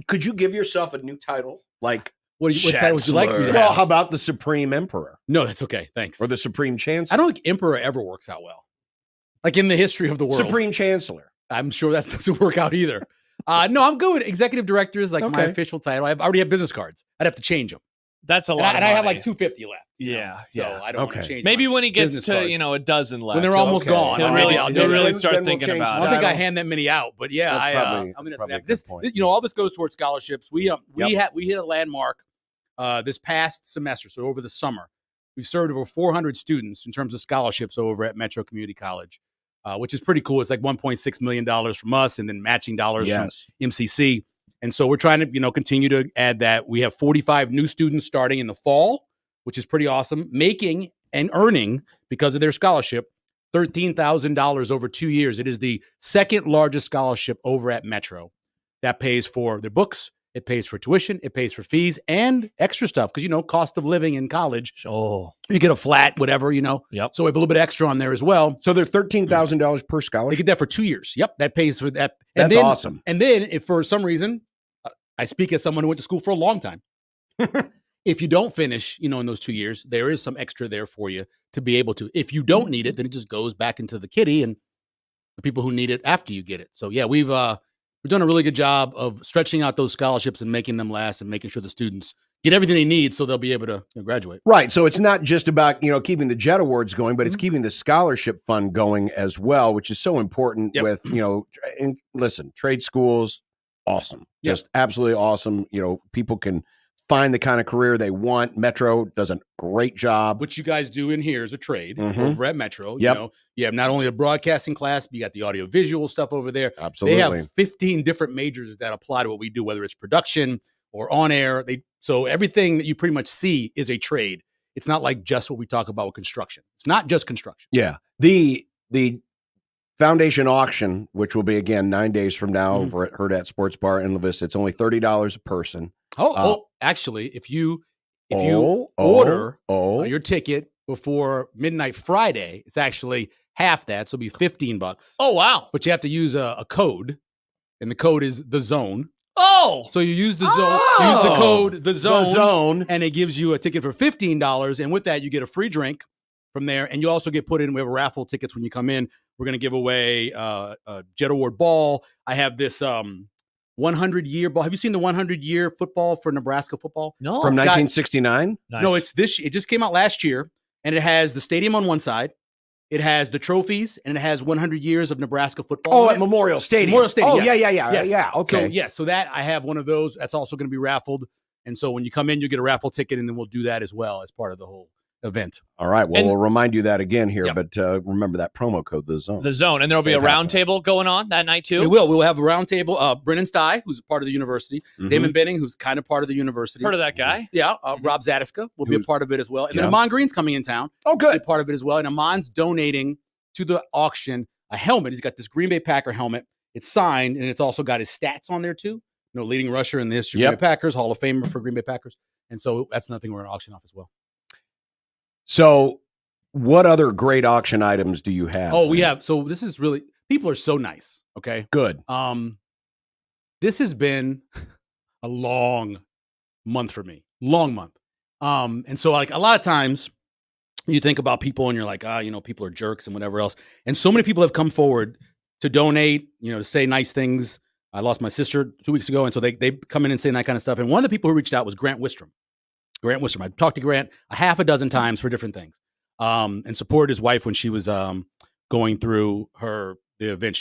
Could you give yourself a new title? Like... What title would you like me to have? Well, how about the Supreme Emperor? No, that's okay. Thanks. Or the Supreme Chancellor? I don't think Emperor ever works out well. Like in the history of the world. Supreme Chancellor. I'm sure that doesn't work out either. No, I'm good. Executive director is like my official title. I already have business cards. I'd have to change them. That's a lot. And I have like 250 left. Yeah. So I don't want to change. Maybe when he gets business to cards. a dozen left, when they're almost gone, he'll really start thinking I about. don't think I hand that many out, but yeah, I'm gonna have this. All this goes towards scholarships. We hit a landmark this past semester. So over the summer, we've served over 400 students in terms of scholarships over at Metro Community College, which is pretty cool. It's like $1.6 million from us, and then matching dollars from MCC. And so we're trying to, continue to add that. We have 45 new students starting in the fall, which is pretty awesome, making and earning, because of their scholarship, $13,000 over 2 years. It is the second largest scholarship over at Metro. That pays for their books, it pays for tuition, it pays for fees, and extra stuff, because, cost of living in college. Oh, you get a flat, whatever, Yep. So we have a little bit extra on there as well. So they're $13,000 per scholarship? They get that for 2 years. Yep, that pays for that. That's awesome. And then if for some reason, I speak as someone who went to school for a long time. If you don't finish, in those 2 years, there is some extra there for you to be able to. If you don't need it, then it just goes back into the kitty and the people who need it after you get it. So yeah, we've done a really good job of stretching out those scholarships and making them last and making sure the students get everything they need so they'll be able to graduate. Right. So it's not just about, keeping the Jet Awards going, but it's keeping the scholarship fund going as well, which is so important with, and listen, trade schools, awesome. Just absolutely awesome. People can find the kind of career they want. Metro does a great job. What you guys do in here is a trade Mhm. over at Metro. Yep. You have not only a broadcasting class, but you got the audio visual stuff over there. Absolutely. They have 15 different majors that apply to what we do, whether it's production or on air. So everything that you pretty much see is a trade. It's not like just what we talk about with construction. It's not just construction. Yeah. The foundation auction, which will be again 9 days from now over at Hurrdat Sports Bar in La Vista, it's only $30 a person. Actually, if you order your ticket before midnight Friday, it's actually half that, so it'll be $15. Oh wow! But you have to use a code, and the code is the zone. Oh, so you use the zone, use the code the zone, and it gives you a ticket for $15. And with that, you get a free drink from there, and you also get put in. We have raffle tickets when you come in. We're going to give away a Jet Award ball. I have this 100-year ball. Have you seen the 100-year football for Nebraska football? No. From 1969? No, it's this. It just came out last year, and it has the stadium on one side. It has the trophies, and it has 100 years of Nebraska football. Oh, at Memorial Stadium. Memorial Stadium. Oh, yes. yeah. Yes. Okay. So that I have one of those. That's also going to be raffled. And so when you come in, you get a raffle ticket, and then we'll do that as well as part of the whole event. All right. Well, And- we'll remind you that again here, Yep. but remember that promo code, the zone. The zone. And there'll be a Same happening. round table going on that night too. We will. We'll have a round table. Brennan Stye, who's part of the university. Mhm. Damon Benning, who's kind of part of the university. Heard of that guy? Yeah. Rob Zadiska will be a part of it as well. And then Yeah. Amon Green's coming in town. Oh, Be a good. part of it as well. And Amon's donating to the auction a helmet. He's got this Green Bay Packer helmet. It's signed, and it's also got his stats on there too. Leading rusher in the history of Yep. Green Bay Packers, Hall of Famer for Green Bay Packers. And so that's another thing we're going to auction off as well. So, what other great auction items do you have? Oh, we have. So this is really, people are so nice. Okay. Good. This has been a long month for me. Long month. And so like a lot of times you think about people and you're like, people are jerks and whatever else. And so many people have come forward to donate, to say nice things. I lost my sister 2 weeks ago. And so they come in and say that kind of stuff. And one of the people who reached out was Grant Wistrom. I talked to Grant a half a dozen times for different things. And supported his wife when she was going through the event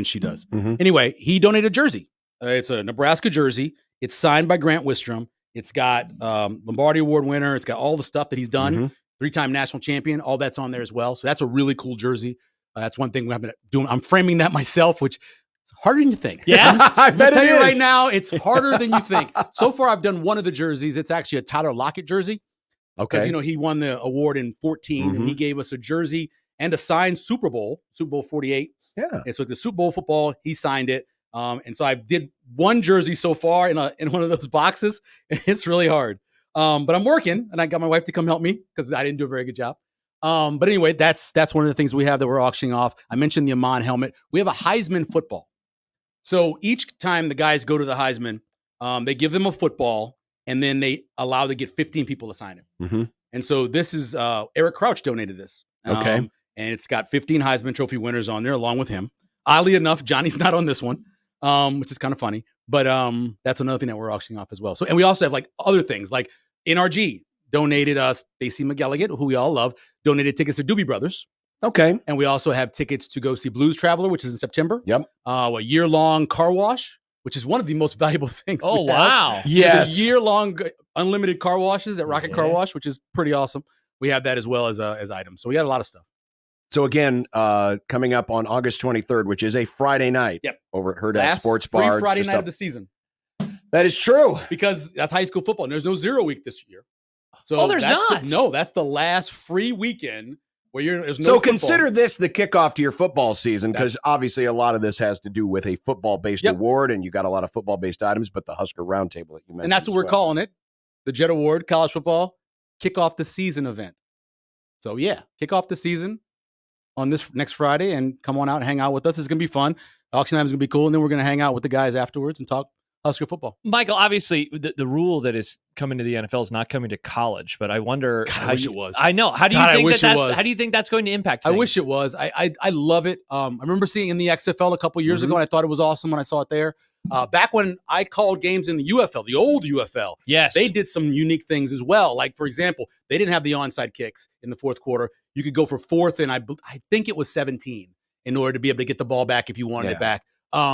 she does. Mhm. Anyway, he donated a jersey. It's a Nebraska jersey. It's signed by Grant Wistrom. It's got Lombardi Award winner. It's got all the stuff that he's done. Mhm. 3-time national champion. All that's on there as well. So that's a really cool jersey. That's one thing I've been doing. I'm framing that myself, which it's harder than you think. Yeah, I bet tell it you is. right now, it's harder than you think. So far, I've done one of the jerseys. It's actually a Tyler Lockett jersey. Because, Okay. he won the award in 14, and he Mhm. gave us a jersey and a signed Super Bowl 48. Yeah. And so the Super Bowl football, he signed it. And so I did one jersey so far in one of those boxes. It's really hard. But I'm working, and I got my wife to come help me because I didn't do a very good job. But anyway, that's one of the things we have that we're auctioning off. I mentioned the Amon helmet. We have a Heisman football. So each time the guys go to the Heisman, they give them a football, and then they allow to get 15 people to sign it. Mhm. And so this is Eric Crouch donated this. Okay. And it's got 15 Heisman Trophy winners on there along with him. Oddly enough, Johnny's not on this one, which is kind of funny. But that's another thing that we're auctioning off as well. So, and we also have like other things like NRG donated us, Stacey McGilligan, who we all love, donated tickets to Doobie Brothers. Okay. And we also have tickets to go see Blues Traveler, which is in September. Yep. A year-long car wash, which is one of the most valuable things. Oh, we have. wow. Yes. There's a year-long unlimited car washes at Rocket Car Wash, which is pretty awesome. We have that as well as items. So we got a lot of stuff. So again, coming up on August 23rd, which is a Friday night. Yep. Over at Herd Last Sports free Bar. Friday just night up- of the season. That is true. Because that's high school football. And there's no 0 week this year. So Oh, there's that's not. That's the last free weekend where there's no So football. consider this the kickoff to your football season, because obviously a lot of this has to do with a football-based Yep. award, and you got a lot of football-based items, but the Husker Roundtable that you mentioned. And that's what as we're well. calling it. The Jet Award, college football, kick off the season event. So yeah, kick off the season on this next Friday and come on out and hang out with us. It's going to be fun. Auction time is going to be cool. And then we're going to hang out with the guys afterwards and talk Husker football. Michael, obviously, the rule that is coming to the NFL is not coming to college, but I wonder God, I how wish you, it was. I know. How do you God, I think wish it that's? was. How do you think that's going to impact? I Things? wish it was. I love it. I remember seeing it in the XFL a couple years ago, and I thought it was awesome when I saw it there. Back when I called games in the UFL, the old UFL, Yes, they did some unique things as well. Like, for example, they didn't have the onside kicks in the fourth quarter. You could go for fourth, and I think it was 17 in order to be able to get the ball back if you wanted it back,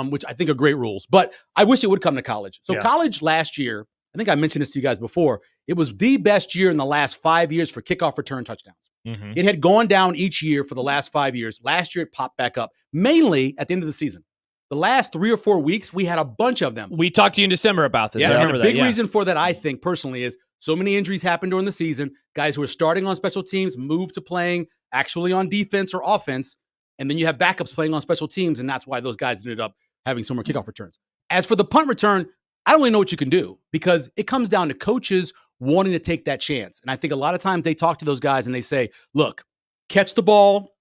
which I think are great rules. But I wish it would come to college. So college last year, I think I mentioned this to you guys before, it was the best year in the last 5 years for kickoff return touchdowns. Mm-hmm. It had gone down each year for the last 5 years. Last year, it popped back up, mainly at the end of the season. The last 3 or 4 weeks, we had a bunch of them. We talked to you in December about this. I And remember a big that. Yeah. reason for that, I think, personally, is so many injuries happened during the season. Guys who are starting on special teams move to playing actually on defense or offense. And then you have backups playing on special teams, and that's why those guys ended up having so more kickoff returns. As for the punt return, I don't really know what you can do because it comes down to coaches wanting to take that chance. And I think a lot of times they talk to those guys and they say, look, catch the ball,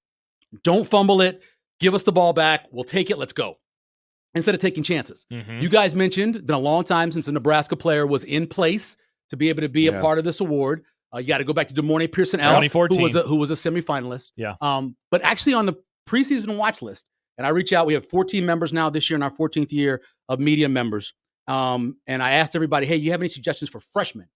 don't fumble it, give us the ball back, we'll take it, let's go. Instead of taking chances. Mhm. You guys mentioned, it's been a long time since a Nebraska player was in place to be able to be a part of this award. You got to go back to DeMornay Pearson-L, 2014. who was a semifinalist. Yeah. But actually on the preseason watch list, and I reach out, we have 14 members now this year in our 14th year of media members. And I asked everybody, hey, you have any suggestions for freshmen?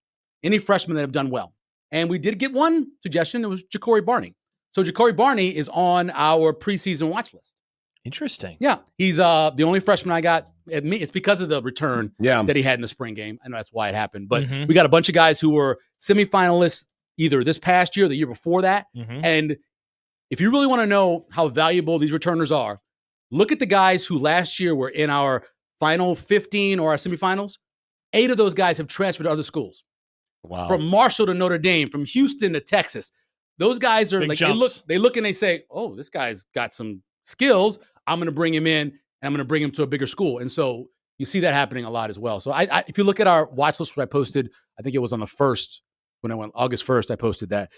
Any freshmen that have done well? And we did get one suggestion. It was Ja'Cory Barney. So Ja'Cory Barney is on our preseason watch list. Interesting. Yeah, he's the only freshman I got. It's because of the return that he had in the spring game. I know that's why it happened. But we got a bunch of guys who were semifinalists, either this past year or the year before that. And if you really want to know how valuable these returners are, look at the guys who last year were in our final 15 or our semifinals. 8 of those guys have transferred to other schools. Wow. From Marshall to Notre Dame, from Houston to Texas. Those guys are Big like, jumps. they look and they say, oh, this guy's got some skills. I'm going to bring him in and I'm going to bring him to a bigger school. And so you see that happening a lot as well. So I if you look at our watch list, which I posted, I think it was on the 1st, when I went August 1st, I posted that.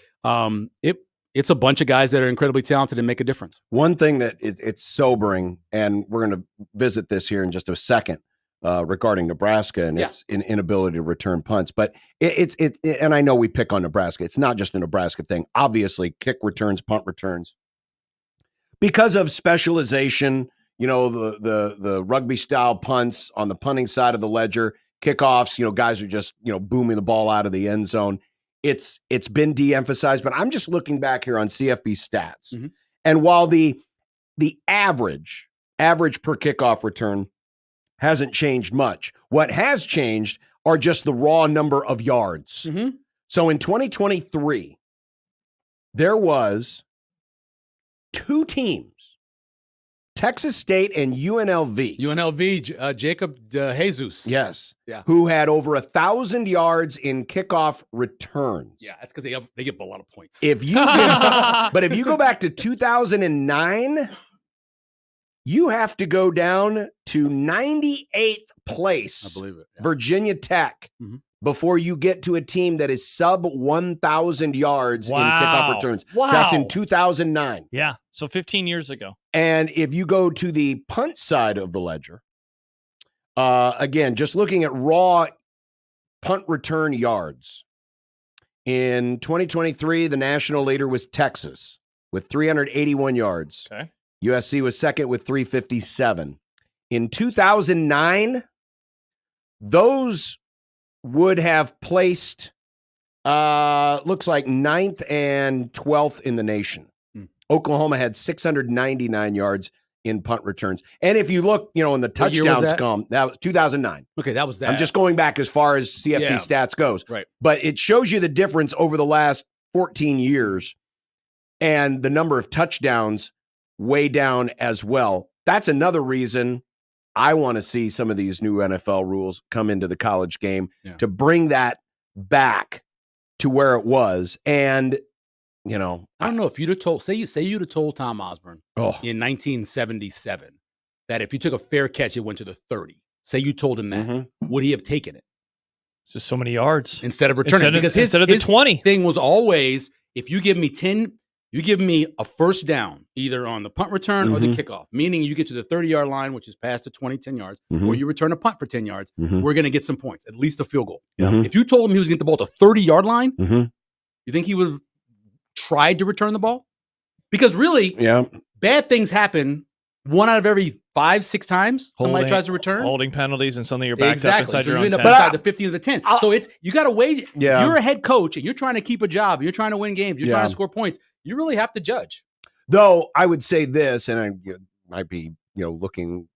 It's a bunch of guys that are incredibly talented and make a difference. One thing that it's sobering, and we're going to visit this here in just a second, regarding Nebraska and its inability to return punts. But it's and I know we pick on Nebraska. It's not just a Nebraska thing. Obviously, kick returns, punt returns, because of specialization. You know, the rugby style punts on the punting side of the ledger, kickoffs. You know, guys are just booming the ball out of the end zone. It's been de-emphasized, but I'm just looking back here on CFB stats, and while the average per kickoff return hasn't changed much, what has changed are just the raw number of yards. So in 2023, there was 2 teams, Texas State and UNLV. Jacob Jesus. Yes. Yeah. Who had over 1,000 yards in kickoff returns. Yeah, that's because they get a lot of points. But if you go back to 2009, you have to go down to 98th place. I believe it. Yeah. Virginia Tech. Before you get to a team that is sub 1,000 yards in kickoff returns. Wow. That's in 2009. Yeah, so 15 years ago. And if you go to the punt side of the ledger, again, just looking at raw punt return yards, in 2023, the national leader was Texas with 381 yards. Okay. USC was second with 357. In 2009, those would have placed, looks like 9th and 12th in the nation. Oklahoma had 699 yards in punt returns. And if you look, in the touchdowns column, that was 2009. Okay, that was that. I'm just going back as far as CFP stats goes. Right. But it shows you the difference over the last 14 years and the number of touchdowns way down as well. That's another reason I want to see some of these new NFL rules come into the college game to bring that back to where it was. And, I don't know if you'd have told, say you'd have told Tom Osborne in 1977 that if you took a fair catch, it went to the 30. Say you told him that, would he have taken it? Just so many yards Instead of returning. Because his 20 thing was always, if you give me 10, you give me a first down, either on the punt return or the kickoff, meaning you get to the 30-yard line, which is past the 10 yards, or you return a punt for 10 yards, we're going to get some points, at least a field goal. If you told him he was going to get the ball to the 30-yard line, you think he would have tried to return the ball? Because really, bad things happen 1 out of every 5-6 times somebody tries to return. Holding penalties and something you're backed exactly. up inside so your you own end up 10. inside the 15 or the 10. So you got to wait. Yeah. If you're a head coach and you're trying to keep a job, you're trying to win games, you're trying to score points, you really have to judge. Though I would say this, and I might be, looking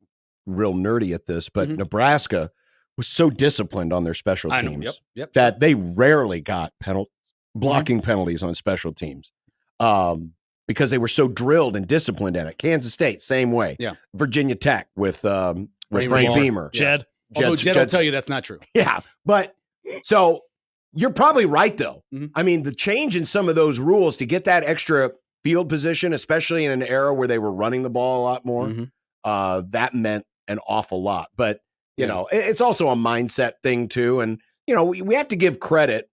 real nerdy at this, but Nebraska was so disciplined on their special teams that they rarely got blocking penalties on special teams because they were so drilled and disciplined in it. Kansas State, same way. Yeah. Virginia Tech with Frank Beamer. Jed. Although Jed will tell you that's not true. Yeah. But so you're probably right, though. I mean, the change in some of those rules to get that extra field position, especially in an era where they were running the ball a lot more, that meant an awful lot. But, it's also a mindset thing, too. And, we have to give credit.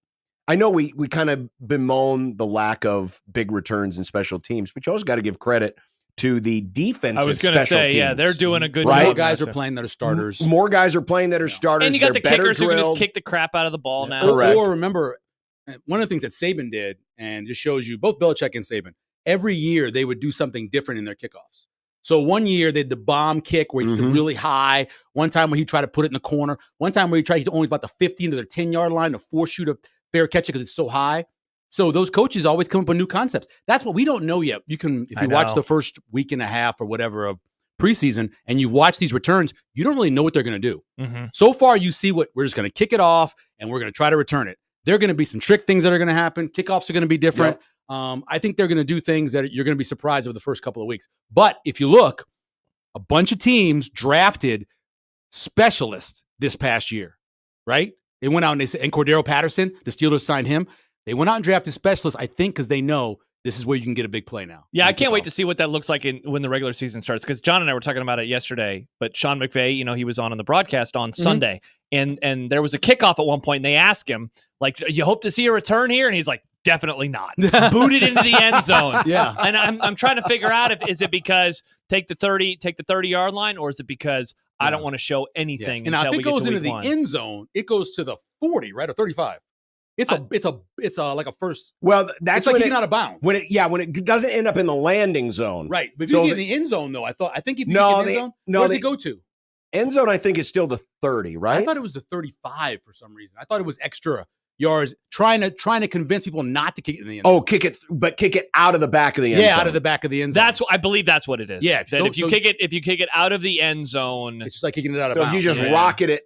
I know we kind of bemoan the lack of big returns in special teams, but you also got to give credit to the defensive I was going to say, teams, they're doing a good right? job. More guys are playing that are starters. More guys are playing that are starters. And you got the They're better kickers who can just drilled. kick the crap out of the ball now. Or remember, one of the things that Saban did, and just shows you, both Belichick and Saban, every year they would do something different in their kickoffs. So one year they did the bomb kick where he did really high. One time where he tried to put it in the corner. One time where he tried to only about the 15 to the 10-yard line to force you to fair catch it because it's so high. So those coaches always come up with new concepts. That's what we don't know yet. You can, if you watch the first week and a half or whatever of preseason and you watch these returns, you don't really know what they're going to do. So far, you see what we're just going to kick it off and we're going to try to return it. There are going to be some trick things that are going to happen. Kickoffs are going to be different. I think they're going to do things that you're going to be surprised over the first couple of weeks. But if you look, a bunch of teams drafted specialists this past year, right? They went out and they said, and Cordero Patterson, the Steelers signed him. They went out and drafted specialists, I think, because they know this is where you can get a big play now. Yeah, I can't wait to see what that looks like when the regular season starts. Because John and I were talking about it yesterday. But Sean McVay, he was on the broadcast on Sunday, and there was a kickoff at one point, and they asked him, like, "You hope to see a return here?" And he's like, "Definitely not." Booted into the end zone. Yeah, and I'm trying to figure out is it because take the 30-yard line, or is it because I don't want to show anything? And now if it goes into the end zone, it goes to the 40, right, or 35. It's like a first. Well, that's like when getting out of bounds. When it doesn't end up in the landing zone, right? But if you get in the end zone, though, I think if you get in the end zone, where does it go to? End zone, I think, is still the 30, right? I thought it was the 35 for some reason. I thought it was extra yards, trying to convince people not to kick it in the end zone. Oh, kick it out of the back of the end zone. Yeah, out of the back of the end zone. I believe that's what it is. Yeah, if you kick it out of the end zone, it's just like kicking it out of so bounds. If you just rocket it,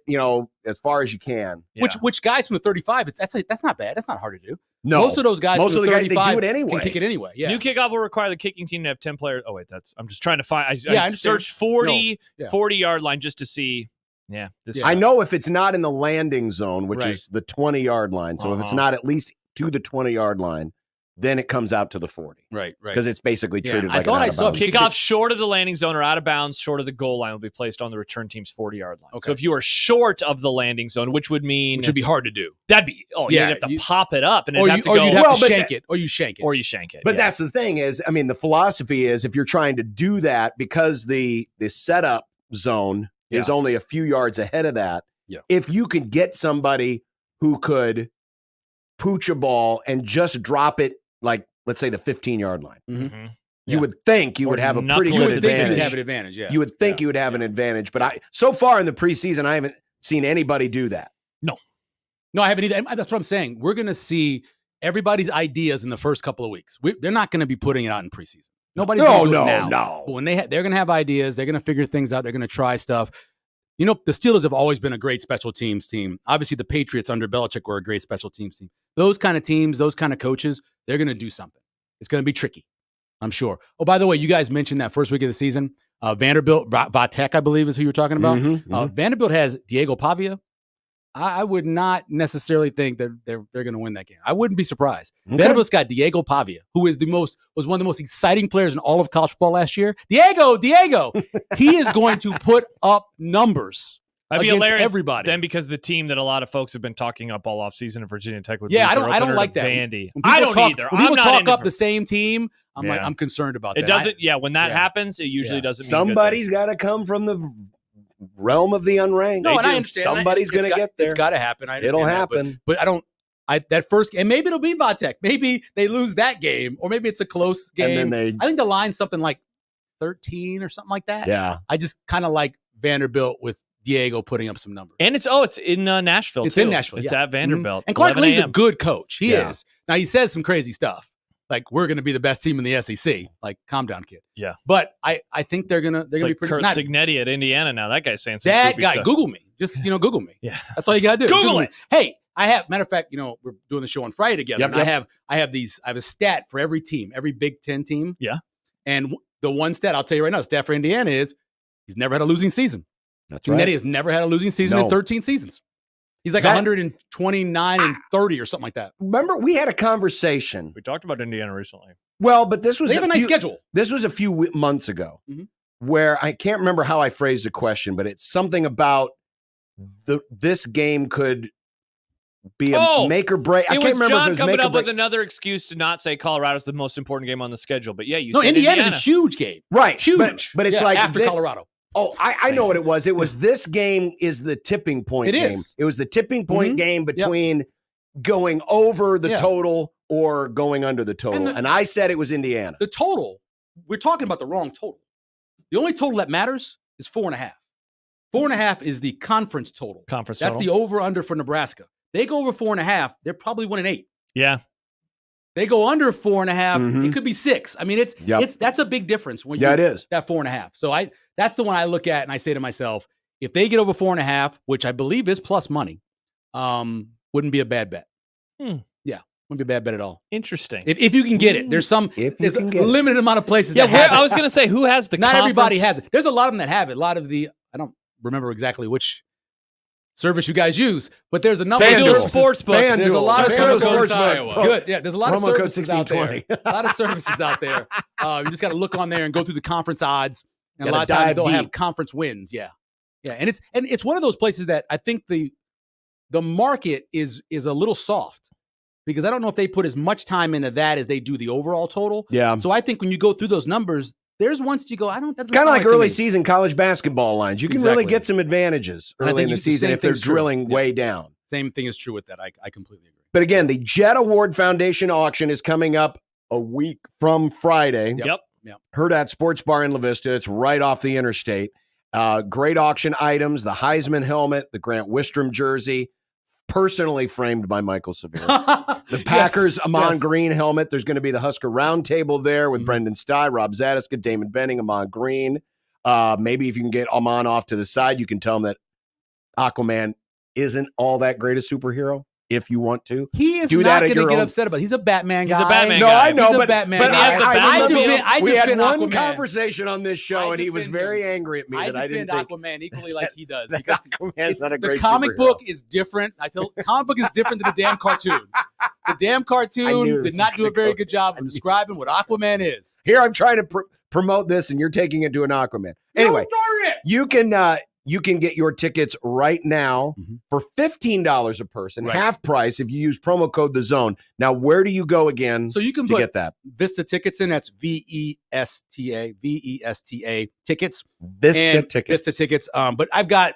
as far as you can. Yeah. Which guys from the 35? That's not bad. That's not hard to do. No, most of those guys, most from of the 35 guys, they do it anyway. Can kick it anyway. Yeah. New kickoff will require the kicking team to have 10 players. Oh wait, I'm just trying to find. I searched 40-yard line just to see. Yeah, I know if it's not in the landing zone, which is the 20-yard line. So if it's not at least to the 20-yard line, then it comes out to the 40. Right. Because it's basically treated like I thought I saw kickoff short of the landing zone or out of bounds, short of the goal line will be placed on the return team's 40-yard line. Okay. So if you are short of the landing zone, which would mean be hard to do. That'd be you'd have to pop it up and or have you, to go. You'd have to shank it, or you shank it, or you shank it. But that's the thing is, I mean, the philosophy is if you're trying to do that because the setup zone is only a few yards ahead of that. Yeah. If you could get somebody who could pooch a ball and just drop it, like, let's say the 15-yard line, you would think you would have a pretty good advantage. You have an advantage, yeah. You would think you would have an advantage. But so far in the preseason, I haven't seen anybody do that. No, I haven't either. That's what I'm saying. We're going to see everybody's ideas in the first couple of weeks. They're not going to be putting it out in preseason. Nobody's going to do it now. No. But when they're going to have ideas, they're going to figure things out. They're going to try stuff. The Steelers have always been a great special teams team. Obviously, the Patriots under Belichick were a great special teams team. Those kind of teams, those kind of coaches, they're going to do something. It's going to be tricky, I'm sure. Oh, by the way, you guys mentioned that first week of the season. Vanderbilt, Vatek, I believe, is who you're talking about. Vanderbilt has Diego Pavia. I would not necessarily think that they're going to win that game. I wouldn't be surprised. Okay. Vanderbilt's got Diego Pavia, who was one of the most exciting players in all of college football last year. Diego, he is going to put up numbers. That'd be against hilarious. Everybody. Then because the team that a lot of folks have been talking up all offseason in Virginia Tech would I don't like that. Vandy. I don't either. When people talk up the same team, I'm concerned about that. It doesn't. When that happens, it usually doesn't. Somebody's got to come from the realm of the unranked. No, and I understand. Somebody's going to get there. It's got to happen. It'll happen. But I don't. That first, and maybe it'll be Vatek. Maybe they lose that game, or maybe it's a close game. I think the line's something like 13 or something like that. Yeah. I just kind of like Vanderbilt with Diego putting up some numbers. And it's in Nashville. It's too. in Nashville. It's at Vanderbilt. And Clark Lee's a good coach. He is. Now he says some crazy stuff. Like, we're going to be the best team in the SEC. Like, calm down, kid. Yeah. But I think they're going to be pretty. Kurt Signetti at Indiana now. That guy's saying some that guy. stuff. Google me. Just Google me. Yeah. That's all you got to do. Google it. Hey, matter of fact, we're doing the show on Friday together. And I have a stat for every team, every Big Ten team. Yeah. And the one stat I'll tell you right now, the stat for Indiana is he's never had a losing season. That's right. Signetti has never had a losing season in 13 seasons. He's like 129 and 30 or something like that. Remember, we had a conversation. We talked about Indiana recently. Well, but this was they have a nice schedule. This was a few months ago, where I can't remember how I phrased the question, but it's something about this game could be a make or break. I can't remember John if it was coming make or up break. with another excuse to not say Colorado's the most important game on the schedule. But yeah, Indiana's a huge game, right? Huge, but it's like after Colorado. Oh, I know what it was. It was this game is the tipping point game. It was the tipping point game between going over the total or going under the total. And I said it was Indiana. The total, we're talking about the wrong total. The only total that matters is 4.5. 4.5 is the conference total. That's the over-under for Nebraska. They go over 4.5, they're probably 1-8. Yeah. They go under 4.5, it could be 6. I mean, that's a big difference when it is. That 4.5. So that's the one I look at and I say to myself, if they get over 4.5, which I believe is plus money, wouldn't be a bad bet. Yeah, wouldn't be a bad bet at all. Interesting. If you can get it, there's There's a limited amount of places. Yeah, that have I it. was going to say, who has the Not conference? everybody has it. There's a lot of them that have it. A lot of I don't remember exactly which service you guys use, but there's a number of services. Sportsbook. There's a lot of services. Iowa. Good. Yeah, there's a lot of Promo code services out there. 1620. A lot of services out there. You just got to look on there and go through the conference odds. And a Gotta lot of times dive they'll have deep. conference wins. Yeah. Yeah. And it's one of those places that I think the market is a little soft because I don't know if they put as much time into that as they do the overall total. Yeah. So I think when you go through those numbers, there's once you go, It's kind of like early season college basketball lines. You can really Exactly. get some advantages And I early think in the the season same if they're thing's true. drilling Yeah. way down. Same thing is true with that. I completely agree. But again, the Jet Award Foundation auction is coming up a week from Friday. Yep. Hurrdat Sports Bar in La Vista. It's right off the interstate. Great auction items, the Heisman helmet, the Grant Wistrom jersey, personally framed by Michael Severe. The Packers Amon Green helmet. There's going to be the Husker Roundtable there with Brendan Stye, Rob Zadiska, Damon Benning, Amon Green. Maybe if you can get Amon off to the side, you can tell him that Aquaman isn't all that great a superhero. If you want to, He is do not that at going to your get own. upset about it. He's a Batman guy. He's a Batman No, guy. I know, He's a but Batman but guy. I we had defend one Aquaman. conversation on this show, I and he was defend very him. angry at me I that I defend didn't think Aquaman equally like he does. that Because Aquaman's not a the great comic superhero. book is different. Comic book is different than the damn cartoon. The damn I knew cartoon this did not was do a gonna very go good job of describing what Aquaman is. Here, I'm trying to promote this, and you're taking it to an Aquaman. Anyway, you can get your tickets right now for $15 a person, Right. half price if you use promo code The Zone. Now, where do you go again? So you can to put get that Vista tickets in. That's VESTA tickets. Vista and tickets. Vista tickets. But I've got.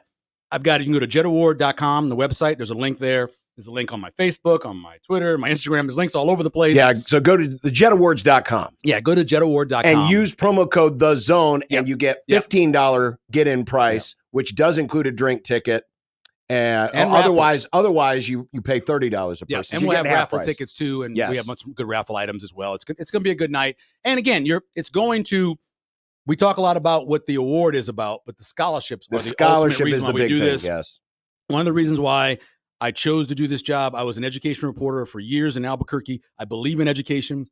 You can go to jetaward.com, the website. There's a link there. There's a link on my Facebook, on my Twitter, my Instagram. There's links all over the place. Yeah, so go to thejetawards.com. Yeah, go to jetaward.com. And use promo code The Zone, Yep. and you get Yep. $15 get-in price, which does include a drink ticket. And raffle. otherwise, you pay $30 a person. Yeah, So and you we'll get have half raffle price. tickets too, and Yes. we have some good raffle items as well. It's going to be a good night. And again, it's going to. We talk a lot about what the award is about, but the scholarships The are the ultimate scholarship reason is why the we big do thing. this. Yes. One of the reasons why I chose to do this job, I was an education reporter for years in Albuquerque. I believe in education.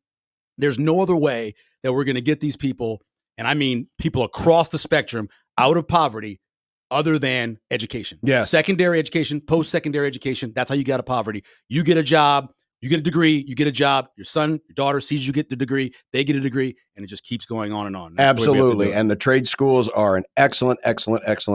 There's no other way that we're going to get these people, and I mean people across the spectrum, out of poverty other than education. Yes. Secondary education, post-secondary education, that's how you get out of poverty. You get a job, you get a degree, you get a job, your son, your daughter sees you get the degree, they get a degree, and it just keeps going on and on. That's the way we have to do Absolutely. it. And the trade schools are an excellent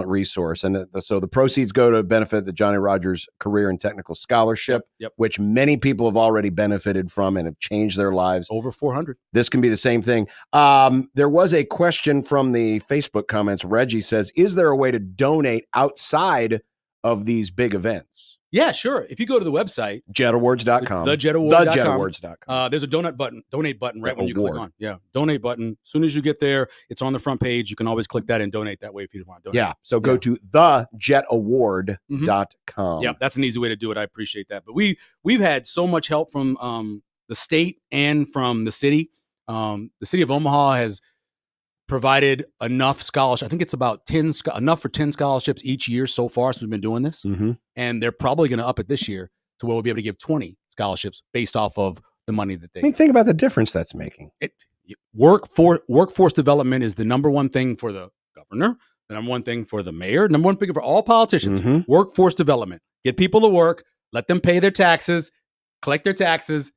resource. And so the proceeds go to benefit the Johnny Rogers Career and Technical Scholarship, Yep. which many people have already benefited from and have changed their lives. Over 400. This can be the same thing. There was a question from the Facebook comments. Reggie says, is there a way to donate outside of these big events? Yeah, sure. If you go to the website, JetAwards.com. thejetawards.com. TheJetAwards.com. There's a donate button right when you click on. Yeah, donate button. As soon as you get there, it's on the front page. You can always click that and donate that way if you want to donate. Yeah. So go to thejetaward.com. Yeah, that's an easy way to do it. I appreciate that. But we've had so much help from the state and from the city. The city of Omaha has provided enough scholarships. I think it's about enough for 10 scholarships each year so far since we've been doing this. Mm-hmm. And they're probably going to up it this year to where we'll be able to give 20 scholarships based off of the money that they Think about the difference that's making. Workforce development is the number one thing for the governor, the number one thing for the mayor, number one thing for all politicians. Mhm. Workforce development. Get people to work, let them pay their taxes, collect their taxes,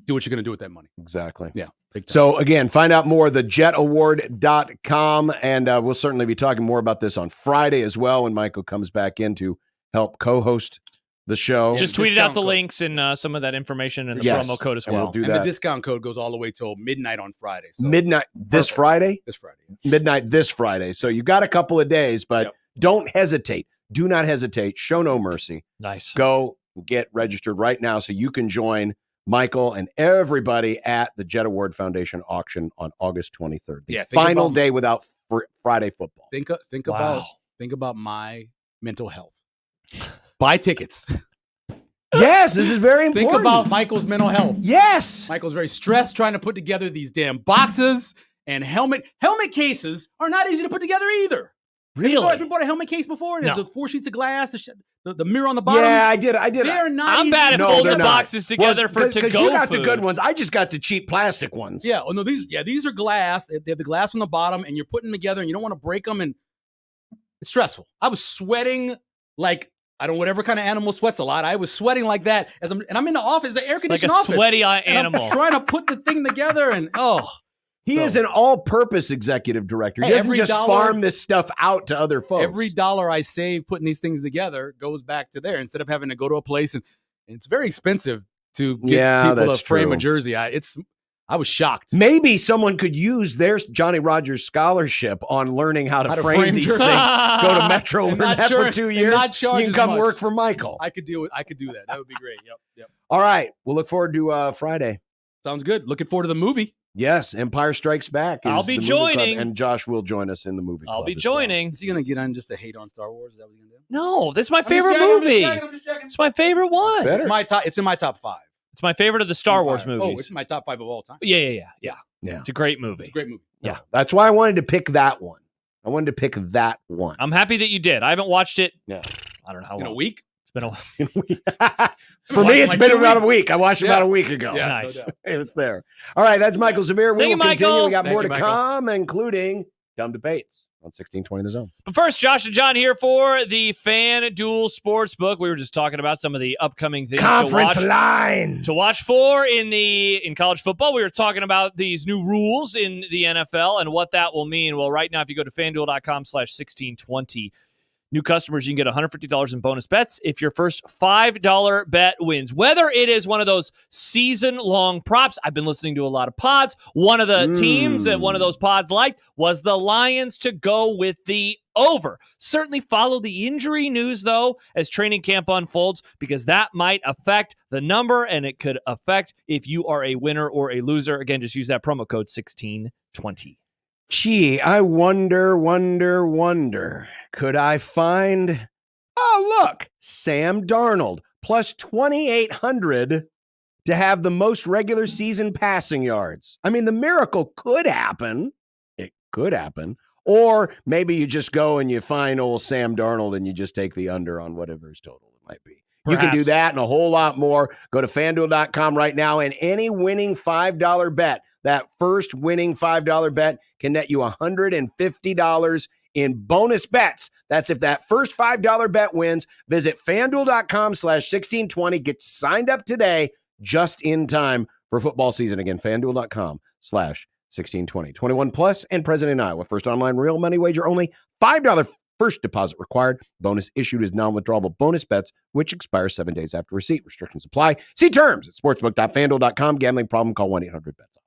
do what you're going to do with that money. Exactly. Yeah. big time. So again, find out more at thejetaward.com. And we'll certainly be talking more about this on Friday as well when Michael comes back in to help co-host the show. Just tweeted out the links and some of that information and the Yes, promo code as and well. we'll do and that. the discount code goes all the way till midnight on Friday. So Midnight this Perfect. Friday? This Friday. Midnight this Friday. So you got a couple of days, but don't hesitate. Do not hesitate. Show no mercy. Nice. Go get registered right now so you can join Michael and everybody at the Jet Award Foundation auction on August 23rd. The Yeah, think final about- day without Friday football. Think Wow. about my mental health. Buy tickets. Yes, this is very important. Think about Michael's mental health. Yes. Michael's very stressed trying to put together these damn boxes, and helmet cases are not easy to put together either. Really? You bought a helmet case before? No. The 4 sheets of glass, the mirror on the bottom. Yeah, I did. They're not. I'm easy. bad at No, folding they're not. boxes together for to-go you got food. the good ones. I just got the cheap plastic ones. Yeah. Oh no, these are glass. They have the glass on the bottom, and you're putting them together, and you don't want to break them, and it's stressful. I was sweating like I don't know, whatever kind of animal sweats a lot. I was sweating like that and I'm in the office, the air Like conditioned a office. sweaty and animal. I'm trying to put the thing together, and He is an all-purpose executive director. He Hey, doesn't every just dollar- farm this stuff out to other folks. every dollar I save putting these things together goes back to there instead of having to go to a place, and it's very expensive to get people to that's frame true. a jersey. I was shocked. Maybe someone could use their Johnny Rogers scholarship on learning how to frame these jerseys. things. Go to Metro, And learn not that for charge- 2 and years. not charge You can as come much. work for Michael. I could do it. I could do that. That would be great. Yep. All right. We'll look forward to Friday. Sounds good. Looking forward to the movie. Yes, Empire Strikes Back. I'll is be the movie club, joining. and Josh will join us in the movie club. I'll be as well. joining. Is he gonna get on just to hate on Star Wars? Is that what he's gonna do? No, this is my favorite movie. It's my favorite one. Better. It's my top. It's in my top 5. It's my favorite of the Star Wars Oh, movies. it's my top 5 of all time. Yeah. Yeah. It's a great movie. It's a great movie. Yeah. That's why I wanted to pick that one. I wanted to pick that one. I'm happy that you did. I haven't watched it. Yeah. I don't know how In long. a week. It's been a while. For me, it's like been 2 about weeks. a week. I watched it Yeah. about a week ago. Yeah, Nice. no doubt. It was there. All right, that's Michael Severe. We Thank will you, Michael. continue. We got Thank more you, to Michael. come, including Dumb Debates on 1620 The Zone. But first, Josh and John here for the FanDuel Sportsbook. We were just talking about some of the upcoming things Conference to watch. lines. To watch for in college football. We were talking about these new rules in the NFL and what that will mean. Well, right now, if you go to FanDuel.com/1620, new customers, you can get $150 in bonus bets if your first $5 bet wins. Whether it is one of those season-long props, I've been listening to a lot of pods. One of the teams that one of those pods liked was the Lions to go with the over. Certainly follow the injury news, though, as training camp unfolds, because that might affect the number, and it could affect if you are a winner or a loser. Again, just use that promo code 1620. Gee, I wonder. Could I find, look, Sam Darnold plus 2,800 to have the most regular season passing yards? I mean, the miracle could happen. It could happen. Or maybe you just go and you find old Sam Darnold and you just take the under on whatever his total it might be. You can do that and a whole lot more. Go to FanDuel.com right now, and any winning $5 bet, that first winning $5 bet can net you $150 in bonus bets. That's if that first $5 bet wins. Visit FanDuel.com/1620. Get signed up today just in time for football season. Again, FanDuel.com/1620. 21 plus and present in Iowa. First online real money wager only. $5 first deposit required. Bonus issued is non-withdrawable bonus bets, which expire 7 days after receipt. Restrictions apply. See terms at sportsbook.fanduel.com. Gambling problem? Call 1-800-BETS.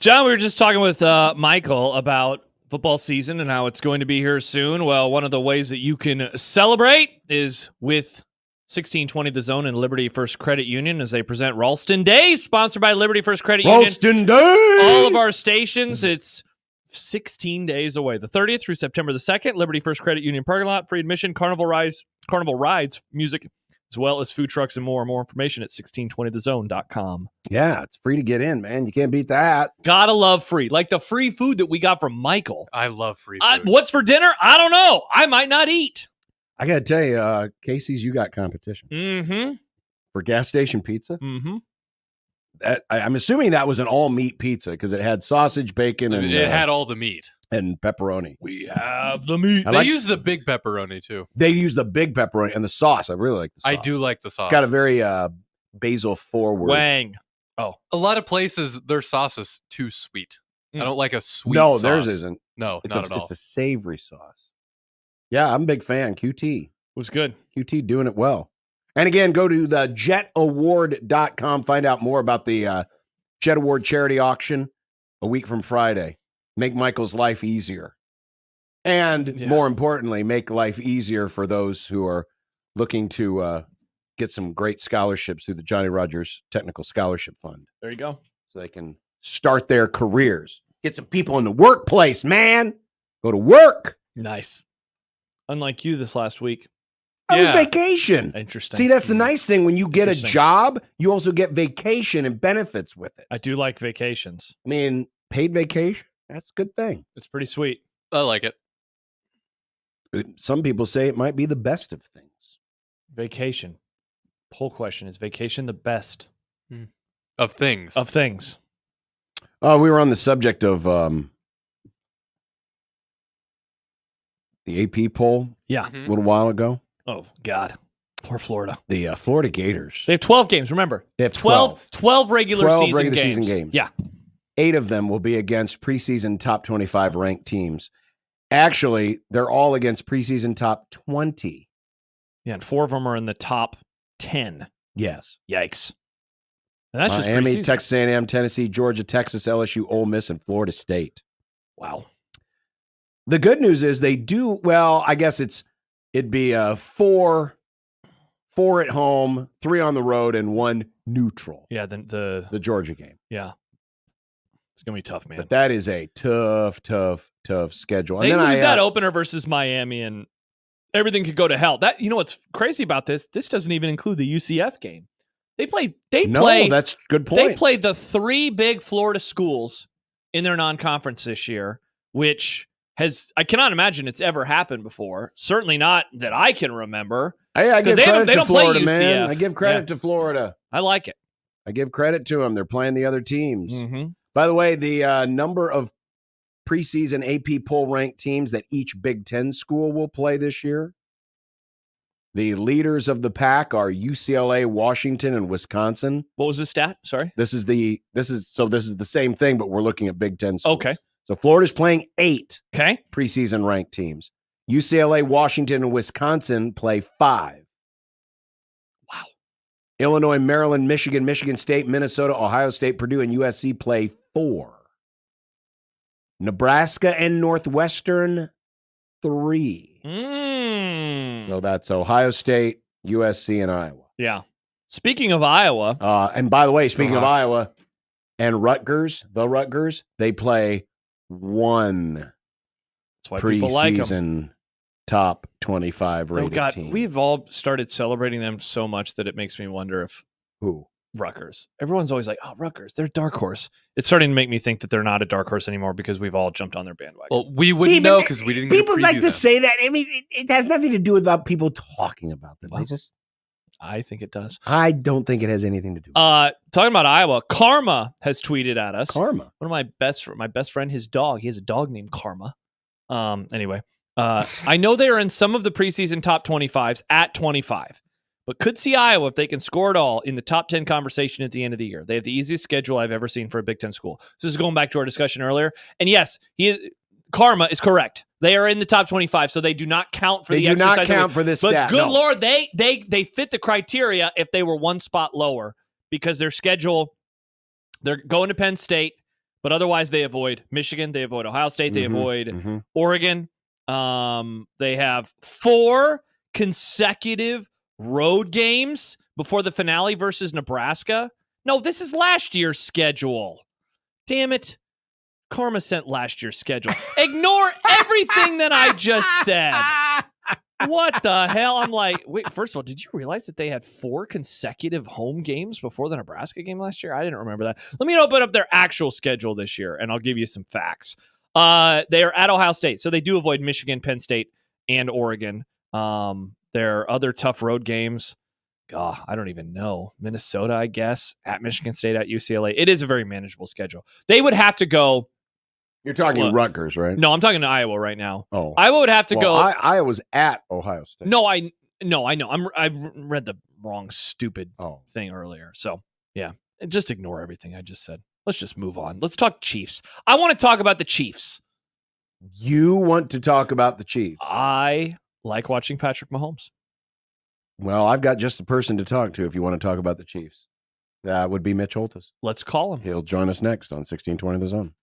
John, we were just talking with Michael about football season and how it's going to be here soon. Well, one of the ways that you can celebrate is with 1620 The Zone and Liberty First Credit Union as they present Ralston Days, sponsored by Liberty First Credit Union. Ralston Days! All of our stations, it's 16 days away. The 30th through September the 2nd, Liberty First Credit Union parking lot, free admission, carnival rides, music, as well as food trucks and more. More information at 1620thezone.com. Yeah, it's free to get in, man. You can't beat that. Gotta love free. Like the free food that we got from Michael. I love free food. What's for dinner? I don't know. I might not eat. I got to tell you, Casey's, you got competition. Mm-hmm. For gas station pizza? Mm-hmm. I'm assuming that was an all-meat pizza because it had sausage, bacon, and it had all the meat. And pepperoni. We have the meat. They use the big pepperoni, too. They use the big pepperoni and the sauce. I really like the sauce. I do like the sauce. It's got a very basil-forward. Wang. Oh. A lot of places, their sauce is too sweet. I don't like a sweet No, sauce. theirs isn't. No, it's not a, at all. It's a savory sauce. Yeah, I'm a big fan. QT. Was good. QT doing it well. And again, go to the jetaward.com. Find out more about the Jet Award charity auction a week from Friday. Make Michael's life easier. And more importantly, make life easier for those who are looking to get some great scholarships through the Johnny Rogers Technical Scholarship Fund. There you go. So they can start their careers. Get some people in the workplace, man. Go to work. Nice. Unlike you this last week. I was vacation. Interesting. See, that's the nice thing. When you get a job, you also get vacation and benefits with it. I do like vacations. I mean, paid vacation, that's a good thing. It's pretty sweet. I like it. Some people say it might be the best of things. Vacation. Poll question, is vacation the best? Of things. Of things. We were on the subject of the AP poll a little while ago. Oh, God. Poor Florida. The Florida Gators. They have 12 games, remember. They have 12 regular season games. Yeah. 8 of them will be against preseason top 25 ranked teams. Actually, they're all against preseason top 20. Yeah, and 4 of them are in the top 10. Yes. Yikes. And that's just Miami, preseason. Texas A&M, Tennessee, Georgia, Texas, LSU, Ole Miss, and Florida State. Wow. The good news is they do, well, I guess it'd be 4 at home, 3 on the road, and 1 neutral. Yeah, the Georgia game. Yeah. It's going to be tough, man. But that is a tough schedule. They and then lose that opener versus Miami, and everything could go to hell. That, you know what's crazy about this? This doesn't even include the UCF game. They play. That's a good point. They played the 3 big Florida schools in their non-conference this year, which I cannot imagine it's ever happened before. Certainly not that I can remember. I give credit to Florida, play UCF. man. I give credit to Florida. I like it. I give credit to them. They're playing the other teams. Mm-hmm. By the way, the number of preseason AP poll ranked teams that each Big Ten school will play this year. The leaders of the pack are UCLA, Washington, and Wisconsin. What was the stat? Sorry. This is the same thing, but we're looking at Big Ten schools. Okay. So Florida's playing 8 preseason ranked teams. UCLA, Washington, and Wisconsin play 5. Wow. Illinois, Maryland, Michigan, Michigan State, Minnesota, Ohio State, Purdue, and USC play 4. Nebraska and Northwestern, 3. So that's Ohio State, USC, and Iowa. Yeah. Speaking of Iowa. And by the way, speaking of Iowa and Rutgers, they play 1 That's why people like them. Top 25 rated team. We've all started celebrating them so much that it makes me wonder if Rutgers. Everyone's always like, oh, Rutgers, they're a dark horse. It's starting to make me think that they're not a dark horse anymore because we've all jumped on their bandwagon. Well, we wouldn't know because we didn't. People like to say that. I mean, it has nothing to do with about people talking about them. I think it does. I don't think it has anything to do with it. Talking about Iowa, Karma has tweeted at us. Karma. One of my best friend, his dog. He has a dog named Karma. Anyway, I know they are in some of the preseason top 25s at 25, but could see Iowa if they can score it all in the top 10 conversation at the end of the year. They have the easiest schedule I've ever seen for a Big Ten school. So this is going back to our discussion earlier. And yes, Karma is correct. They are in the top 25, so they do not count for the exercise. They do not count for this stat. But good Lord, they fit the criteria if they were 1 spot lower because their schedule, they're going to Penn State, But otherwise, they avoid Michigan. They avoid Ohio State. They avoid Oregon. They have 4 consecutive road games before the finale versus Nebraska. No, this is last year's schedule. Damn it. Karma sent last year's schedule. Ignore everything that I just said. What the hell? I'm like, wait, first of all, did you realize that they had 4 consecutive home games before the Nebraska game last year? I didn't remember that. Let me open up their actual schedule this year, and I'll give you some facts. They are at Ohio State, so they do avoid Michigan, Penn State, and Oregon. Their other tough road games, God, I don't even know. Minnesota, I guess, at Michigan State, at UCLA. It is a very manageable schedule. They would have to go. You're talking Rutgers, right? No, I'm talking to Iowa right now. Oh, Iowa would have to go. Iowa's at Ohio State. No, I know. I read the wrong stupid thing earlier. So yeah, just ignore everything I just said. Let's just move on. Let's talk Chiefs. I want to talk about the Chiefs. You want to talk about the Chiefs? I like watching Patrick Mahomes. Well, I've got just the person to talk to if you want to talk about the Chiefs. That would be Mitch Holtis. Let's call him. He'll join us next on 1620 The Zone.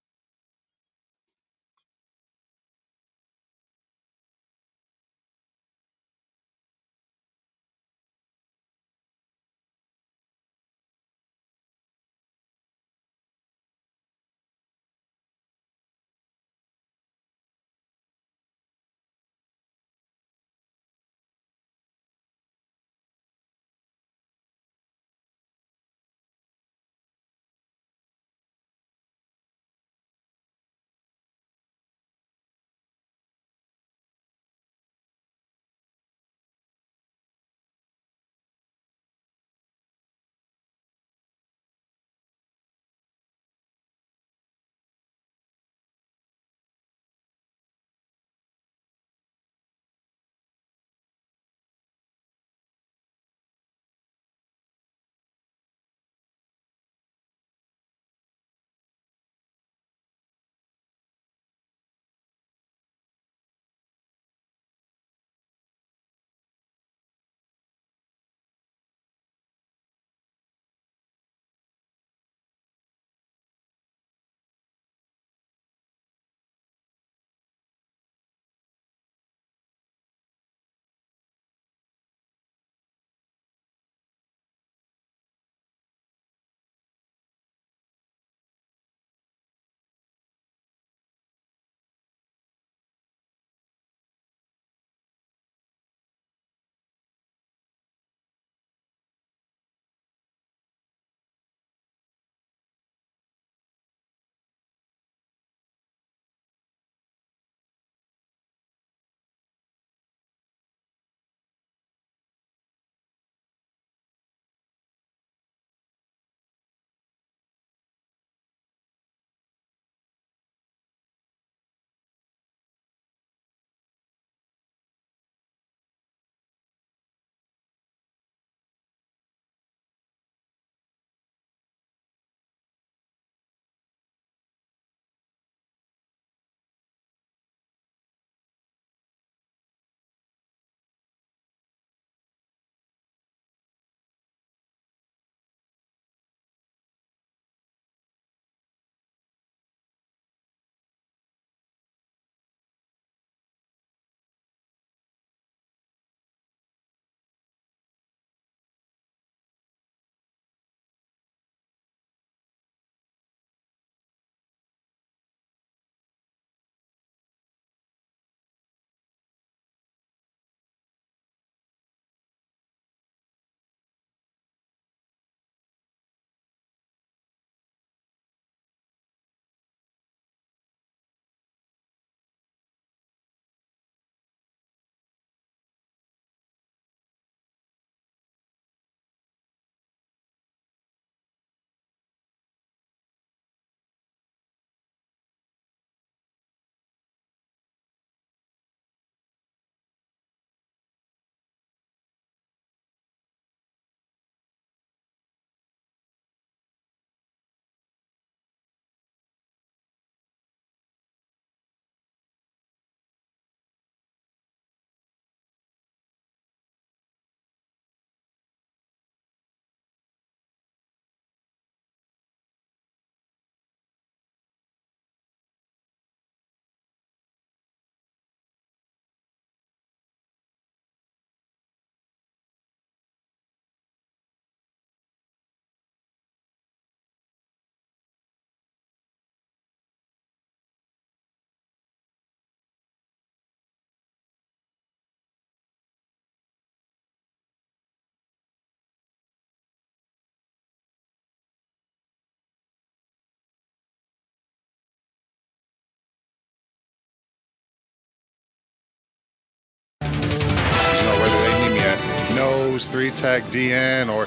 nose, 3-tech, DN, or,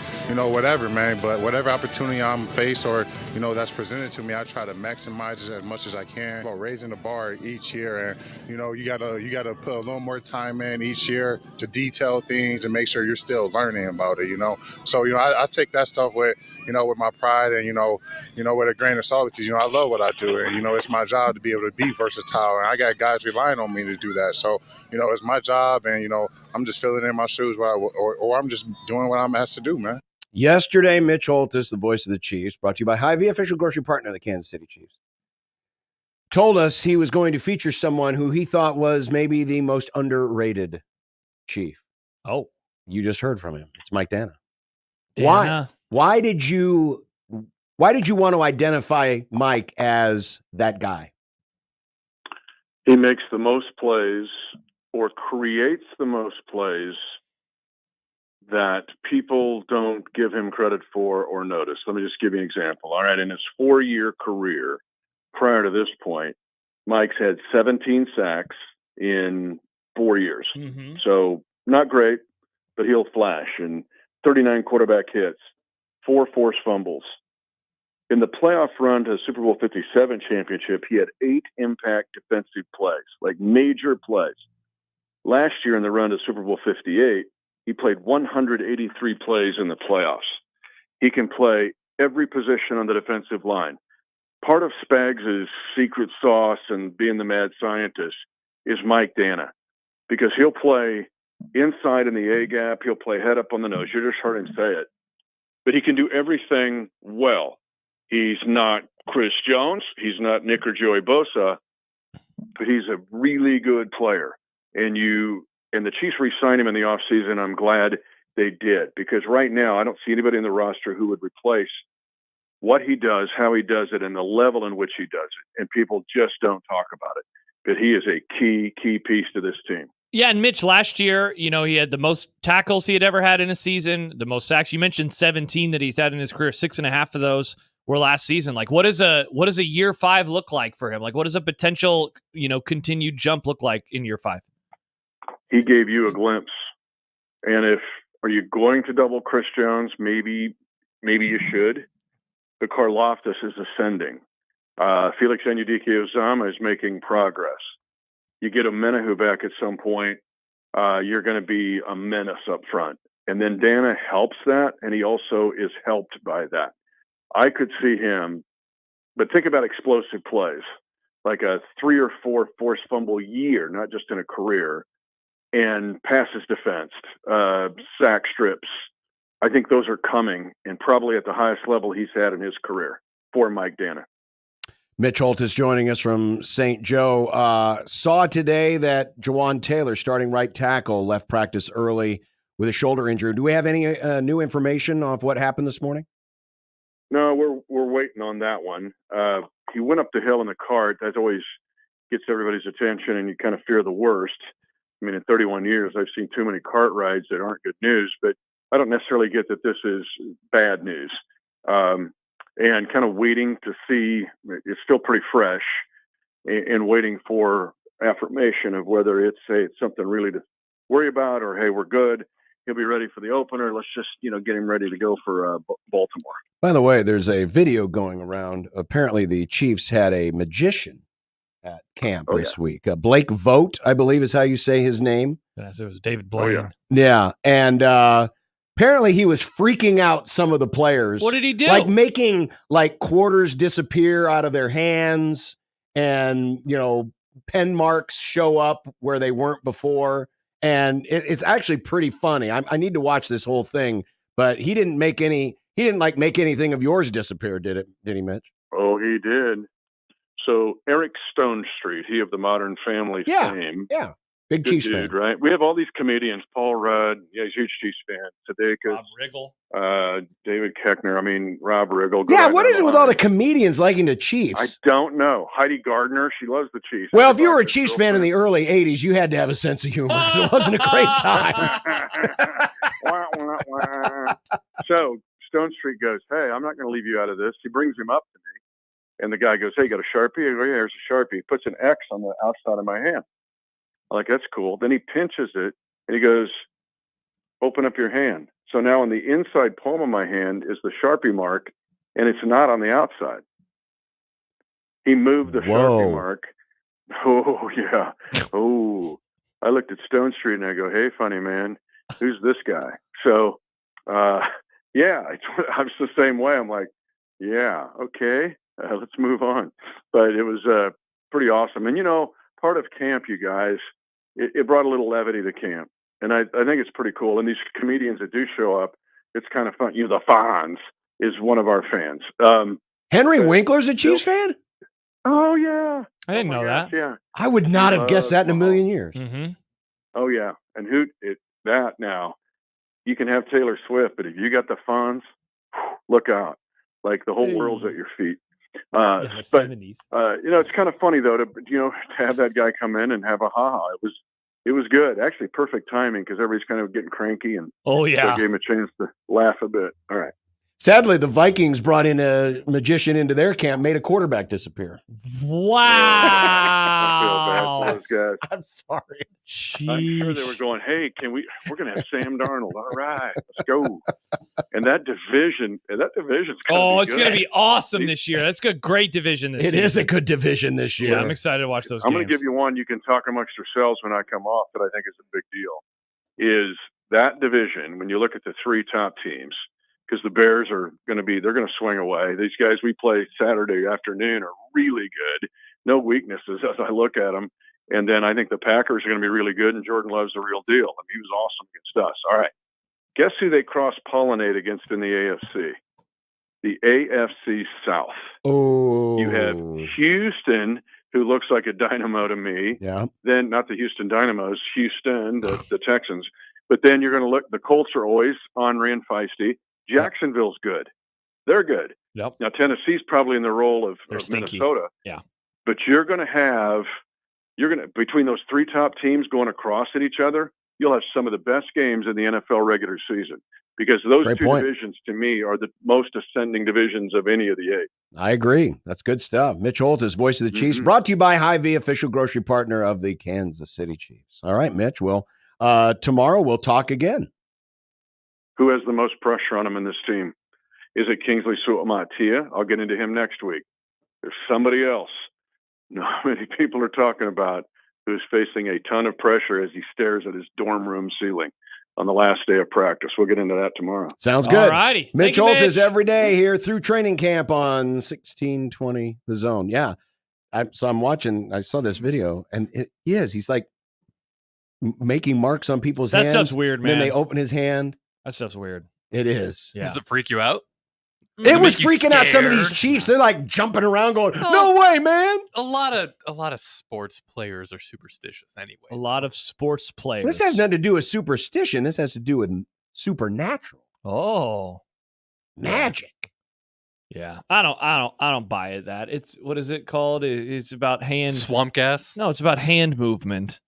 whatever, man. But whatever opportunity I'm faced or, that's presented to me, I try to maximize it as much as I can. About raising the bar each year, and, you gotta put a little more time in each year to detail things and make sure you're still learning about it, So, I take that stuff with, with my pride and, with a grain of salt because, I love what I do. And, it's my job to be able to be versatile. And I got guys relying on me to do that. So, it's my job. And, I'm just filling in my shoes or I'm just doing what I'm asked to do, man. Yesterday, Mitch Holthus, the voice of the Chiefs, brought to you by Hy-Vee, official grocery partner of the Kansas City Chiefs, told us he was going to feature someone who he thought was maybe the most underrated Chief. Oh. You just heard from him. It's Mike Dana. Dana. Why did you want to identify Mike as that guy? He makes the most plays or creates the most plays that people don't give him credit for or notice. Let me just give you an example. All right, in his 4-year career prior to this point, Mike's had 17 sacks in 4 years. Mm-hmm. So not great, but he'll flash. And 39 quarterback hits, 4 forced fumbles. In the playoff run to the Super Bowl 57 championship, he had 8 impact defensive plays, like major plays. Last year in the run to Super Bowl 58, he played 183 plays in the playoffs. He can play every position on the defensive line. Part of Spags' secret sauce and being the mad scientist is Mike Dana, because he'll play inside in the A-gap. He'll play head up on the nose. You just heard him say it. But he can do everything well. He's not Chris Jones. He's not Nick or Joey Bosa, but he's a really good player. And the Chiefs re-signed him in the offseason. I'm glad they did, because right now I don't see anybody in the roster who would replace what he does, how he does it, and the level in which he does it. And people just don't talk about it. But he is a key piece to this team. Yeah, and Mitch, last year, he had the most tackles he had ever had in a season, the most sacks. You mentioned 17 that he's had in his career. 6.5 of those were last season. Like, what does a year 5 look like for him? Like, what does a potential, continued jump look like in year 5? He gave you a glimpse. And are you going to double Chris Jones? Maybe you should. But Karlaftis is ascending. Felix Anudike-Uzomah is making progress. You get a Menahu back at some point, you're going to be a menace up front. And then Dana helps that, and he also is helped by that. I could see him, but think about explosive plays, like a 3 or 4 forced fumble year, not just in a career, and passes defensed, sack strips. I think those are coming, and probably at the highest level he's had in his career for Mike Dana. Mitch Holthus joining us from St. Joe. Saw today that Jawan Taylor, starting right tackle, left practice early with a shoulder injury. Do we have any new information of what happened this morning? No, we're waiting on that one. He went up the hill in the cart. That always gets everybody's attention, and you kind of fear the worst. I mean, in 31 years, I've seen too many cart rides that aren't good news, but I don't necessarily get that this is bad news. And kind of waiting to see, it's still pretty fresh, and waiting for affirmation of whether it's something really to worry about, or, hey, we're good. He'll be ready for the opener. Let's just, get him ready to go for Baltimore. By the way, there's a video going around. Apparently the Chiefs had a magician at camp this week. Blake Vogt, I believe is how you say his name. Yes, it was David Blaine. Yeah. And apparently he was freaking out some of the players. What did he do? Like making quarters disappear out of their hands, and, pen marks show up where they weren't before. And it's actually pretty funny. I need to watch this whole thing, but he didn't make anything of yours disappear, did he, Mitch? Oh, he did. So Eric Stonestreet, he of the Modern Family fame. Yeah. Big Good Chiefs dude, fan. Right? We have all these comedians, Paul Rudd, he's a huge Chiefs fan, Sudeikis, Rob Riggle, David Koechner, Rob Riggle. Yeah, what is it with all the comedians liking the Chiefs? I don't know. Heidi Gardner, she loves the Chiefs. Well, if you were a Chiefs fan in the early 80s, you had to have a sense of humor. It wasn't a great time. So Stonestreet goes, hey, I'm not going to leave you out of this. He brings him up to me, and the guy goes, hey, you got a Sharpie? I go, yeah, here's a Sharpie. He puts an X on the outside of my hand. I'm like, that's cool. Then he pinches it, and he goes, open up your hand. So now on the inside palm of my hand is the Sharpie mark, and it's not on the outside. He moved the Sharpie mark. Oh, yeah. Oh, I looked at Stone Street and I go, hey, funny man, who's this guy? So, yeah, I was the same way. I'm like, yeah, okay, let's move on. But it was pretty awesome. And, part of camp, you guys, it brought a little levity to camp. And I think it's pretty cool. And these comedians that do show up, it's kind of fun. The Fonz is one of our fans. Henry Winkler's a Chiefs fan? Oh, yeah. I didn't know gosh, that. Yeah. I would not have guessed that in a million years. Mm-hmm. Oh, yeah. And that now, you can have Taylor Swift, but if you got the Fonz, look out. Like the whole world's at your feet. But, 70s. it's kind of funny, though, to have that guy come in and have a ha-ha. It was good. Actually, perfect timing because everybody's kind of getting cranky. And so I gave him a chance to laugh a bit. All right. Sadly, the Vikings brought in a magician into their camp, made a quarterback disappear. Wow. I feel bad for those guys. I'm sorry. I'm sure they were going, hey, we're going to have Sam Darnold. All right, let's go. And that division's going to be it's going to be awesome this year. That's a great division this season. It is a good division this year. Yeah, I'm excited to watch those I'm games. going to give you one you can talk amongst yourselves when I come off that I think is a big deal. Is that division, when you look at the three top teams, because the Bears are they're going to swing away. These guys we play Saturday afternoon are really good. No weaknesses as I look at them. And then I think the Packers are going to be really good, and Jordan Love's the real deal. I mean, he was awesome against us. All right. Guess who they cross-pollinate against in the AFC? The AFC South. Oh. You have Houston, who looks like a dynamo to me. Yeah. Then, not the Houston Dynamos, Houston, the Texans. But then you're going to look, the Colts are always ornery and feisty. Jacksonville's good. They're good. Yep. Now, Tennessee's probably in the role of Minnesota. Yeah. But between those three top teams going across at each other, you'll have some of the best games in the NFL regular season because those divisions, to me, are the most ascending divisions of any of the eight. I agree. That's good stuff. Mitch Holt is voice of the Chiefs, brought to you by Hy-Vee, official grocery partner of the Kansas City Chiefs. All right, Mitch. Well, tomorrow we'll talk again. Who has the most pressure on him in this team? Is it Kingsley Suamatia? I'll get into him next week. There's somebody else not many people are talking about who's facing a ton of pressure as he stares at his dorm room ceiling on the last day of practice. We'll get into that tomorrow. Sounds good. All righty. Mitch Holt is every day here through training camp on 1620 The Zone. Yeah. I'm watching. I saw this video, and he's like making marks on people's hands. That stuff's weird, man. Then they open his hand. That stuff's weird. It is. Yeah. Does it freak you out? It was freaking out some of these Chiefs. They're like jumping around going, no way, man. A lot of sports players are superstitious anyway. A lot of sports players. This has nothing to do with superstition. This has to do with supernatural. Oh. Magic. Yeah. I don't buy it that. It's what is it called? It's about hand swamp gas? No, it's about hand movement.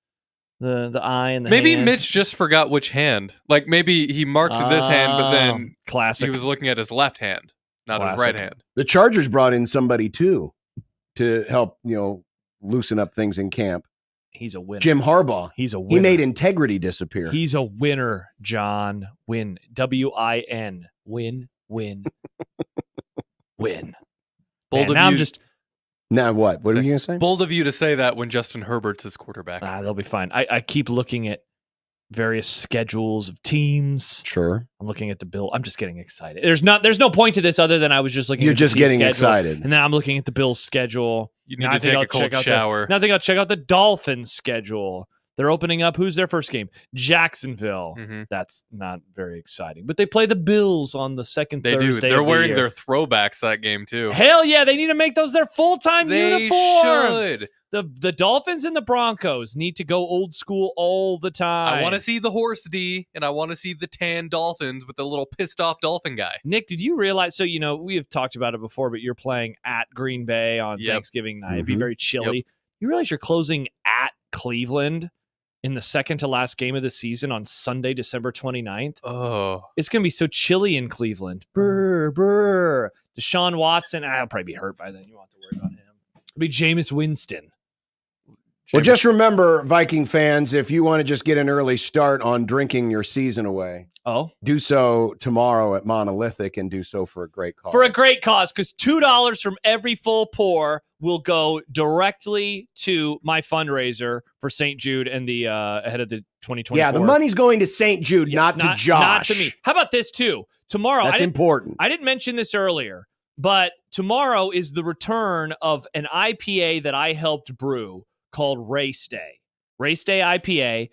The eye and the maybe hand. Mitch just forgot which hand. Like maybe he marked this hand, but then classic. He was looking at his left hand, not his right hand. The Chargers brought in somebody too to help, loosen up things in camp. He's a winner. Jim Harbaugh. He's a winner. He made integrity disappear. He's a winner, John. Win. W-I-N. Win, win, win. Bold of now you. I'm just... Now what? What are you going to say? Bold of you to say that when Justin Herbert's his quarterback. They'll be fine. I keep looking at various schedules of teams. Sure. I'm looking at the Bill. I'm just getting excited. There's no point to this other than I was just looking You're at just the getting schedule, excited. And then I'm looking at the Bills' schedule. You need to take a cold shower. Now I think I'll check out the Dolphins' schedule. They're opening up. Who's their first game? Jacksonville. Mm-hmm. That's not very exciting. But they play the Bills on the second They Thursday do. They're of the wearing year. their throwbacks that game too. Hell yeah, they need to make those their full-time They uniforms. should. The Dolphins and the Broncos need to go old school all the time. I want to see the horse D, and I want to see the tan Dolphins with the little pissed off dolphin guy. Nick, did you realize? So, we have talked about it before, but you're playing at Green Bay on Thanksgiving night. It'd be very chilly. Yep. You realize you're closing at Cleveland in the second to last game of the season on Sunday, December 29th. Oh. It's going to be so chilly in Cleveland. Brr, brr. Deshaun Watson, I'll probably be hurt by then. You won't have to worry about him. It'll be Jameis Winston. Well, just remember, Viking fans, if you want to just get an early start on drinking your season away, do so tomorrow at Monolithic and do so for a great cause. For a great cause, because $2 from every full pour will go directly to my fundraiser for St. Jude and the ahead of the 2024. Yeah, the money's going to St. Jude, not to Josh. Not to me. How about this, too? Tomorrow. That's important. I didn't mention this earlier, but tomorrow is the return of an IPA that I helped brew called Race Day. Race Day IPA.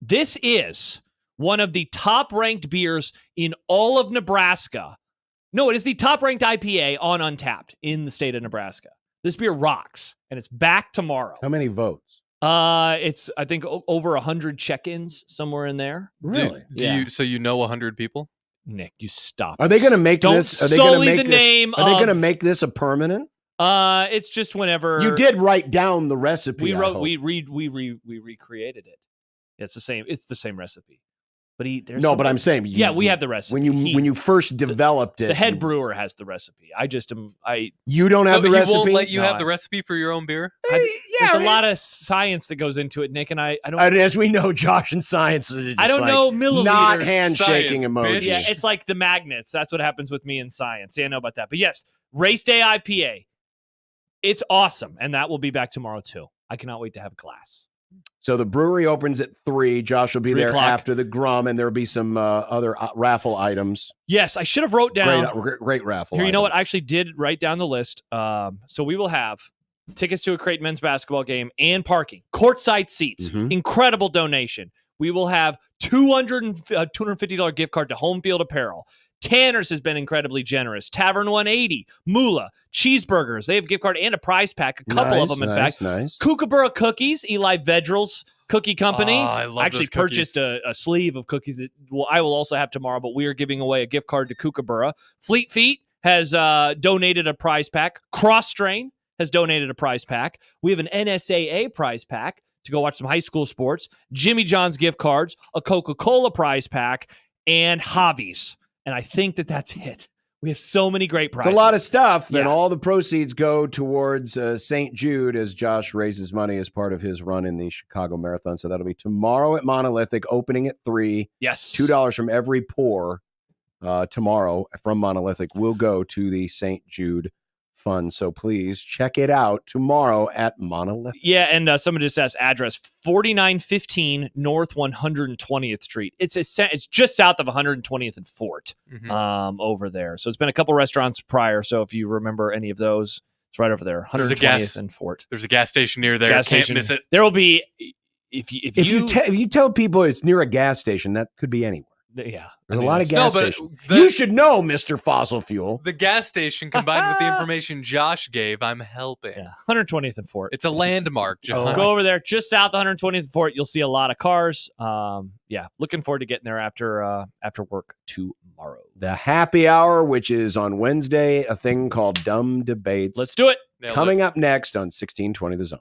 This is one of the top-ranked beers in all of Nebraska. No, it is the top-ranked IPA on Untapped in the state of Nebraska. This beer rocks, and it's back tomorrow. How many votes? It's I think over 100 check-ins somewhere in there. Really? So you know 100 people? Nick, you stop. Are they going to make Don't this? Are they going to sully make the this? name Are they going to of- make this a permanent? It's just whenever You did write down the recipe. we I wrote, hope. we recreated it. It's the same. It's the same recipe. But but I'm saying, we have the recipe. when you first developed it. The head brewer has the recipe. I just am. You don't have So the he recipe. won't let you No, have the recipe for your own beer? There's a lot of science that goes into it, Nick, and I don't. And as we know, Josh and science is just I don't like know milliliters. not handshaking Science, emoji. bitch. Yeah, it's like the magnets. That's what happens with me in science. Yeah, I know about that. But yes, Race Day IPA. It's awesome, and that will be back tomorrow too. I cannot wait to have a glass. So the brewery opens at 3. Josh will be 3 there o'clock. after the Grum, and there'll be some other raffle items. Yes, I should have wrote down. Great raffle. Here, you know what? items. I actually did write down the list. So we will have tickets to a Creighton men's basketball game and parking, courtside seats, incredible donation. We will have $250 gift card to Home Field Apparel. Tanner's has been incredibly generous. Tavern 180, Moolah, cheeseburgers. They have a gift card and a prize pack. A couple of them, in fact. Nice. Kookaburra Cookies, Eli Vedrill's cookie company. Oh, I love actually those cookies. purchased a sleeve of cookies that I will also have tomorrow, but we are giving away a gift card to Kookaburra. Fleet Feet has donated a prize pack. Cross Strain has donated a prize pack. We have an NSAA prize pack to go watch some high school sports. Jimmy John's gift cards, a Coca-Cola prize pack, and Javi's. And I think that's it. We have so many great prizes. It's a lot of stuff, Yeah. and all the proceeds go towards St. Jude as Josh raises money as part of his run in the Chicago Marathon. So that'll be tomorrow at Monolithic, opening at 3. Yes. $2 from every pour tomorrow from Monolithic will go to the St. Jude Fund. So please check it out tomorrow at Monolithic. Yeah, and someone just asked address 4915 North 120th Street. It's just south of 120th and Fort over there. So it's been a couple restaurants prior. So if you remember any of those, it's right over there, 120th and Fort. There's a gas station near there. Gas Can't station. miss it. There will be if you tell people it's near a gas station, that could be anywhere. Yeah, There's a lot of gas but stations. You should know, Mr. Fossil Fuel. The gas station combined with the information Josh gave, I'm helping. Yeah, 120th and Fort. It's a landmark, John. Go over there just south of 120th and Fort. You'll see a lot of cars. Yeah, looking forward to getting there after work tomorrow. The happy hour, which is on Wednesday, a thing called Dumb Debates. Let's do it. Coming up next on 1620 The Zone.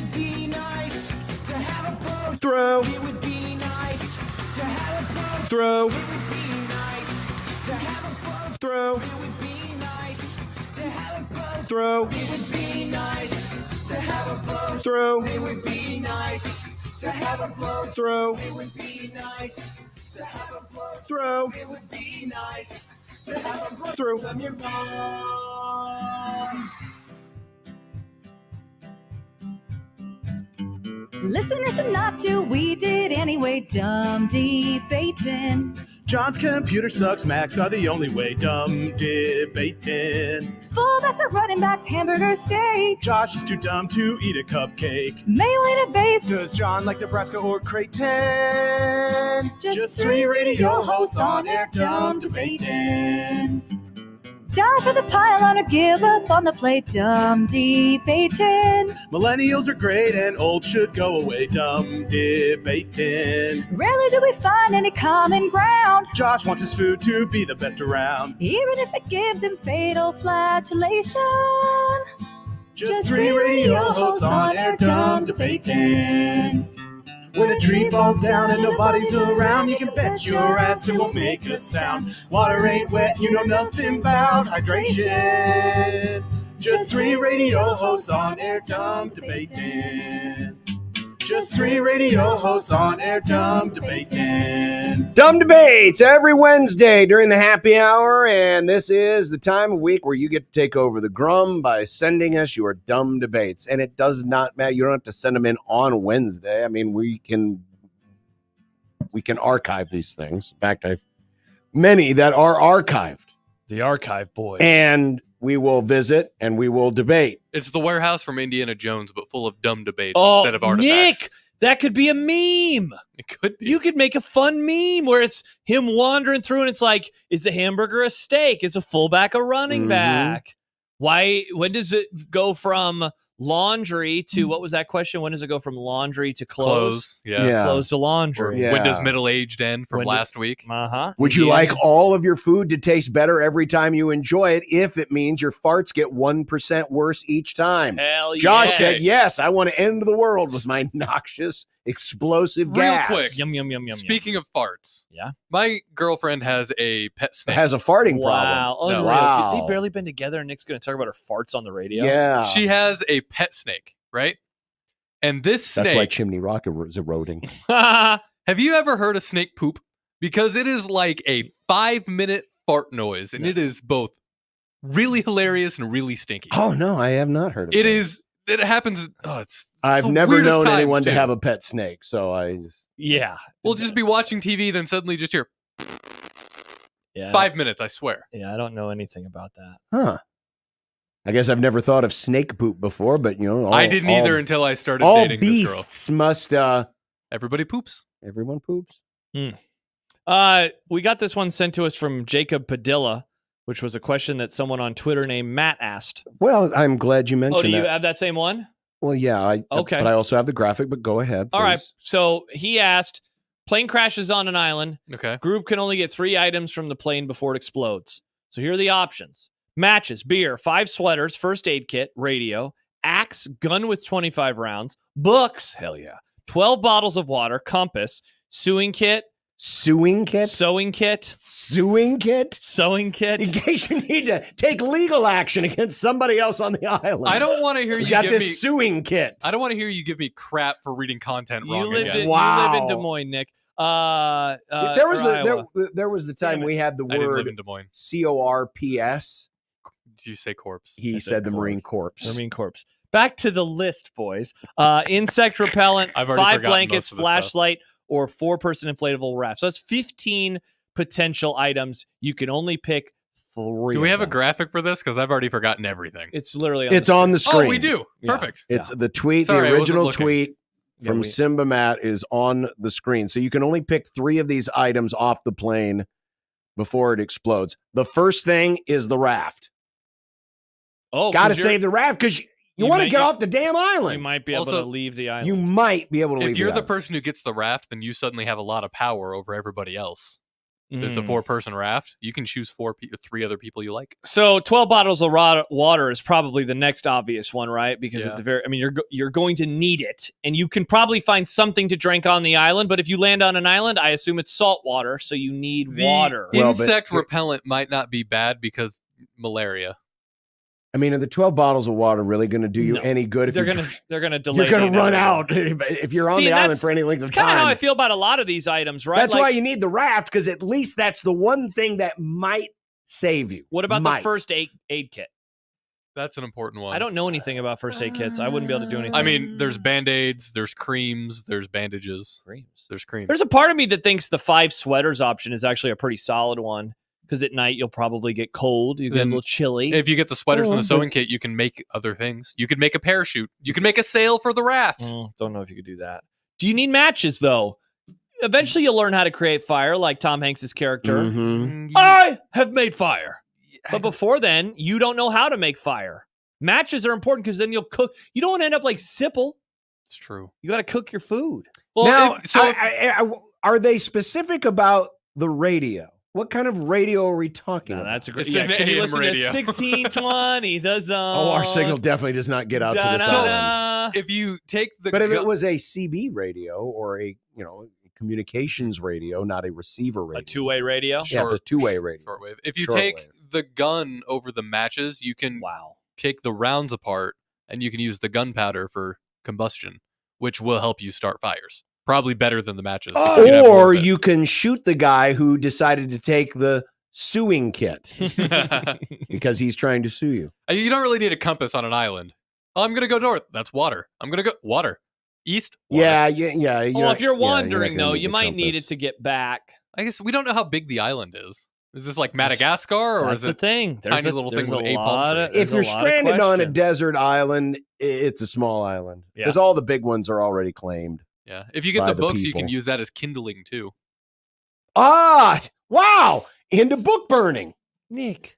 would be nice to have a boat. Throw. It would be nice to have a boat. Throw. It would be nice to have a boat. Throw. It would be nice to have a boat. Throw. It would be nice to have a boat. Throw. It would be nice to have a boat. Throw. It would be nice to have a boat. Throw. It would be nice to have a boat. Throw. From your mom. Listeners are not to, we did anyway, dumb debating. John's computer sucks, Macs are the only way, dumb debating. Fullbacks are running backs, hamburger steaks. Josh is too dumb to eat a cupcake. Mayo in a vase. Does John like Nebraska or Creighton? Just three radio hosts on air, dumb debating. Die for the pylon or give up on the plate, dumb debating. Millennials are great and old should go away, dumb debating. Rarely do we find any common ground. Josh wants his food to be the best around. Even if it gives him fatal flatulation. Just three radio hosts on air, dumb debating. When a tree falls down and nobody's around, you can bet your ass it won't make a sound. Water ain't wet, you know nothing about hydration. Just three radio hosts on air, dumb debating. Just three radio hosts on air, dumb debating. Dumb Debates every Wednesday during the happy hour, and this is the time of week where you get to take over the Grum by sending us your dumb debates. And it does not matter. You don't have to send them in on Wednesday. I mean, we can archive these things. In fact, I've many that are archived. The archive boys. And we will visit and we will debate. It's the warehouse from Indiana Jones, but full of dumb debates instead of artifacts. Nick, that could be a meme. It could be. You could make a fun meme where it's him wandering through and it's like, is the hamburger a steak? Is a fullback a running back? Why? When does it go from laundry to, what was that question? When does it go from laundry to clothes? Yeah. Clothes to laundry. Yeah. When does middle-aged end from last week? Uh-huh. Would you like all of your food to taste better every time you enjoy it if it means your farts get 1% worse each time? Hell yeah. Josh said, yes, I want to end the world with my noxious, explosive gas. Real quick. Yum, yum, yum, yum. Speaking of farts. Yeah. My girlfriend has a pet snake. Has a farting Wow. problem. Unreal. Wow. They've barely been together and Nick's going to talk about her farts on the radio. Yeah. She has a pet snake, right? And this snake... That's why Chimney Rock is eroding. Have you ever heard a snake poop? Because it is like a 5-minute fart noise, and it is both really hilarious and really stinky. Oh, no, I have not heard of it. It happens... Oh, it's I've the never weirdest known times, anyone to too. have a pet snake, so I just... Yeah. We'll just be watching TV, then suddenly just hear... Yeah. 5 minutes, I swear. Yeah, I don't know anything about that. Huh. I guess I've never thought of snake poop before, but, you know... I didn't either until I started all dating this girl. beasts must... Everybody poops. Everyone poops. We got this one sent to us from Jacob Padilla, which was a question that someone on Twitter named Matt asked. Well, I'm glad you mentioned Oh, do you that. have that same one? Well, yeah. Okay. But I also have the graphic, but go ahead, All right. please. So he asked, plane crashes on an island. Okay. Group can only get 3 items from the plane before it explodes. So here are the options. Matches, beer, 5 sweaters, first aid kit, radio, axe, gun with 25 rounds, books, hell yeah, 12 bottles of water, compass, sewing kit, Sewing kit? sewing kit, Sewing kit? sewing kit. In case you need to take legal action against somebody else on the island. I don't want to hear We you got give this me... sewing kit. I don't want to hear you give me crap for reading content You wrong lived again. in, Wow. you live in Des Moines, Nick. there was Iowa. there was the time Damn we it. had the I didn't live word in Des Moines. CORPS. Did you say corpse? He I said the Marine Corps. Marine Corps. Back to the list, boys. Insect repellent, I've already 5 forgotten blankets, most of this flashlight, or 4-person inflatable raft. So that's 15 potential items. You can only pick 3. Do we of have a them. graphic for this? Because I've already forgotten everything. It's literally It's on the screen. Oh, we do. Yeah. Perfect. It's the tweet, Sorry, I the wasn't original looking. tweet Yeah, from Simba Matt is on the screen. So you can only pick 3 of these items off the plane before it explodes. The first thing is the raft. Oh, Got to 'cause you're- save the raft because you you want to might get get- off the damn You island. might be able Also, to leave the island. You might be able to leave If you're the island. person who gets the raft, then you suddenly have a lot of power over everybody else. It's a 4-person raft. You can choose 3 other people you like. So 12 bottles of water is probably the next obvious one, right? Because at the very, I mean, you're going to need it, and you can probably find something to drink on the island. But if you land on an island, I assume it's salt water, so you need water. Insect repellent might not be bad because malaria. I mean, are the 12 bottles of water really going to do you any good? If they're gonna delay. You're going to run out if you're on the island for any length of time. That's kind of how I feel about a lot of these items, right? That's why you need the raft, because at least that's the one thing that might save you. What about the first aid kit? That's an important one. I don't know anything about first aid kits. I wouldn't be able to do anything. I mean, there's Band-Aids, there's creams, there's bandages. There's creams. There's a part of me that thinks the 5 sweaters option is actually a pretty solid one. Because at night you'll probably get cold. You get a little chilly. If you get the sweaters and the sewing kit, you can make other things. You could make a parachute. You can make a sail for the raft. Don't know if you could do that. Do you need matches, though? Eventually you'll learn how to create fire like Tom Hanks' character. I have made fire. But before then, you don't know how to make fire. Matches are important because then you'll cook. You don't want to end up like Sipple. It's true. You got to cook your food. Well, now, are they specific about the radio? What kind of radio are we talking about? That's a great. It's an can you AM listen radio. to 1620? Our signal definitely does not get out to this island. If you take the, But if it was a CB radio or a communications radio, not a receiver radio, a two-way radio, yeah, it's a two-way radio, shortwave. If you take the gun over the matches, you can take the rounds apart and you can use the gunpowder for combustion, which will help you start fires. Probably better than the matches. Or you can shoot the guy who decided to take the suing kit because he's trying to sue you. You don't really need a compass on an island. Oh, I'm going to go north. That's water. I'm going to go water. East. Water. Yeah. If you're wandering, though, you might need it to get back. I guess we don't know how big the island is. Is this like Madagascar, or That's is it the thing? tiny little thing with a palm tree? If you're stranded on a desert island, it's a small island because all the big ones are already claimed. Yeah. If you get the books, you can use that as kindling too. Wow. Into book burning. Nick.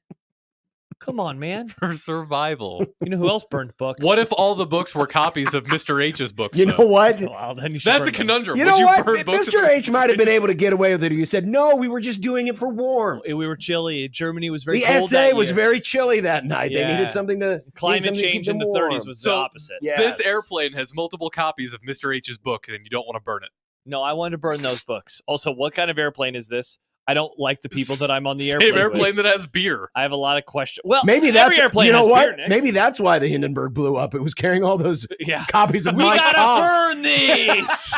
Come on, man. For survival. You know who else burned books? What if all the books were copies of Mr. H's books? You know what? Well, then you should That's a burn them. conundrum. You Would know you what? burn books Mr. H might have been able to get away with it. He said, no, we were just doing it for warm. We were chilly. Germany was very The cold SA that was year. very chilly that night. They Yeah. needed something to Climate change in the 30s was the opposite. This airplane has multiple copies of Mr. H's book, and you don't want to burn it. No, I wanted to burn those books. Also, what kind of airplane is this? I don't like the people that I'm on the airplane Same airplane with. that has beer. I have a lot of questions. Well, Maybe every that's airplane you know has what? beer, Nick. Maybe that's why the Hindenburg blew up. It was carrying all those copies of We my gotta burn these.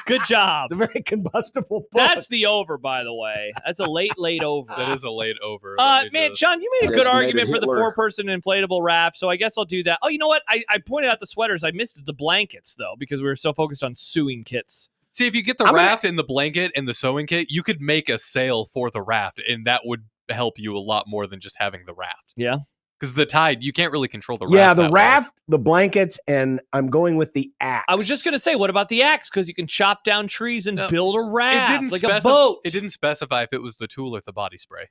Good job. The very combustible book. That's the over, by the way. That's a late over. That is a late over. Man, John, you made a good Designated argument for the Hitler. 4-person inflatable raft, so I guess I'll do that. Oh, you know what? I pointed out the sweaters. I missed the blankets, though, because we were so focused on sewing kits. See, if you get the raft and the blanket and the sewing kit, you could make a sail for the raft, and that would help you a lot more than just having the raft. Yeah. Because the tide, you can't really control the raft. Yeah, the that way. raft, the blankets, and I'm going with the axe. I was just going to say, what about the axe? Because you can chop down trees and build a raft like a specif- boat. It didn't specify if it was the tool or the body spray.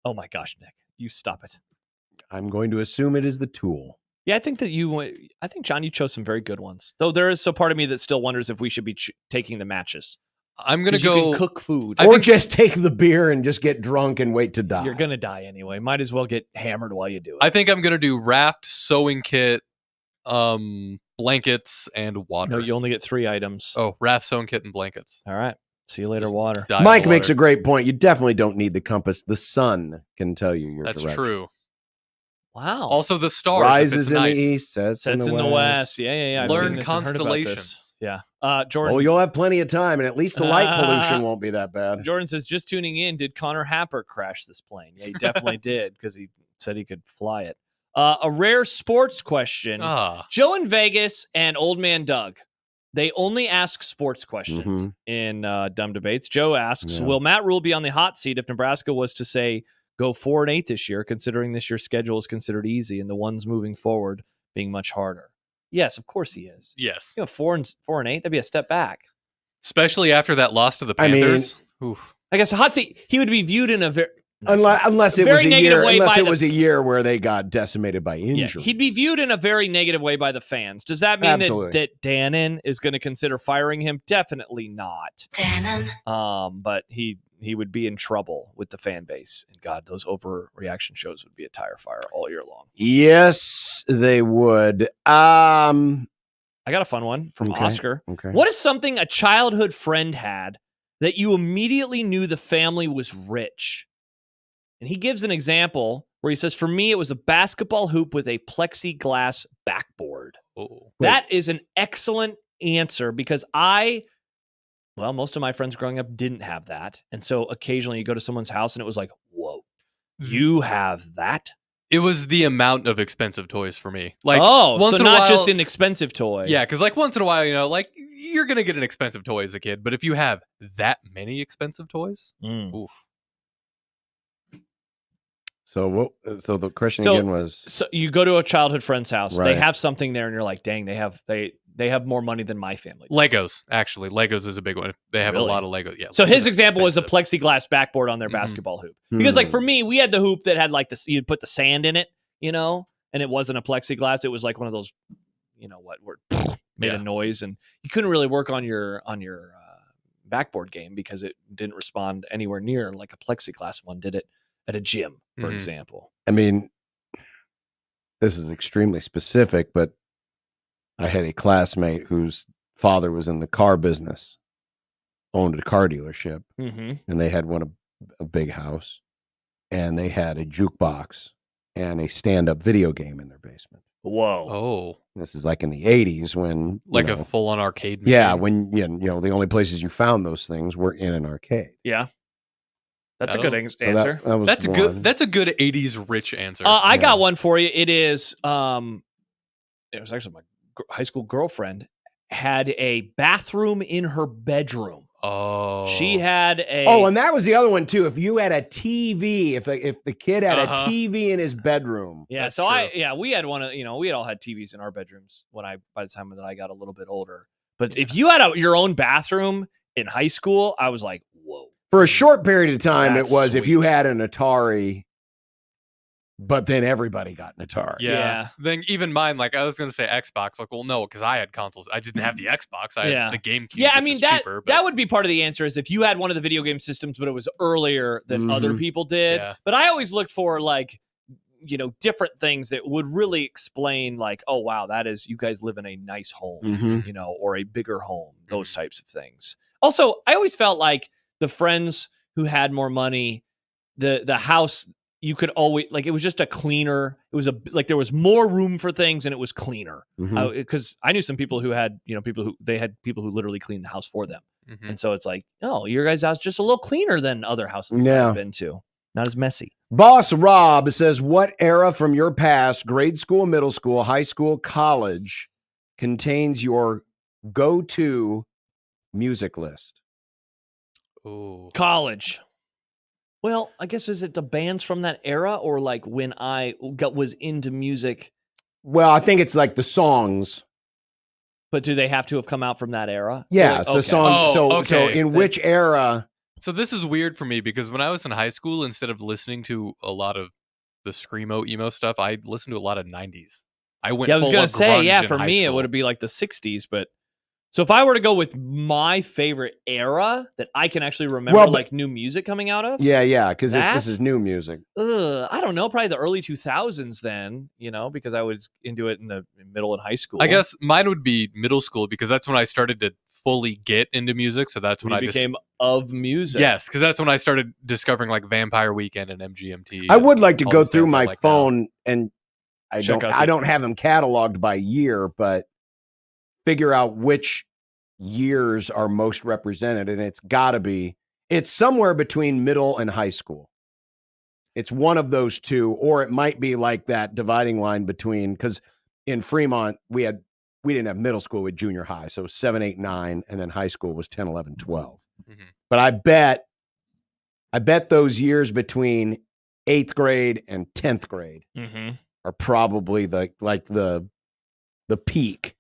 Oh, my gosh, Nick. You stop it. I'm going to assume it is the tool. Yeah, I think John, you chose some very good ones. Though there is a part of me that still wonders if we should be taking the matches. I'm going to 'Cause you go can cook food. Or just take the beer and just get drunk and wait to die. You're going to die anyway. Might as well get hammered while you do it. I think I'm going to do raft, sewing kit, blankets, and water. No, you only get 3 items. Oh, raft, sewing kit, and blankets. All right. See you later, water. Mike makes a great point. You definitely don't need the compass. The sun can tell you your That's direction. true. Wow. Also, the stars. Rises in night. the east, sets in the west. Yeah. I've Learn seen this and heard about this. constellations. Yeah. Jordan. Oh, you'll have plenty of time, and at least the light pollution won't be that bad. Jordan says, just tuning in, did Connor Happer crash this plane? Yeah, he definitely did because he said he could fly it. A rare sports question. Joe in Vegas and Old Man Doug, they only ask sports questions in Dumb Debates. Joe asks, will Matt Rule be on the hot seat if Nebraska was to say go 4-8 this year, considering this year's schedule is considered easy and the ones moving forward being much harder? Yes, of course he is. Yes. 4-8, that'd be a step back. Especially after that loss to the Panthers. I guess a hot seat, he would be viewed in a very... Unless it very was a negative year, way unless by it the- was a year where they got decimated by injury. He'd be viewed in a very negative way by the fans. Does that mean Absolutely. that Dannon is going to consider firing him? Definitely not. Dannon. But he he would be in trouble with the fan base. And God, those overreaction shows would be a tire fire all year long. Yes, they would. I got a fun one from Okay, Oscar. okay. What is something a childhood friend had that you immediately knew the family was rich? And he gives an example where he says, for me, it was a basketball hoop with a plexiglass backboard. Oh. That is an excellent answer because most of my friends growing up didn't have that. And so occasionally you go to someone's house and it was like, whoa, you have that? It was the amount of expensive toys for me. Like, so once in a not while, just an expensive toy. Yeah, because like once in a while, like you're gonna get an expensive toy as a kid, but if you have that many expensive toys, oof. So the question again was, so you go to a childhood friend's house, they Right. have something there, and you're like, dang, they have more money than my family does. Legos, actually. Legos is a big one. They have Really? a lot of Legos. Yeah. So Legos his are example was a expensive. plexiglass backboard on their basketball hoop. Because like for me, we had the hoop that had like this, you'd put the sand in it, and it wasn't a plexiglass. It was like one of those, where it made a noise, and you couldn't really work on your backboard game because it didn't respond anywhere near like a plexiglass one did it at a gym, for example. I mean, this is extremely specific, but I had a classmate whose father was in the car business, owned a car dealership, Mhm. and they had a big house, and they had a jukebox and a stand-up video game in their basement. Whoa! Oh, This is like in the 80s when a full-on arcade machine. Yeah, when the only places you found those things were in an arcade. Yeah. That's a That'll- good So answer. that was That's a one. good. That's a good '80s rich answer. I got one for you. It is, it was actually my high school girlfriend had a bathroom in her bedroom. Oh, She had a. Oh, and that was the other one too. If you had a TV, if the kid had a Uh-huh. TV in his bedroom, Yeah, so we had one of, we had all had TVs in our bedrooms by the time that I got a little bit older. But if you had your own bathroom in high school, I was like, whoa. for a short period of time, That's it was if you sweet. had an Atari, but then everybody got an Atari. Yeah. Then even mine, like I was gonna say Xbox. Like, well, no, because I had consoles. I didn't have the Xbox. I had the GameCube. Yeah, I which mean is that cheaper, but- that would be part of the answer is if you had one of the video game systems, but it was earlier than other Mhm. people did. Yeah. But I always looked for like, different things that would really explain like, oh wow, that is you guys live in a nice home, Mhm. or a bigger home, those types of things. Also, I always felt like the friends who had more money, the house you could always like it was just a cleaner. It was there was more room for things and it was cleaner. Mhm. Because I knew some people who had people who literally cleaned the house for them, Mhm. and so it's like, oh, your guys' house just a little cleaner than other houses that Yeah. I've been to, not as messy. Boss Rob says, what era from your past, grade school, middle school, high school, college, contains your go-to music list? Ooh. College. Well, I guess is it the bands from that era or like when I was into music? Well, I think it's like the songs. But do they have to have come out from that era? Yeah, like, so songs. Oh, So okay. in which era? So this is weird for me because when I was in high school, instead of listening to a lot of the screamo emo stuff, I listened to a lot of '90s. I went. Yeah, I was full gonna of say, grunge in for high me it school. would be like the '60s. But so if I were to go with my favorite era that I can actually remember, Well, but- like new music coming out of, Yeah, because this That? is new music. I don't know, probably the early 2000s. Then because I was into it in the middle and high school. I guess mine would be middle school because that's when I started to fully get into music. So that's when we I became of music. Yes, because that's when I started discovering like Vampire Weekend and MGMT. I would like to all go those through bands I my like now. phone and Check out I the- don't have them cataloged by year, but figure out which years are most represented, and it's somewhere between middle and high school. It's one of those two, or it might be like that dividing line between, because in Fremont we didn't have middle school with junior high, so 7, 8, 9, and then high school was 10, 11, 12. Mhm. But I bet those years between 8th grade and 10th grade Mm-hmm. are probably the peak.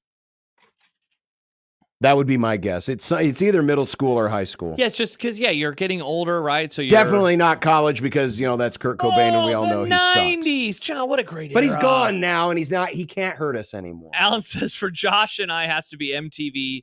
That would be my guess. It's either middle school or high school. Yeah, it's just because you're getting older, right? So you're Definitely not college because that's Kurt Cobain and we all know the he sucks. 90s. John, what a great But he's era. gone now and he can't hurt us anymore. Alan says for Josh and I has to be MTV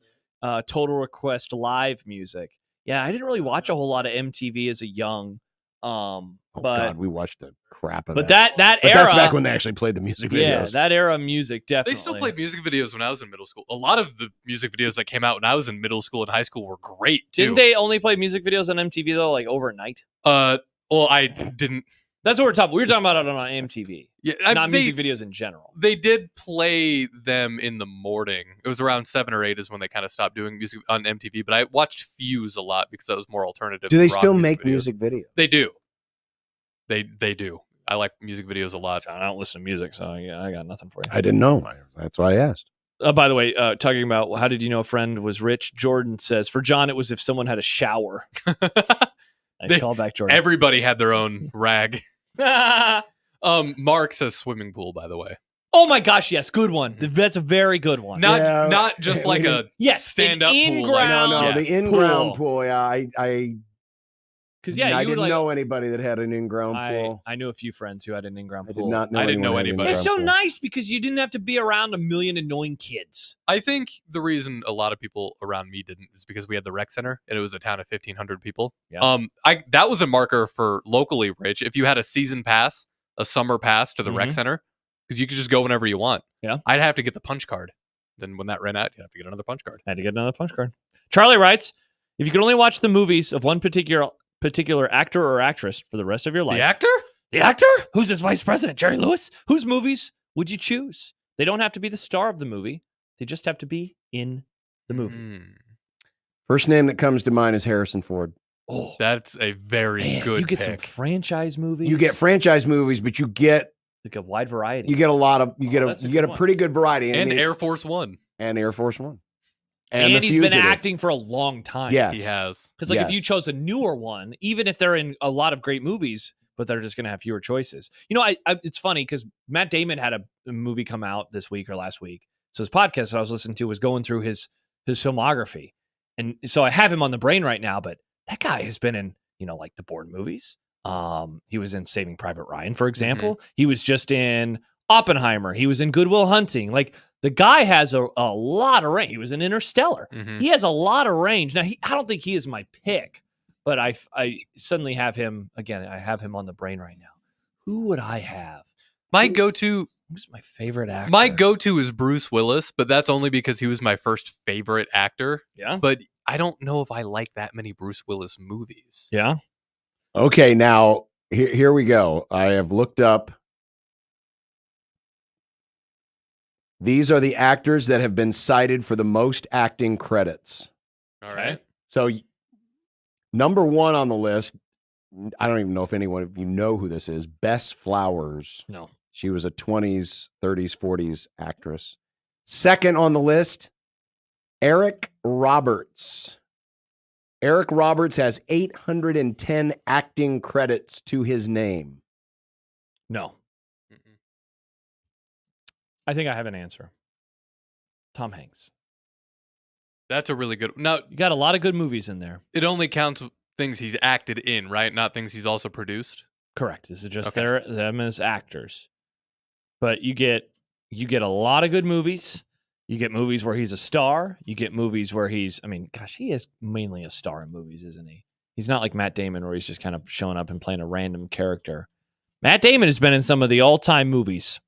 Total Request live music. Yeah, I didn't really watch a whole lot of MTV as a young. But God, we watched the crap of but that. that But era, that's back when they actually played the music videos. Yeah, that era of music definitely. They still played music videos when I was in middle school. A lot of the music videos that came out when I was in middle school and high school were great too. Didn't they only play music videos on MTV though, like overnight? Well, I didn't. That's what we're talking about. We were talking about it on MTV. Yeah, not music videos in general. They did play them in the morning. It was around 7 or 8 is when they kind of stopped doing music on MTV. But I watched Fuse a lot because that was more alternative. Do they rock still make videos. music videos? They do. They do. I like music videos a lot. I don't listen to music, so I got nothing for you. I didn't know. That's why I asked. By the way, talking about how did you know a friend was rich? Jordan says for John, it was if someone had a shower. Nice callback, Jordan. Everybody had their own rag. Mark says swimming pool, by the way. Oh my gosh, yes, good one. That's a very good one. Not just like a stand up in pool. ground. The in-ground pool. Yeah, I because I didn't know anybody that had an in-ground pool. I knew a few friends who had an in-ground I pool. did not know. I didn't know anybody. It's so nice because you didn't have to be around a million annoying kids. I think the reason a lot of people around me didn't is because we had the rec center and it was a town of 1,500 people. Yeah. That was a marker for locally rich. If you had a season pass, a summer pass to the rec center, because you could just go whenever you want. Yeah. I'd have to get the punch card. Then when that ran out, you'd have to get another punch card. Had to get another punch card. Charlie writes, if you could only watch the movies of one particular actor or actress for the rest of your life. The actor? The actor? Who's his vice president? Jerry Lewis? Whose movies would you choose? They don't have to be the star of the movie. They just have to be in the movie. First name that comes to mind is Harrison Ford. Oh, that's a very good You get pick. some franchise movies. You get franchise movies, but you get like a wide variety. You get a lot of you get a one. pretty good variety. And Air Force One. And Air Force One. And The he's been Fugitive. acting for a long time. Yes. He has. Because if you chose a newer one, even if they're in a lot of great movies, but they're just going to have fewer choices. It's funny because Matt Damon had a movie come out this week or last week. So his podcast that I was listening to was going through his filmography. And so I have him on the brain right now, but that guy has been in, like the Bourne movies. He was in Saving Private Ryan, for example. He was just in Oppenheimer. He was in Good Will Hunting. Like, the guy has a lot of range. He was in Interstellar. He has a lot of range. Now, I don't think he is my pick, but I suddenly have him, again, I have him on the brain right now. Who would I have? Who's my favorite actor? My go-to is Bruce Willis, but that's only because he was my first favorite actor. Yeah. But I don't know if I like that many Bruce Willis movies. Yeah. Okay, now here we go. I have looked up. These are the actors that have been cited for the most acting credits. All right. So, number one on the list, I don't even know if anyone of you know who this is, Bess Flowers. No. She was a 20s, 30s, 40s actress. Second on the list, Eric Roberts. Eric Roberts has 810 acting credits to his name. No. I think I have an answer. Tom Hanks. That's a really good. Now, you got a lot of good movies in there. It only counts things he's acted in, right? Not things he's also produced. Correct. This is just them as actors. But you get a lot of good movies. You get movies where he's a star. You get movies where he is mainly a star in movies, isn't he? He's not like Matt Damon where he's just kind of showing up and playing a random character. Matt Damon has been in some of the all-time movies.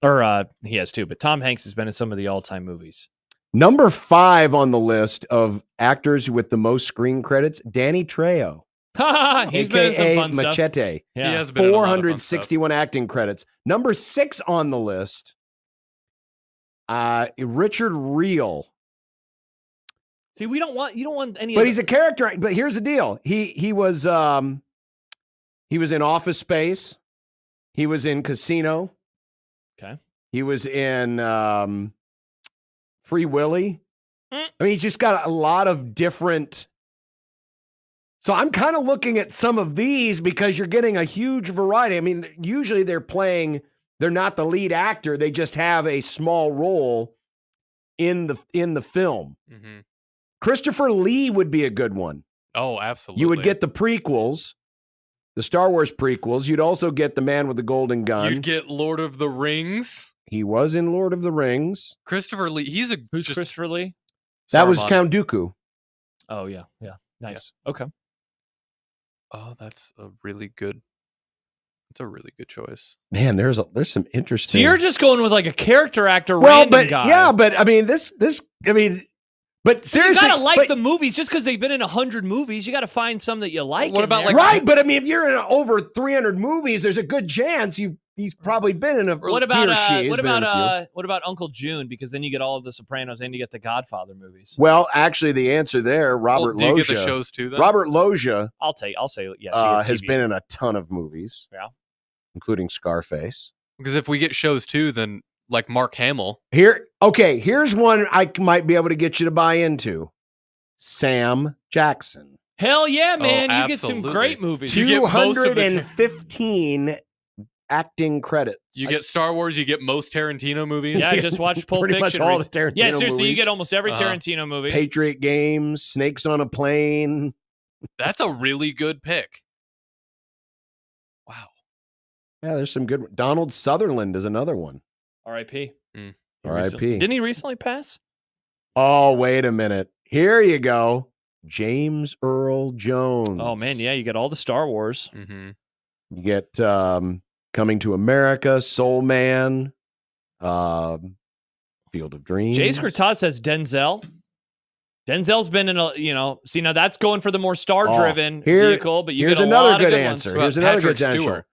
Or he has too, but Tom Hanks has been in some of the all-time movies. Number 5 on the list of actors with the most screen credits, Danny Trejo. He's been in some fun Machete. stuff. Yeah. He has been in a lot of fun 461 acting credits. Number 6 on the list, Richard Reel. See, you don't want any. But he's a character. But here's the deal: he was in Office Space. He was in Casino. Okay. He was in Free Willy. I mean, he's just got a lot of different. So I'm kind of looking at some of these because you're getting a huge variety. I mean, usually they're not the lead actor. They just have a small role in the film. Mm-hmm. Christopher Lee would be a good one. Oh, absolutely. You would get the prequels, the Star Wars prequels. You'd also get The Man with the Golden Gun. You'd get Lord of the Rings. He was in Lord of the Rings. Christopher Lee. Who's Christopher Lee? That was Count Dooku. Oh, yeah. Nice. Okay. Oh, that's a really good choice. Man, there's some interesting. So you're just going with like a character actor, well, random but guy. yeah, but I mean but seriously, you gotta like but, the movies just because they've been in 100 movies. You gotta find some that you like. What about like right? But I mean, if you're in over 300 movies, there's a good chance he's probably been in a. What about what what about Uncle June? Because then you get all of the Sopranos and you get the Godfather movies. Well, actually, the answer there, Robert do you Loggia. get the shows too? Then? Robert Loggia. I'll say yes. Has been in a ton of movies. Yeah, including Scarface. Because if we get shows too, then like Mark Hamill. Here's one I might be able to get you to buy into. Sam Jackson. Hell yeah, man! Oh, you get some great movies. 215 acting credits. You get Star Wars. You get most Tarantino movies. Yeah, just watch Pulp Pretty Fiction. much all the Tarantino yeah, seriously, you movies. get almost every Tarantino movie. Patriot Games, Snakes on a Plane. That's a really good pick. Wow. Yeah, there's some good. Donald Sutherland is another one. R.I.P. R.I.P. Didn't he recently pass? Oh, wait a minute. Here you go. James Earl Jones. Oh man, yeah, you get all the Star Wars. Mm-hmm. You get Coming to America, Soul Man, Field of Dreams. Jay Scritaz says Denzel. Denzel's been in see now that's going for the more star-driven vehicle, but you here's get a another lot good of good answer. ones. Here's another Patrick good answer. Stewart.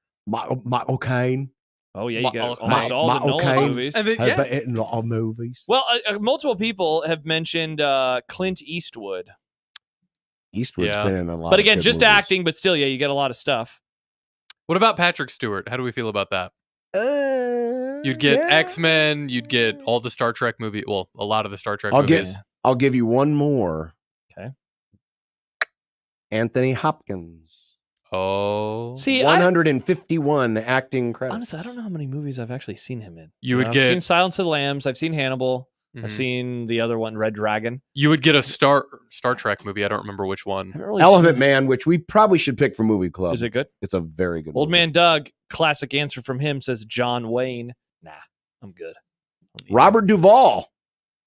Michael Caine. Oh yeah, you get almost all the Nolan movies. And then, In all movies. Well, multiple people have mentioned Clint Eastwood. Eastwood's been in a lot. But again, of good just movies. acting, but still, yeah, you get a lot of stuff. What about Patrick Stewart? How do we feel about that? You'd get X-Men. You'd get all the Star Trek movie. Well, a lot of the Star Trek movies. I'll give you one more. Okay. Anthony Hopkins. Oh. See, 151 acting credits. Honestly, I don't know how many movies I've actually seen him in. I've seen Silence of the Lambs. I've seen Hannibal. I've seen the other one, Red Dragon. You would get a Star Trek movie. I don't remember which one. Elephant Man, which we probably should pick for Movie Club. Is it good? It's a very good Old movie. Man Doug, classic answer from him, says John Wayne. Nah, I'm good. Robert Duvall.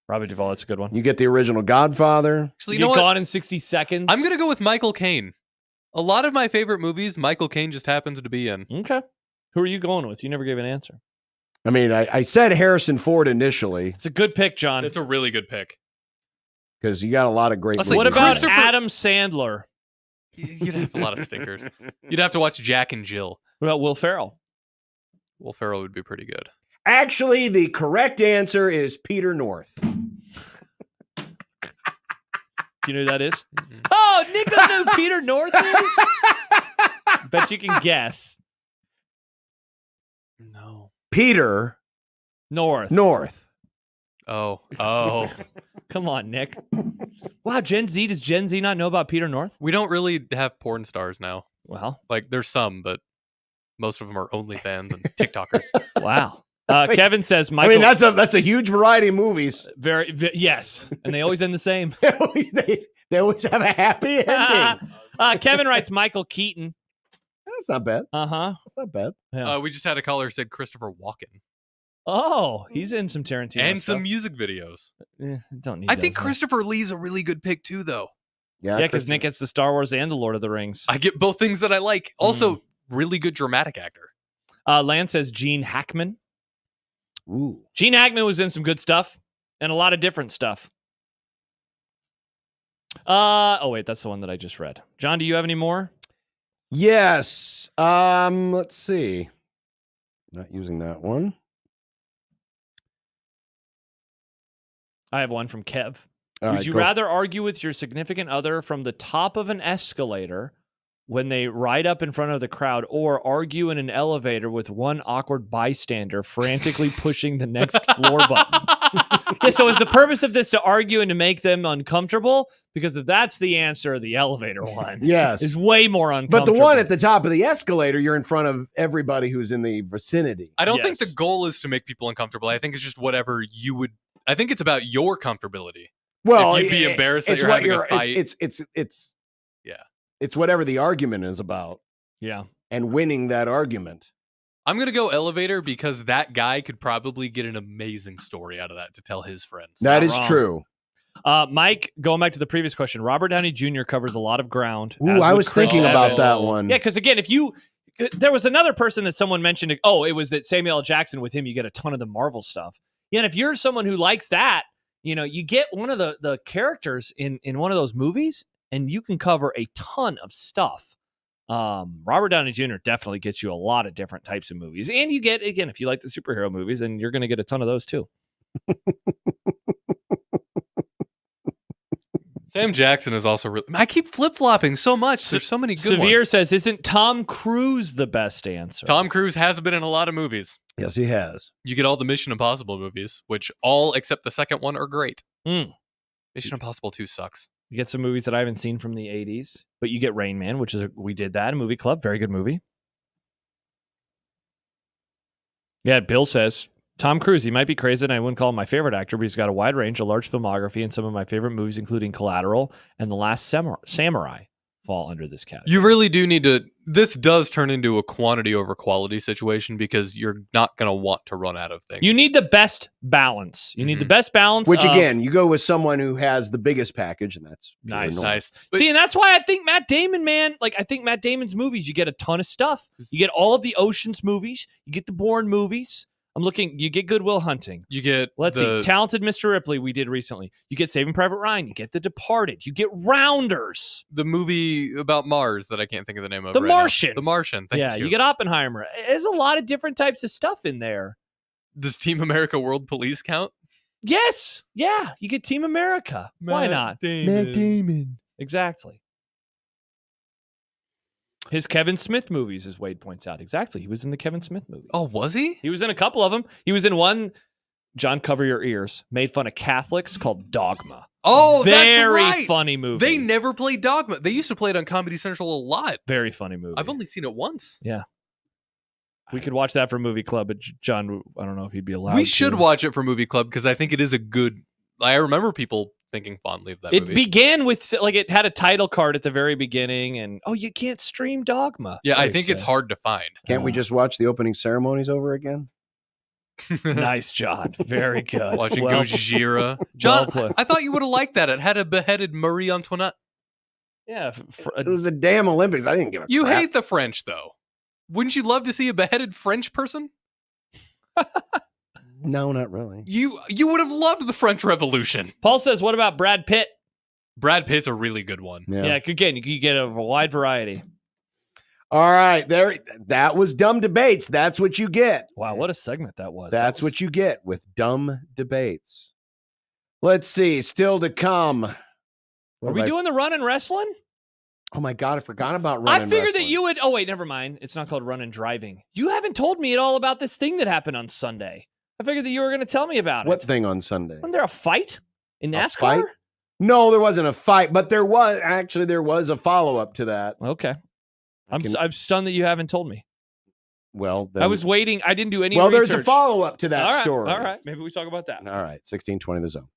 Robert Duvall, that's a good one. You get the original Godfather. Actually, You know get what? Gone in 60 Seconds. I'm gonna go with Michael Caine. A lot of my favorite movies, Michael Caine just happens to be in. Okay. Who are you going with? You never gave an answer. I mean, I said Harrison Ford initially. It's a good pick, John. It's a really good pick. Because you got a lot of great movies. What about Adam Sandler? You'd have a lot of stinkers. You'd have to watch Jack and Jill. What about Will Ferrell? Will Ferrell would be pretty good. Actually, the correct answer is Peter North. Do you know who that is? Oh, Nicholas knew who Peter North is? Bet you can guess. No. Peter North. Oh. Come on, Nick. Wow, Gen Z. Does Gen Z not know about Peter North? We don't really have porn stars now. Well, like there's some, but most of them are OnlyFans and TikTokers. Wow. Kevin says Michael. I mean, that's a huge variety of movies. Yes, and they always end the same. they always have a happy ending. Kevin writes Michael Keaton. That's not bad. That's not bad. Yeah. We just had a caller who said Christopher Walken. Oh, he's in some Tarantino and stuff. some music videos. Don't need. I think those, Christopher Lee's a really good pick too, though. Yeah, because Nick gets the Star Wars and the Lord of the Rings. I get both things that I like. Also, really good dramatic actor. Lance says Gene Hackman. Ooh, Gene Hackman was in some good stuff and a lot of different stuff. Oh wait, that's the one that I just read. John, do you have any more? Yes. Let's see. Not using that one. I have one from Kev. All Would right, you go. rather argue with your significant other from the top of an escalator when they ride up in front of the crowd, or argue in an elevator with one awkward bystander frantically pushing the next floor button? Yeah, so is the purpose of this to argue and to make them uncomfortable? Because if that's the answer, the elevator one Yes. is way more But uncomfortable. the one at the top of the escalator, you're in front of everybody who's in the vicinity. I don't think the goal is to make people uncomfortable. I think it's just whatever you would. I think it's about your comfortability. Well, if you'd be embarrassed that it's you're what having a fight. It's whatever the argument is about. Yeah. And winning that argument. I'm going to go elevator because that guy could probably get an amazing story out of that to tell his friends. That is true. Mike, going back to the previous question, Robert Downey Jr. covers a lot of ground. Ooh, I was thinking about that one. Yeah, because again, there was another person that someone mentioned. Oh, it was that Samuel L. Jackson. With him, you get a ton of the Marvel stuff. Yeah, and if you're someone who likes that, you get one of the characters in one of those movies, and you can cover a ton of stuff. Robert Downey Jr. definitely gets you a lot of different types of movies, and you get, again, if you like the superhero movies, then you're going to get a ton of those too. Sam Jackson is also really... I keep flip-flopping so much. There's so many good Severe ones. says, isn't Tom Cruise the best answer? Tom Cruise has been in a lot of movies. Yes, he has. You get all the Mission Impossible movies, which all except the second one are great. Mission Impossible 2 sucks. You get some movies that I haven't seen from the 80s, but you get Rain Man, which is we did that, a movie club. Very good movie. Yeah, Bill says, Tom Cruise, he might be crazy, and I wouldn't call him my favorite actor, but he's got a wide range, a large filmography, and some of my favorite movies, including Collateral and The Last Samurai, fall under this category. You really do need to... This does turn into a quantity over quality situation because you're not going to want to run out of things. You need the best balance. You need the best balance. Which, again, you go with someone who has the biggest package, and that's Nice. Nice. See, and that's why I think Matt Damon, man, I think Matt Damon's movies, you get a ton of stuff. You get all of the Ocean's movies. You get the Bourne movies. You get Good Will Hunting. You get Let's see, Talented Mr. Ripley we did recently. You get Saving Private Ryan. You get The Departed. You get Rounders. The movie about Mars that I can't think of the name of The right Martian. now. The Martian. Thank you. You get Oppenheimer. There's a lot of different types of stuff in there. Does Team America World Police count? Yes. Yeah. You get Team America. Why not? Matt Damon. Exactly. His Kevin Smith movies, as Wade points out. Exactly. He was in the Kevin Smith movies. Oh, was he? He was in a couple of them. He was in one, John, cover your ears, made fun of Catholics, called Dogma. Oh, very that's right. funny movie. They never played Dogma. They used to play it on Comedy Central a lot. Very funny movie. I've only seen it once. Yeah. We could watch that for Movie Club, but John, I don't know if he'd be allowed We should to. watch it for Movie Club because I think it is a good... I remember people thinking fondly of that movie. It began with, it had a title card at the very beginning, and, you can't stream Dogma. Yeah, I think it's hard to find. Can't we just watch the opening ceremonies over again? Nice, John. Very good. Watching Gojira. John, I thought you would have liked that. It had a beheaded Marie Antoinette. Yeah. It was the damn Olympics. I didn't give a You crap. hate the French, though. Wouldn't you love to see a beheaded French person? No, not really. You would have loved the French Revolution. Paul says, what about Brad Pitt? Brad Pitt's a really good one. Yeah, again, you get a wide variety. All right, that was Dumb Debates. That's what you get. Wow, what a segment that was. That's what you get with Dumb Debates. Let's see, still to come. Are we doing the run and wrestling? Oh my God, I forgot about run and I figured wrestling. that you would. Oh, wait, never mind. It's not called run and driving. You haven't told me at all about this thing that happened on Sunday. I figured that you were going to tell me about What it. thing on Sunday? Wasn't there a fight in NASCAR? Fight? No, there wasn't a fight, but there was a follow-up to that. Okay. I'm stunned that you haven't told me. Well, then, I was waiting. I didn't do any Well, research. there's a follow-up to that story. All right. Maybe we talk about that. All right, 1620 The Zone.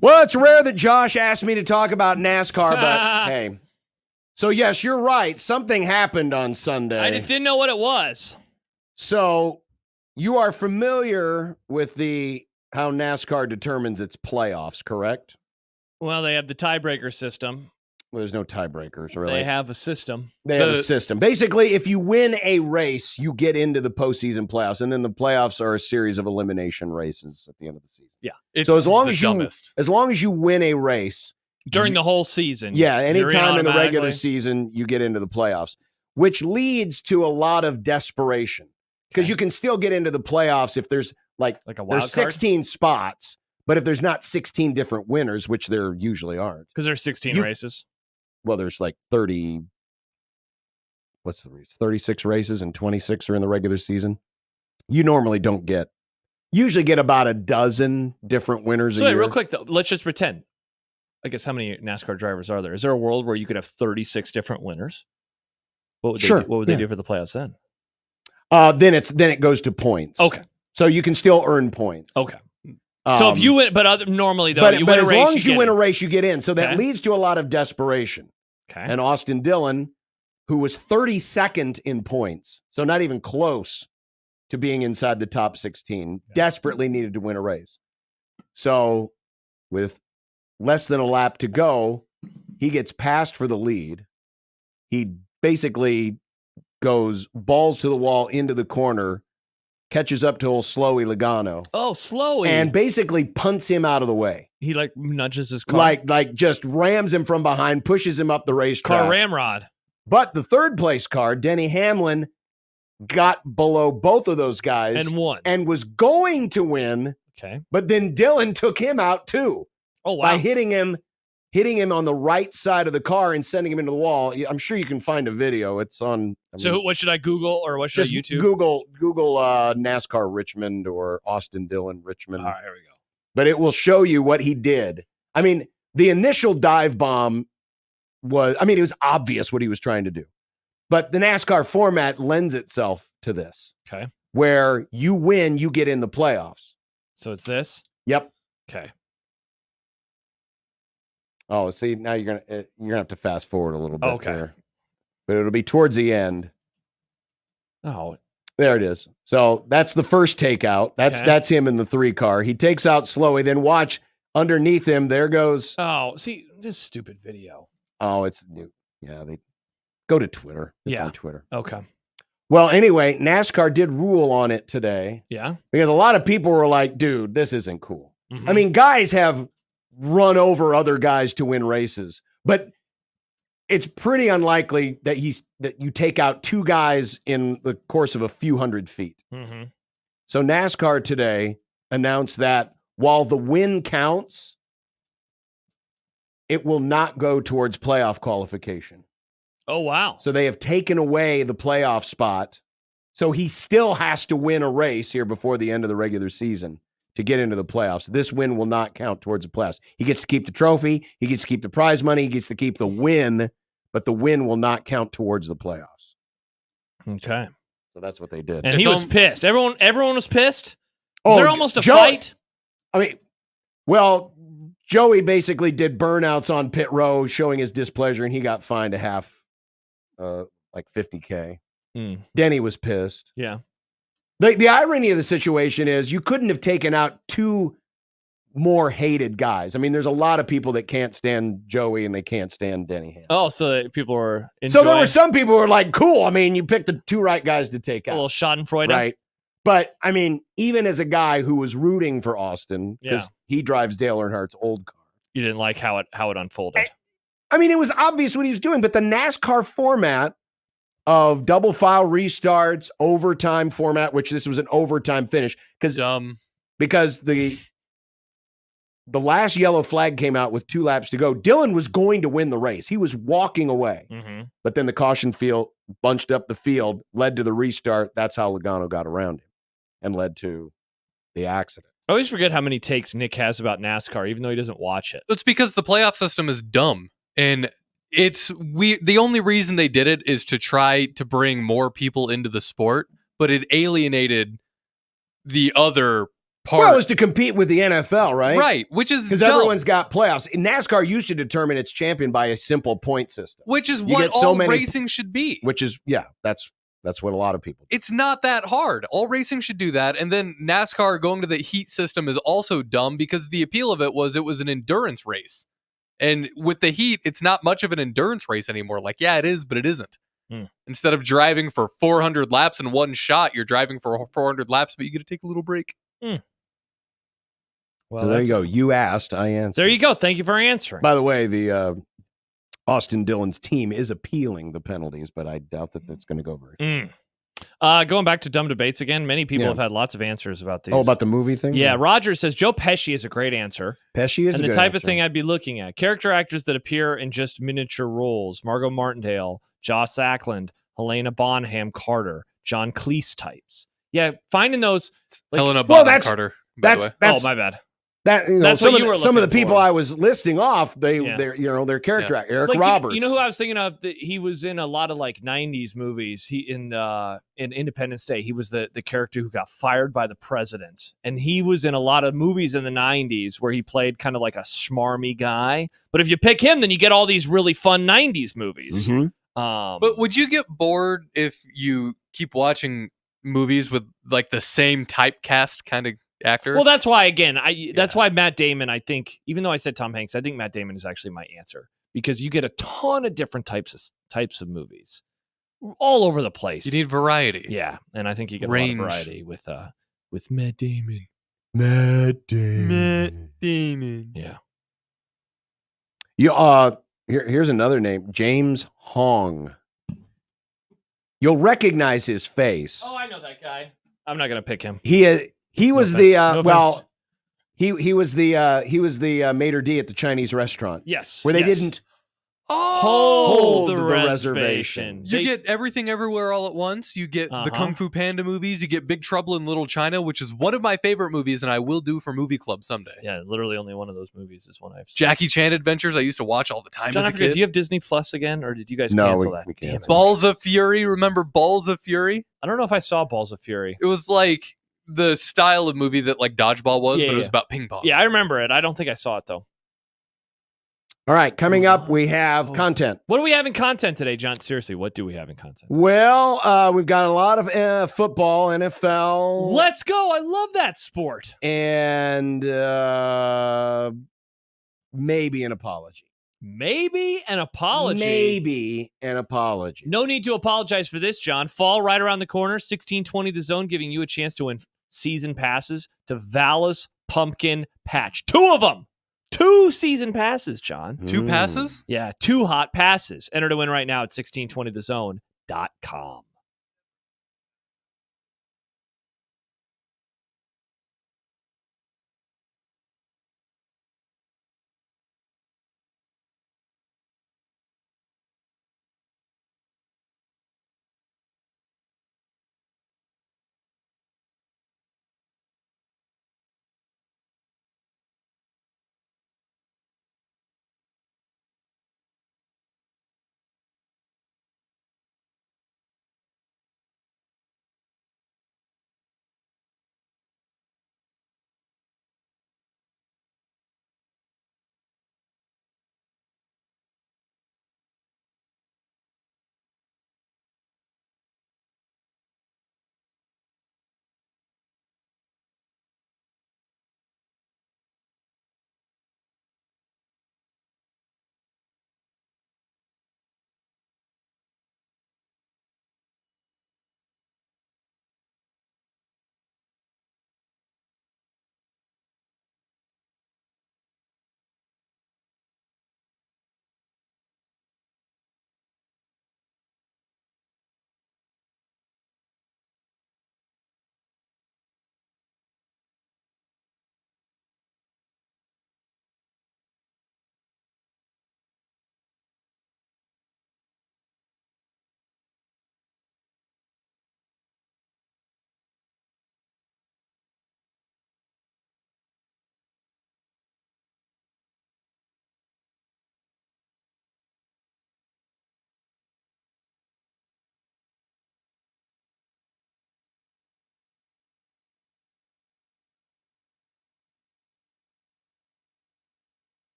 Well, it's rare that Josh asked me to talk about NASCAR, but hey. So, yes, you're right. Something happened on Sunday. I just didn't know what it was. So, you are familiar with how NASCAR determines its playoffs, correct? Well, they have the tiebreaker system. Well, there's no tiebreakers, really. They have a system. They have a system. Basically, if you win a race, you get into the postseason playoffs, and then the playoffs are a series of elimination races at the end of the season. Yeah. So as long as you win a race during the whole season. Yeah, anytime in the regular season, you get into the playoffs, which leads to a lot of desperation because you can still get into the playoffs if there's like a wild there's 16 spots, but if there's not 16 different winners, which there usually aren't. Because there's 16 races. Well, there's like 30. What's the race? 36 races and 26 are in the regular season. You normally usually get about a dozen different winners a year. Real quick, though, let's just pretend. I guess how many NASCAR drivers are there? Is there a world where you could have 36 different winners? What would they do for the playoffs then? Then it goes to points. Okay. So you can still earn points. Okay. So if you win, normally though, you win a race. But as long as you win a race, you get in. So that leads to a lot of desperation. Okay. And Austin Dillon, who was 32nd in points, so not even close to being inside the top 16, desperately needed to win a race. So with less than a lap to go, he gets passed for the lead. He basically goes balls to the wall into the corner, catches up to old Slowy Logano. Oh, Slowy. And basically punts him out of the way. He nudges his car. Like just rams him from behind, pushes him up the racetrack. Car ramrod. But the third place car, Denny Hamlin, got below both of those guys. And won. And was going to win. Okay. But then Dillon took him out too. Oh, wow. By hitting him on the right side of the car and sending him into the wall. I'm sure you can find a video. It's on. So what should I Google or what should I YouTube? Google NASCAR Richmond or Austin Dillon Richmond. All right, here we go. But it will show you what he did. I mean, the initial dive bomb it was obvious what he was trying to do. But the NASCAR format lends itself to this. Okay. Where you win, you get in the playoffs. So it's this? Yep. Okay. Oh, see, now you're gonna have to fast forward a little bit. Okay. There. But it'll be towards the end. Oh. There it is. So that's the first takeout. That's him in the 3 car. He takes out Slowy. Then watch underneath him. There goes. Oh, see, this stupid video. Oh, it's new. Yeah, they go to Twitter. It's on Twitter. Okay. Well, anyway, NASCAR did rule on it today. Yeah. Because a lot of people were like, dude, this isn't cool. Mm-hmm. I mean, guys have run over other guys to win races, but it's pretty unlikely that you take out 2 guys in the course of a few hundred feet. Mm-hmm. So NASCAR today announced that while the win counts, it will not go towards playoff qualification. Oh, wow. So they have taken away the playoff spot. So he still has to win a race here before the end of the regular season to get into the playoffs. This win will not count towards the playoffs. He gets to keep the trophy. He gets to keep the prize money. He gets to keep the win, but the win will not count towards the playoffs. Okay. So that's what they did. And he was pissed. Everyone was pissed? Oh, Was there almost a fight? I mean, well, Joey basically did burnouts on pit row showing his displeasure, and he got fined a half, like $50K. Denny was pissed. Yeah. The irony of the situation is you couldn't have taken out 2 more hated guys. I mean, there's a lot of people that can't stand Joey and they can't stand Denny Hamlin. Oh, so that people were enjoying. So there were some people who were like, cool. I mean, you picked the 2 right guys to take out. A little schadenfreude. Right. But, I mean, even as a guy who was rooting for Austin, because he drives Dale Earnhardt's old car. You didn't like how it unfolded. I mean, it was obvious what he was doing, but the NASCAR format of double file restarts, overtime format, which this was an overtime finish, because the last yellow flag came out with 2 laps to go. Dillon was going to win the race. He was walking away. Mm-hmm. But then the caution field bunched up the field, led to the restart. That's how Logano got around him and led to the accident. I always forget how many takes Nick has about NASCAR, even though he doesn't watch it. It's because the playoff system is dumb. And the only reason they did it is to try to bring more people into the sport, but it alienated the other part. Well, it was to compete with the NFL, right? Right, which is because dumb. everyone's got playoffs. NASCAR used to determine its champion by a simple point system, Which is You what get so all many- racing should be. Which is, that's what a lot of people do. It's not that hard. All racing should do that. And then NASCAR going to the heat system is also dumb because the appeal of it was an endurance race. And with the heat, it's not much of an endurance race anymore. Like, yeah, it is, but it isn't. Instead of driving for 400 laps in one shot, you're driving for 400 laps, but you get to take a little break. Well, So there you go. You asked, I answered. There you go. Thank you for answering. By the way, the Austin Dillon's team is appealing the penalties, but I doubt that that's going to go very far. Going back to dumb debates again, many people have had lots of answers about these. Oh, about the movie thing? Yeah, Roger says Joe Pesci is a great answer. Pesci is and a the good type of answer. thing I'd be looking at. Character actors that appear in just miniature roles. Margot Martindale, Joss Ackland, Helena Bonham Carter, John Cleese types. Yeah, finding those. Like, Helena Bonham Carter. By the way. oh, my bad. That That's some what of you were some of the looking people for. I was listing off, their character Yeah. actor, Eric Like, Roberts. You know who I was thinking of? He was in a lot of like '90s movies. He in Independence Day. He was the character who got fired by the president, and he was in a lot of movies in the '90s where he played kind of like a schmarmy guy. But if you pick him, then you get all these really fun '90s movies. But would you get bored if you keep watching movies with like the same typecast kind of actor? Well, that's why that's why Matt Damon. I think even though I said Tom Hanks, I think Matt Damon is actually my answer because you get a ton of different types of movies all over the place. You need variety. Yeah, and I think you get Range. a lot of variety with Matt Damon. Matt Damon. Yeah. Here's another name, James Hong. You'll recognize his face. Oh, I know that guy. I'm not gonna pick him. He was No the offense. No offense. he was the maitre d' at the Chinese restaurant. Yes, where they yes. didn't Hold the reservation. You get Everything Everywhere All at Once. You get the Kung Fu Panda movies. You get Big Trouble in Little China, which is one of my favorite movies, and I will do for Movie Club someday. Yeah, literally only one of those movies is one I've seen. Jackie Chan Adventures. I used to watch all the time John, as I a forget, kid. do you have Disney Plus again, or did you guys No, cancel we that? canceled Damn it. Balls of Fury. Remember Balls of Fury? I don't know if I saw Balls of Fury. It was like the style of movie that like Dodgeball was, Yeah, but it was yeah. about ping pong. Yeah, I remember it. I don't think I saw it though. All right, coming up, we have content. What do we have in content today, John? Seriously, what do we have in content? Well, we've got a lot of football, NFL. Let's go. I love that sport. And maybe an apology. Maybe an apology. Maybe an apology. No need to apologize for this, John. Fall right around the corner. 1620 The Zone, giving you a chance to win season passes to Vala's Pumpkin Patch. 2 of them. 2 season passes, John. 2 passes? Yeah, 2 hot passes. Enter to win right now at 1620thezone.com.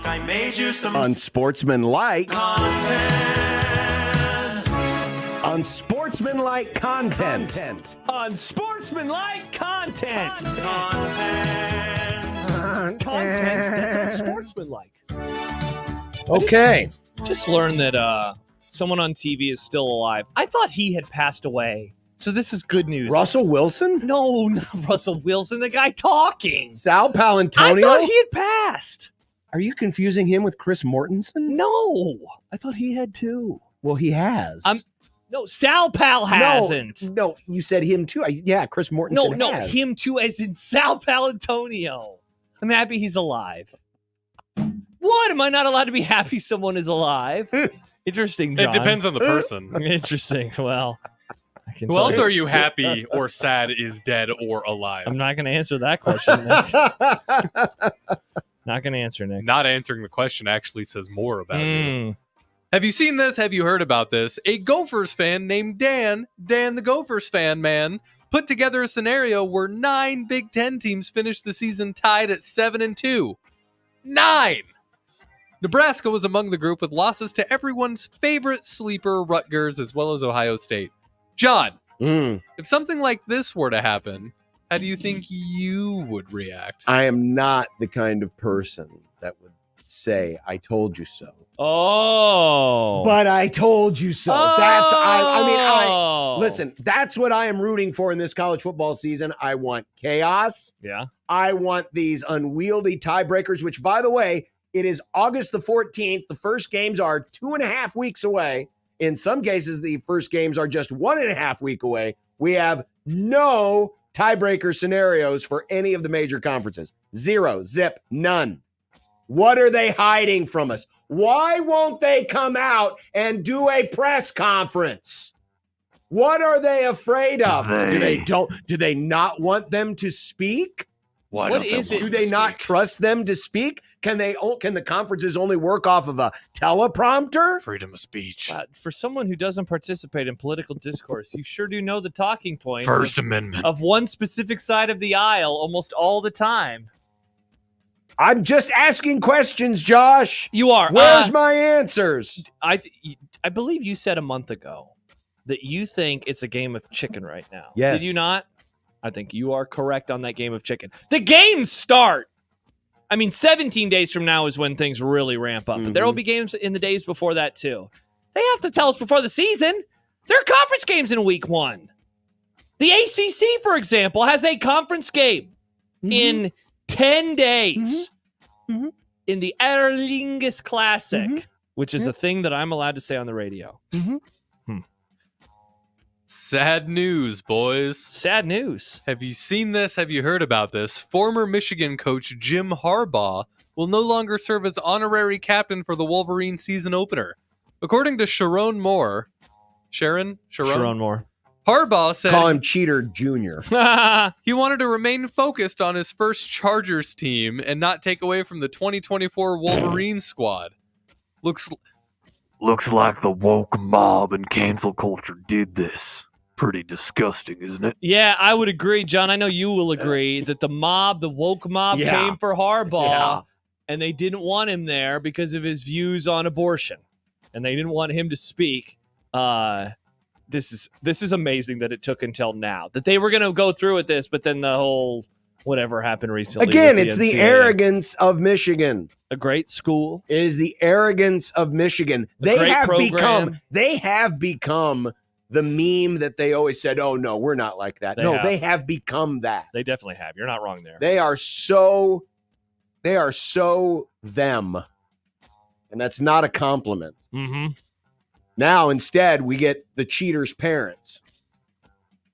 I made you some Unsportsmanlike content. Unsportsmanlike content. Unsportsmanlike content. Content that's unsportsmanlike. Okay. Just learned that someone on TV is still alive. I thought he had passed away. So this is good news. Russell Wilson? No, not Russell Wilson, the guy talking. Sal Palantonio? I thought he had passed. Are you confusing him with Chris Mortensen? No. I thought he had too. Well, he has. No, Sal Pal hasn't. No, you said him too. Chris Mortensen No, has. him too, as in Sal Palantonio. I'm happy he's alive. What? Am I not allowed to be happy someone is alive? Interesting, John. It depends on the person. Interesting. Well, I can Who tell else you. are you happy or sad is dead or alive? I'm not going to answer that question, Nick. Not going to answer, Nick. Not answering the question actually says more about you. Have you seen this? Have you heard about this? A Gophers fan named Dan the Gophers fan man, put together a scenario where 9 Big Ten teams finished the season tied at 7-2. 9! Nebraska was among the group with losses to everyone's favorite sleeper, Rutgers, as well as Ohio State. John, if something like this were to happen, how do you think you would react? I am not the kind of person that would say, I told you so. Oh. But I told you so. Listen, that's what I am rooting for in this college football season. I want chaos. Yeah. I want these unwieldy tiebreakers, which, by the way, it is August the 14th. The first games are 2.5 weeks away. In some cases, the first games are just 1.5 weeks away. We have no tiebreaker scenarios for any of the major conferences. Zero, zip, none. What are they hiding from us? Why won't they come out and do a press conference? What are they afraid of? Do they not want them to speak? What is it? Do they not trust them to speak? Can the conferences only work off of a teleprompter? Freedom of speech. For someone who doesn't participate in political discourse, you sure do know the talking points. First Amendment. Of one specific side of the aisle almost all the time. I'm just asking questions, Josh. You are. Where's my answers? I believe you said a month ago that you think it's a game of chicken right now. Yes. Did you not? I think you are correct on that game of chicken. The games start. 17 days from now is when things really ramp up. But there will be games in the days before that, too. They have to tell us before the season. There are conference games in week 1. The ACC, for example, has a conference game in 10 days in the Aer Lingus Classic, which is a thing that I'm allowed to say on the radio. Sad news, boys. Sad news. Have you seen this? Have you heard about this? Former Michigan coach Jim Harbaugh will no longer serve as honorary captain for the Wolverine season opener. According to Sharon Moore, Sharon Moore. Harbaugh said... Call him Cheater Jr. He wanted to remain focused on his first Chargers team and not take away from the 2024 Wolverine squad. Looks like the woke mob and cancel culture did this. Pretty disgusting, isn't it? Yeah, I would agree, John. I know you will agree that the woke mob came for Harbaugh, and they didn't want him there because of his views on abortion, and they didn't want him to speak. This is amazing that it took until now that they were going to go through with this, but then the whole whatever happened recently. Again, with it's the NCAA. arrogance of Michigan. A great school. It is the arrogance of Michigan. They have become the meme that they always said, "Oh no, we're not like that." They have become that. They definitely have. You're not wrong there. They are so them, and that's not a compliment. Now, instead, we get the cheaters' parents.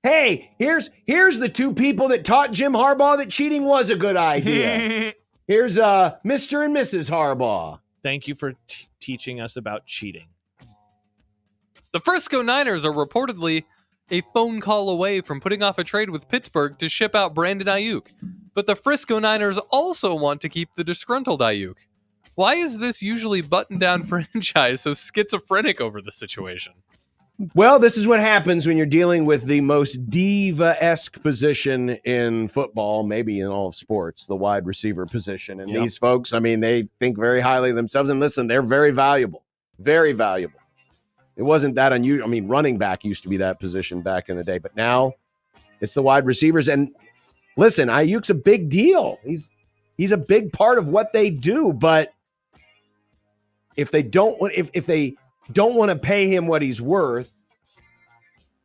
Hey, here's the two people that taught Jim Harbaugh that cheating was a good idea. Here's Mr. and Mrs. Harbaugh. Thank you for teaching us about cheating. The Frisco Niners are reportedly a phone call away from putting off a trade with Pittsburgh to ship out Brandon Ayuk. But the Frisco Niners also want to keep the disgruntled Ayuk. Why is this usually buttoned-down franchise so schizophrenic over the situation? Well, this is what happens when you're dealing with the most diva-esque position in football, maybe in all of sports, the wide receiver position. And these folks, I mean, they think very highly of themselves. And listen, they're very valuable. Very valuable. It wasn't that unusual. I mean, running back used to be that position back in the day, but now it's the wide receivers. And listen, Ayuk's a big deal. He's a big part of what they do. But if they don't want to pay him what he's worth,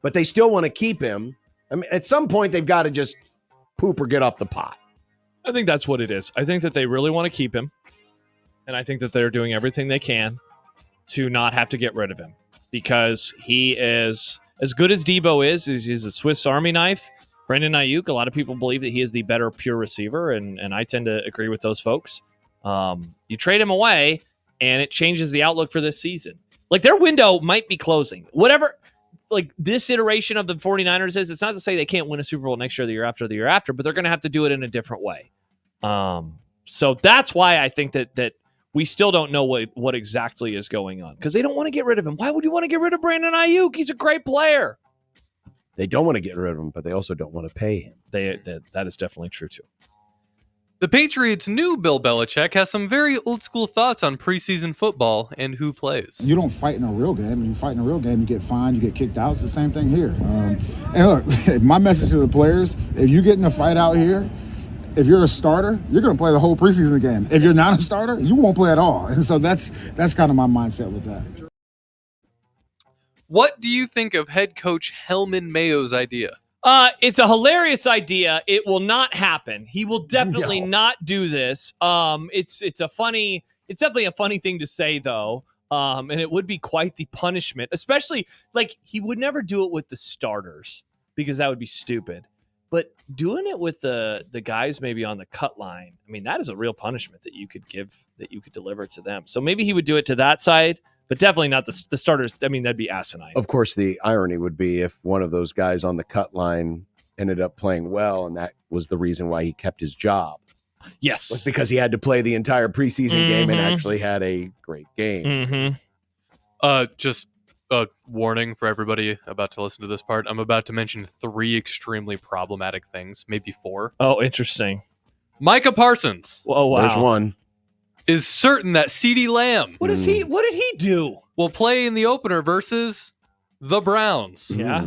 but they still want to keep him, I mean, at some point they've got to just poop or get off the pot. I think that's what it is. I think that they really want to keep him, and I think that they're doing everything they can to not have to get rid of him, because he is, as good as Debo is he's a Swiss Army knife. Brandon Ayuk, a lot of people believe that he is the better pure receiver, and I tend to agree with those folks. You trade him away, and it changes the outlook for this season. Like, their window might be closing. Whatever, like, this iteration of the 49ers is, it's not to say they can't win a Super Bowl next year, the year after, but they're going to have to do it in a different way. So that's why I think that we still don't know what exactly is going on, because they don't want to get rid of him. Why would you want to get rid of Brandon Ayuk? He's a great player. They don't want to get rid of him, but they also don't want to pay him. That is definitely true, too. The Patriots' new Bill Belichick has some very old-school thoughts on preseason football and who plays. You don't fight in a real game. When you fight in a real game, you get fined, you get kicked out. It's the same thing here. And look, my message to the players, if you get in a fight out here, if you're a starter, you're going to play the whole preseason game. If you're not a starter, you won't play at all. And so that's kind of my mindset with that. What do you think of head coach Hellman Mayo's idea? It's a hilarious idea. It will not happen. He will definitely not do this. It's definitely a funny thing to say, though. And it would be quite the punishment, especially, like, he would never do it with the starters because that would be stupid. But doing it with the guys maybe on the cut line, I mean, that is a real punishment that you could deliver to them. So maybe he would do it to that side, but definitely not the starters. I mean, that'd be asinine. Of course, the irony would be if one of those guys on the cut line ended up playing well, and that was the reason why he kept his job. Yes. Was because he had to play the entire preseason game and actually had a great game. Just a warning for everybody about to listen to this part. I'm about to mention 3 extremely problematic things, maybe 4. Oh, interesting. Micah Parsons. Oh, wow. There's one. Is certain that CeeDee Lamb. What did he do? Will play in the opener versus the Browns. Yeah.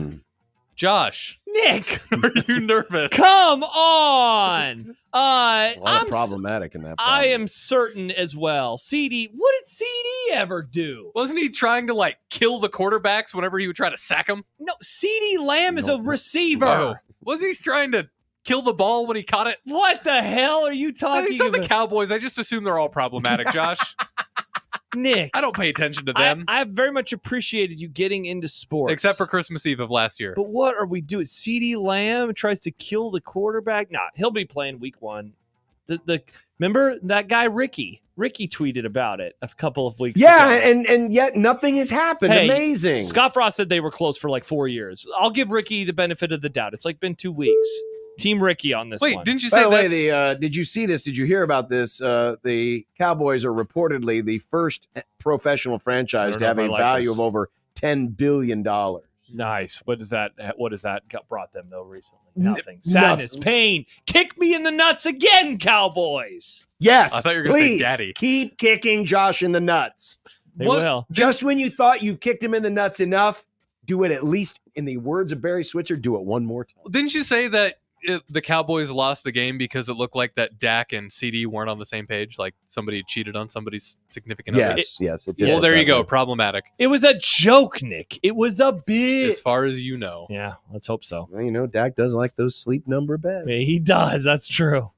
Josh. Nick. Are you nervous? Come on. A lot of problematic in that. I am certain as well. CD, what did CD ever do? Wasn't he trying to, like, kill the quarterbacks whenever he would try to sack them? No, CD Lamb is a receiver. Oh. Was he trying to kill the ball when he caught it? What the hell are you talking about? The Cowboys. I just assume they're all problematic, Josh. Nick. I don't pay attention to them. I have very much appreciated you getting into sports. Except for Christmas Eve of last year. But what are we doing? CeeDee Lamb tries to kill the quarterback? Nah, he'll be playing week 1. Remember that guy Ricky? Ricky tweeted about it a couple of weeks ago. And yet nothing has happened. Hey, amazing. Scott Frost said they were closed for like 4 years. I'll give Ricky the benefit of the doubt. It's like been 2 weeks. Team Ricky on this one. Wait, didn't you By say the way, did you see this? Did you hear about this? The Cowboys are reportedly the first professional franchise to have a value of over $10 billion. Nice. What has that brought them, though, recently? Nothing. Sadness, pain. Kick me in the nuts again, Cowboys. Yes. I thought you were going to say please daddy. Keep kicking Josh in the nuts. They will. Just when you thought you've kicked him in the nuts enough, do it at least, in the words of Barry Switzer, do it one more time. Didn't you say that the Cowboys lost the game because it looked like that Dak and CD weren't on the same page? Like somebody cheated on somebody's significant other? Yes, it did. Well, there you go. Problematic. It was a joke, Nick. It was a bit. As far as you know. Yeah, let's hope so. Well, Dak does like those sleep number beds. Yeah, he does. That's true.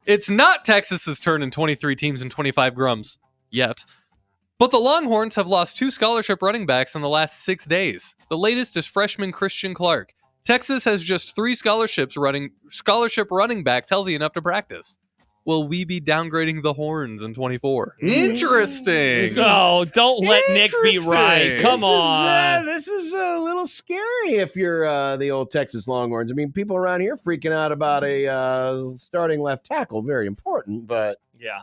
It's not Texas's turn in 23 teams and 25 grums yet. But the Longhorns have lost 2 scholarship running backs in the last 6 days. The latest is freshman Christian Clark. Texas has just 3 scholarship running backs healthy enough to practice. Will we be downgrading the Horns in 24? Interesting. No, don't let Nick be right. Come on. This is a little scary if you're the old Texas Longhorns. I mean, people around here freaking out about a starting left tackle. Very important, but yeah.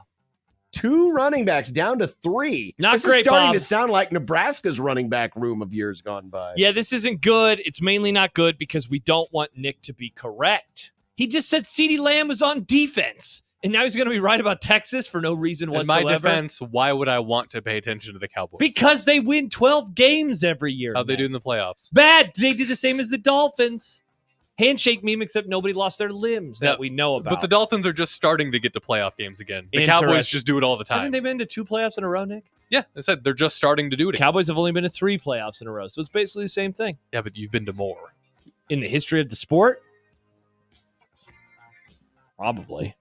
2 running backs down to 3. Not this great, is starting Bob. to sound like Nebraska's running back room of years gone by. Yeah, this isn't good. It's mainly not good because we don't want Nick to be correct. He just said CeeDee Lamb was on defense, and now he's going to be right about Texas for no reason whatsoever. In my defense, why would I want to pay attention to the Cowboys? Because they win 12 games every year. How'd they do in the playoffs? Bad. They did the same as the Dolphins. Handshake meme, except nobody lost their limbs that we know about. But the Dolphins are just starting to get to playoff games again. The Cowboys just do it all the time. Haven't they been to 2 playoffs in a row, Nick? Yeah, I said they're just starting to do it. Cowboys have only been to 3 playoffs in a row, so it's basically the same thing. Yeah, but you've been to more. In the history of the sport? Probably.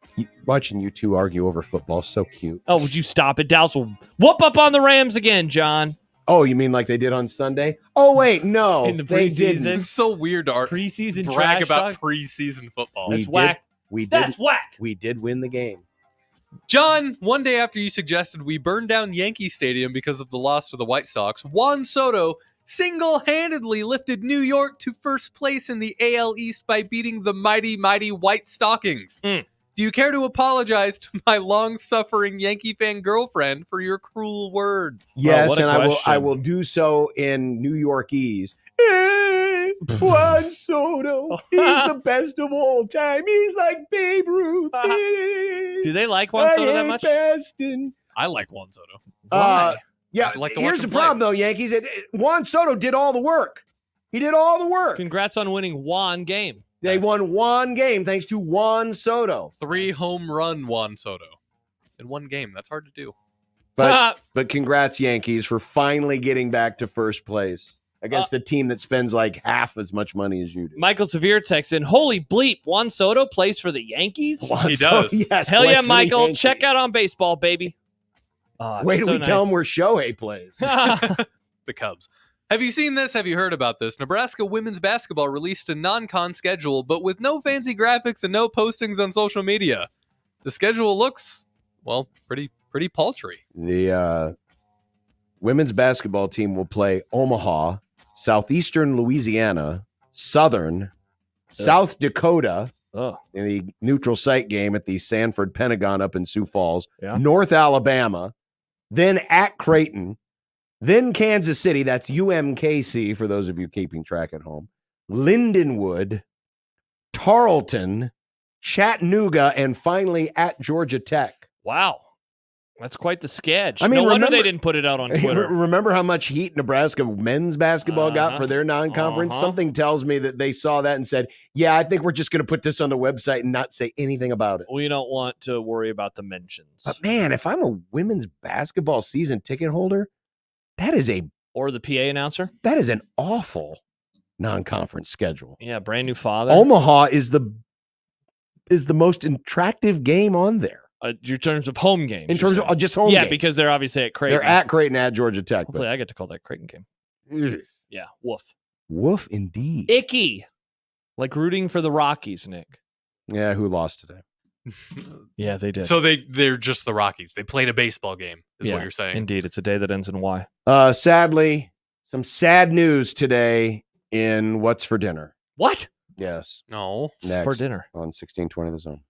Watching you two argue over football is so cute. Oh, would you stop it? Dallas will whoop up on the Rams again, John. Oh, you mean like they did on Sunday? Oh, wait, no. In the they preseason. didn't. It's so weird to preseason brag trash about talk? preseason football. That's whack. That's whack. We did win the game. John, one day after you suggested we burn down Yankee Stadium because of the loss to the White Sox, Juan Soto single-handedly lifted New York to first place in the AL East by beating the mighty, mighty White Stockings. Do you care to apologize to my long-suffering Yankee fan girlfriend for your cruel words? Yes, and I will do so in New Yorkese. Juan Soto, he's the best of all time. He's like Babe Ruth. Do they like Juan Soto that much? I like Juan Soto. Why? Yeah, I like to watch here's the him play. problem, though, Yankees. Juan Soto did all the work. He did all the work. Congrats on winning one game. They won 1 game thanks to Juan Soto. 3 home run Juan Soto in 1 game. That's hard to do. But congrats, Yankees, for finally getting back to first place against the team that spends like half as much money as you do. Michael Severe texts in, holy bleep, Juan Soto plays for the Yankees? He does. Yes, Hell plays yeah, for the Michael. Yankees. Check out on baseball, baby. Wait till so we tell nice. him where Shohei plays. The Cubs. Have you seen this? Have you heard about this? Nebraska women's basketball released a non-con schedule, but with no fancy graphics and no postings on social media. The schedule looks, well, pretty paltry. The women's basketball team will play Omaha, Southeastern Louisiana, Southern, South Dakota in the neutral site game at the Sanford Pentagon up in Sioux Falls, North Alabama, then at Creighton, then Kansas City, that's UMKC for those of you keeping track at home, Lindenwood, Tarleton, Chattanooga, and finally at Georgia Tech. Wow. That's quite the sketch. I mean, no wonder remember- they didn't put it out on Twitter. Remember how much heat Nebraska men's basketball got for their non-conference? Something tells me that they saw that and said, yeah, I think we're just going to put this on the website and not say anything about it. We don't want to worry about the mentions. But man, if I'm a women's basketball season ticket holder, or the PA announcer. That is an awful non-conference schedule. Yeah, brand new father. Omaha is the most attractive game on there. In terms of home games. In terms of just home yeah, games. because they're obviously at Creighton. They're at Creighton at Georgia Tech. Hopefully I get to call that Creighton game. Ugh. Yeah, woof. Woof indeed. Icky. Like rooting for the Rockies, Nick. Yeah, who lost today? Yeah, they did. So they're just the Rockies. They played a baseball game, is what you're saying. Indeed. It's a day that ends in Y. Sadly, some sad news today in What's for Dinner. What? Yes. No. Next for dinner. on 1620 The Zone.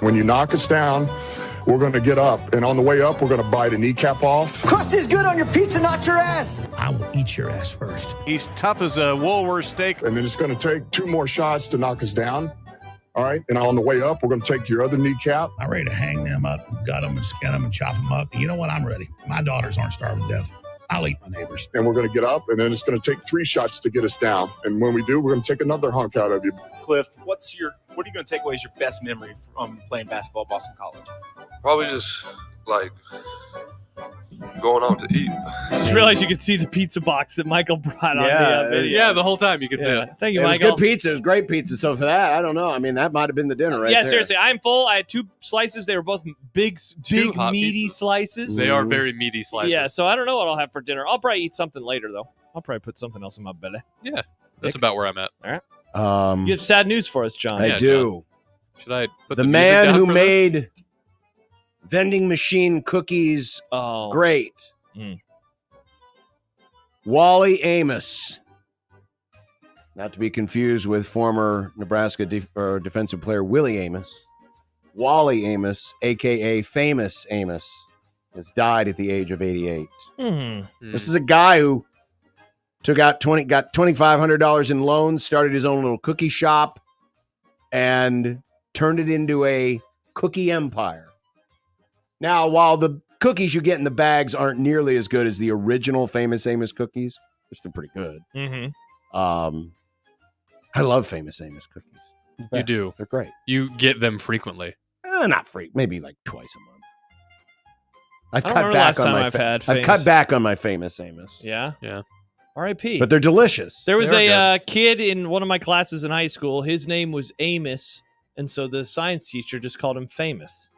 When you knock us down, we're going to get up. And on the way up, we're going to bite a kneecap off. Crust is good on your pizza, not your ass. I will eat your ass first. He's tough as a Woolworth steak. And then it's going to take 2 more shots to knock us down. All right. And on the way up, we're going to take your other kneecap. I'm ready to hang them up, gut them, and skin them, and chop them up. You know what? I'm ready. My daughters aren't starving to death. I'll eat my neighbors. And we're going to get up, and then it's going to take 3 shots to get us down. And when we do, we're going to take another hunk out of you. Cliff, what are you going to take away as your best memory from playing basketball at Boston College? Probably just like going out to eat. Just realized you could see the pizza box that Michael brought on the video. Yeah, the whole time you could see it. Thank you, It was Michael. good pizza. It was great pizza. So for that, I don't know. I mean, that might have been the dinner right there. Seriously, I'm full. I had 2 slices. They were both big hot meaty pizzas. slices. They are very meaty slices. Yeah, so I don't know what I'll have for dinner. I'll probably eat something later, though. I'll probably put something else in my belly. Yeah, that's about where I'm at. All right. You have sad news for us, John. I do. John. Should I put The music man down who for this? made vending machine cookies great. Wally Amos. Not to be confused with former Nebraska defensive player Willie Amos. Wally Amos, a.k.a. Famous Amos, has died at the age of 88. This is a guy who got $2,500 in loans, started his own little cookie shop, and turned it into a cookie empire. Now, while the cookies you get in the bags aren't nearly as good as the original Famous Amos cookies, they're still pretty good. I love Famous Amos cookies. You do. They're great. You get them frequently. Not maybe like twice a month. I've I don't cut remember back last on time my. I've had I've Famous. cut back on my Famous Amos. Yeah? Yeah. R.I.P. But they're delicious. There was They're a kid in one of my classes in high school. His name was Amos, and so the science teacher just called him Famous.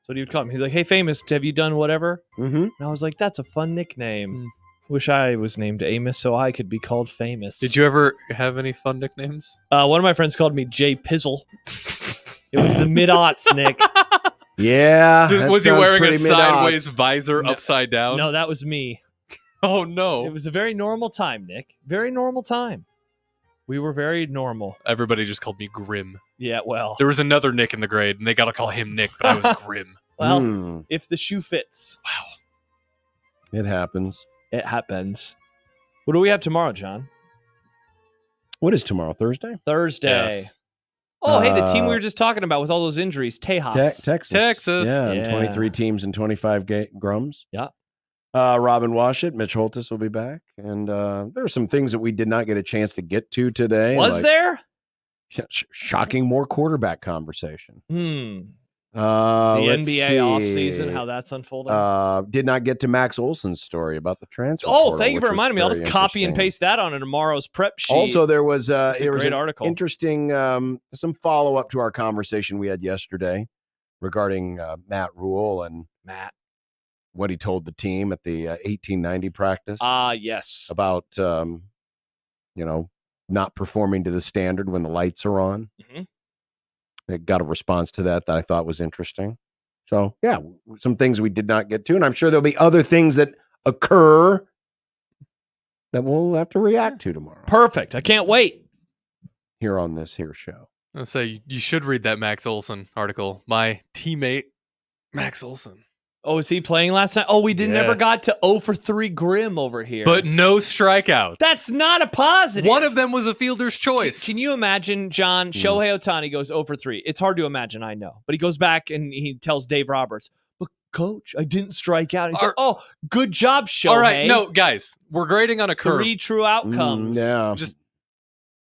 So he would call him. He's like, "Hey, Famous, have you done whatever?" Mm-hmm. And I was like, "That's a fun nickname. Wish I was named Amos so I could be called Famous." Did you ever have any fun nicknames? One of my friends called me Jay Pizzle. It was the mid-aughts, Nick. Yeah. that Was he sounds wearing a pretty mid-aughts. sideways visor upside down? No, that was me. Oh, no. It was a very normal time, Nick. Very normal time. We were very normal. Everybody just called me Grim. Yeah, well. There was another Nick in the grade, and they got to call him Nick, but I was Grim. Well, if the shoe fits. It happens. It happens. What do we have tomorrow, John? What is tomorrow? Thursday? Thursday. Oh, hey, the team we were just talking about with all those injuries, Tejas. Texas. Yeah, and 23 teams and 25 grums. Yeah. Robin Washut, Mitch Holtis will be back. And there are some things that we did not get a chance to get to today. Was there? Shocking more quarterback conversation. The Let's NBA see. offseason, how that's unfolding. Did not get to Max Olson's story about the transfer. Oh, portal, thank you which for was reminding me. I'll very just copy and interesting. paste that on tomorrow's prep sheet. Also, there was It's a great an article. interesting some follow up to our conversation we had yesterday regarding Matt Rule and what he told the team at the 1890 practice. Yes. About not performing to the standard when the lights are on. Mm-hmm. I got a response to that I thought was interesting. So yeah, some things we did not get to, and I'm sure there'll be other things that occur that we'll have to react to tomorrow. Perfect. I can't wait. Here on this here show. I'll say you should read that Max Olson article. My teammate, Max Olson. Oh, was he playing last night? Oh, we Yeah. never got to 0 for 3 Grim over here. But no strikeouts. That's not a positive. One of them was a fielder's choice. Can you imagine, John, Shohei Ohtani goes 0 for 3. It's hard to imagine, I know. But he goes back and he tells Dave Roberts, "But Coach, I didn't strike out." He's like, "Oh, good job, Shohei." All right, no, guys, we're grading on a curve. 3 true outcomes. Yeah.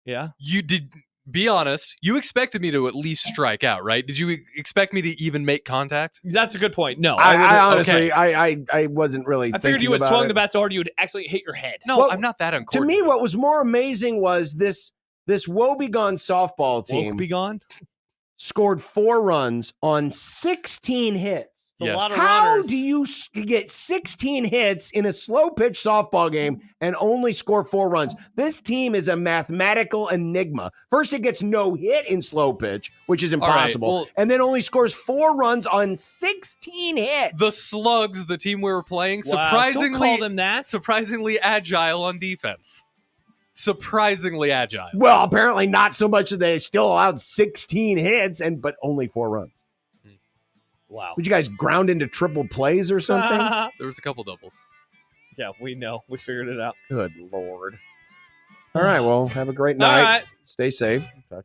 Yeah. You did. Be honest. You expected me to at least strike out, right? Did you expect me to even make contact? That's a good point. No, I honestly, okay. I wasn't really. I figured you would thinking swung about the it. bat so hard you would actually hit your head. No, Well, I'm not that To uncoordinated. me, what was more amazing was this woebegone softball team Woebegone? scored 4 runs on 16 hits. It's a lot of How runners. do you get 16 hits in a slow pitch softball game and only score 4 runs? This team is a mathematical enigma. First, it gets no hit in slow pitch, which is right, impossible, well- and then only scores 4 runs on 16 hits. The Slugs, the team we were playing, Wow, surprisingly don't call them that. surprisingly agile on defense. Surprisingly agile. Well, apparently not so much that they still allowed 16 hits but only 4 runs. Wow. Would you guys ground into triple plays or something? There was a couple doubles. Yeah, we know. We figured it out. Good Lord. All right, well, have a great All night. right. Stay safe. Talk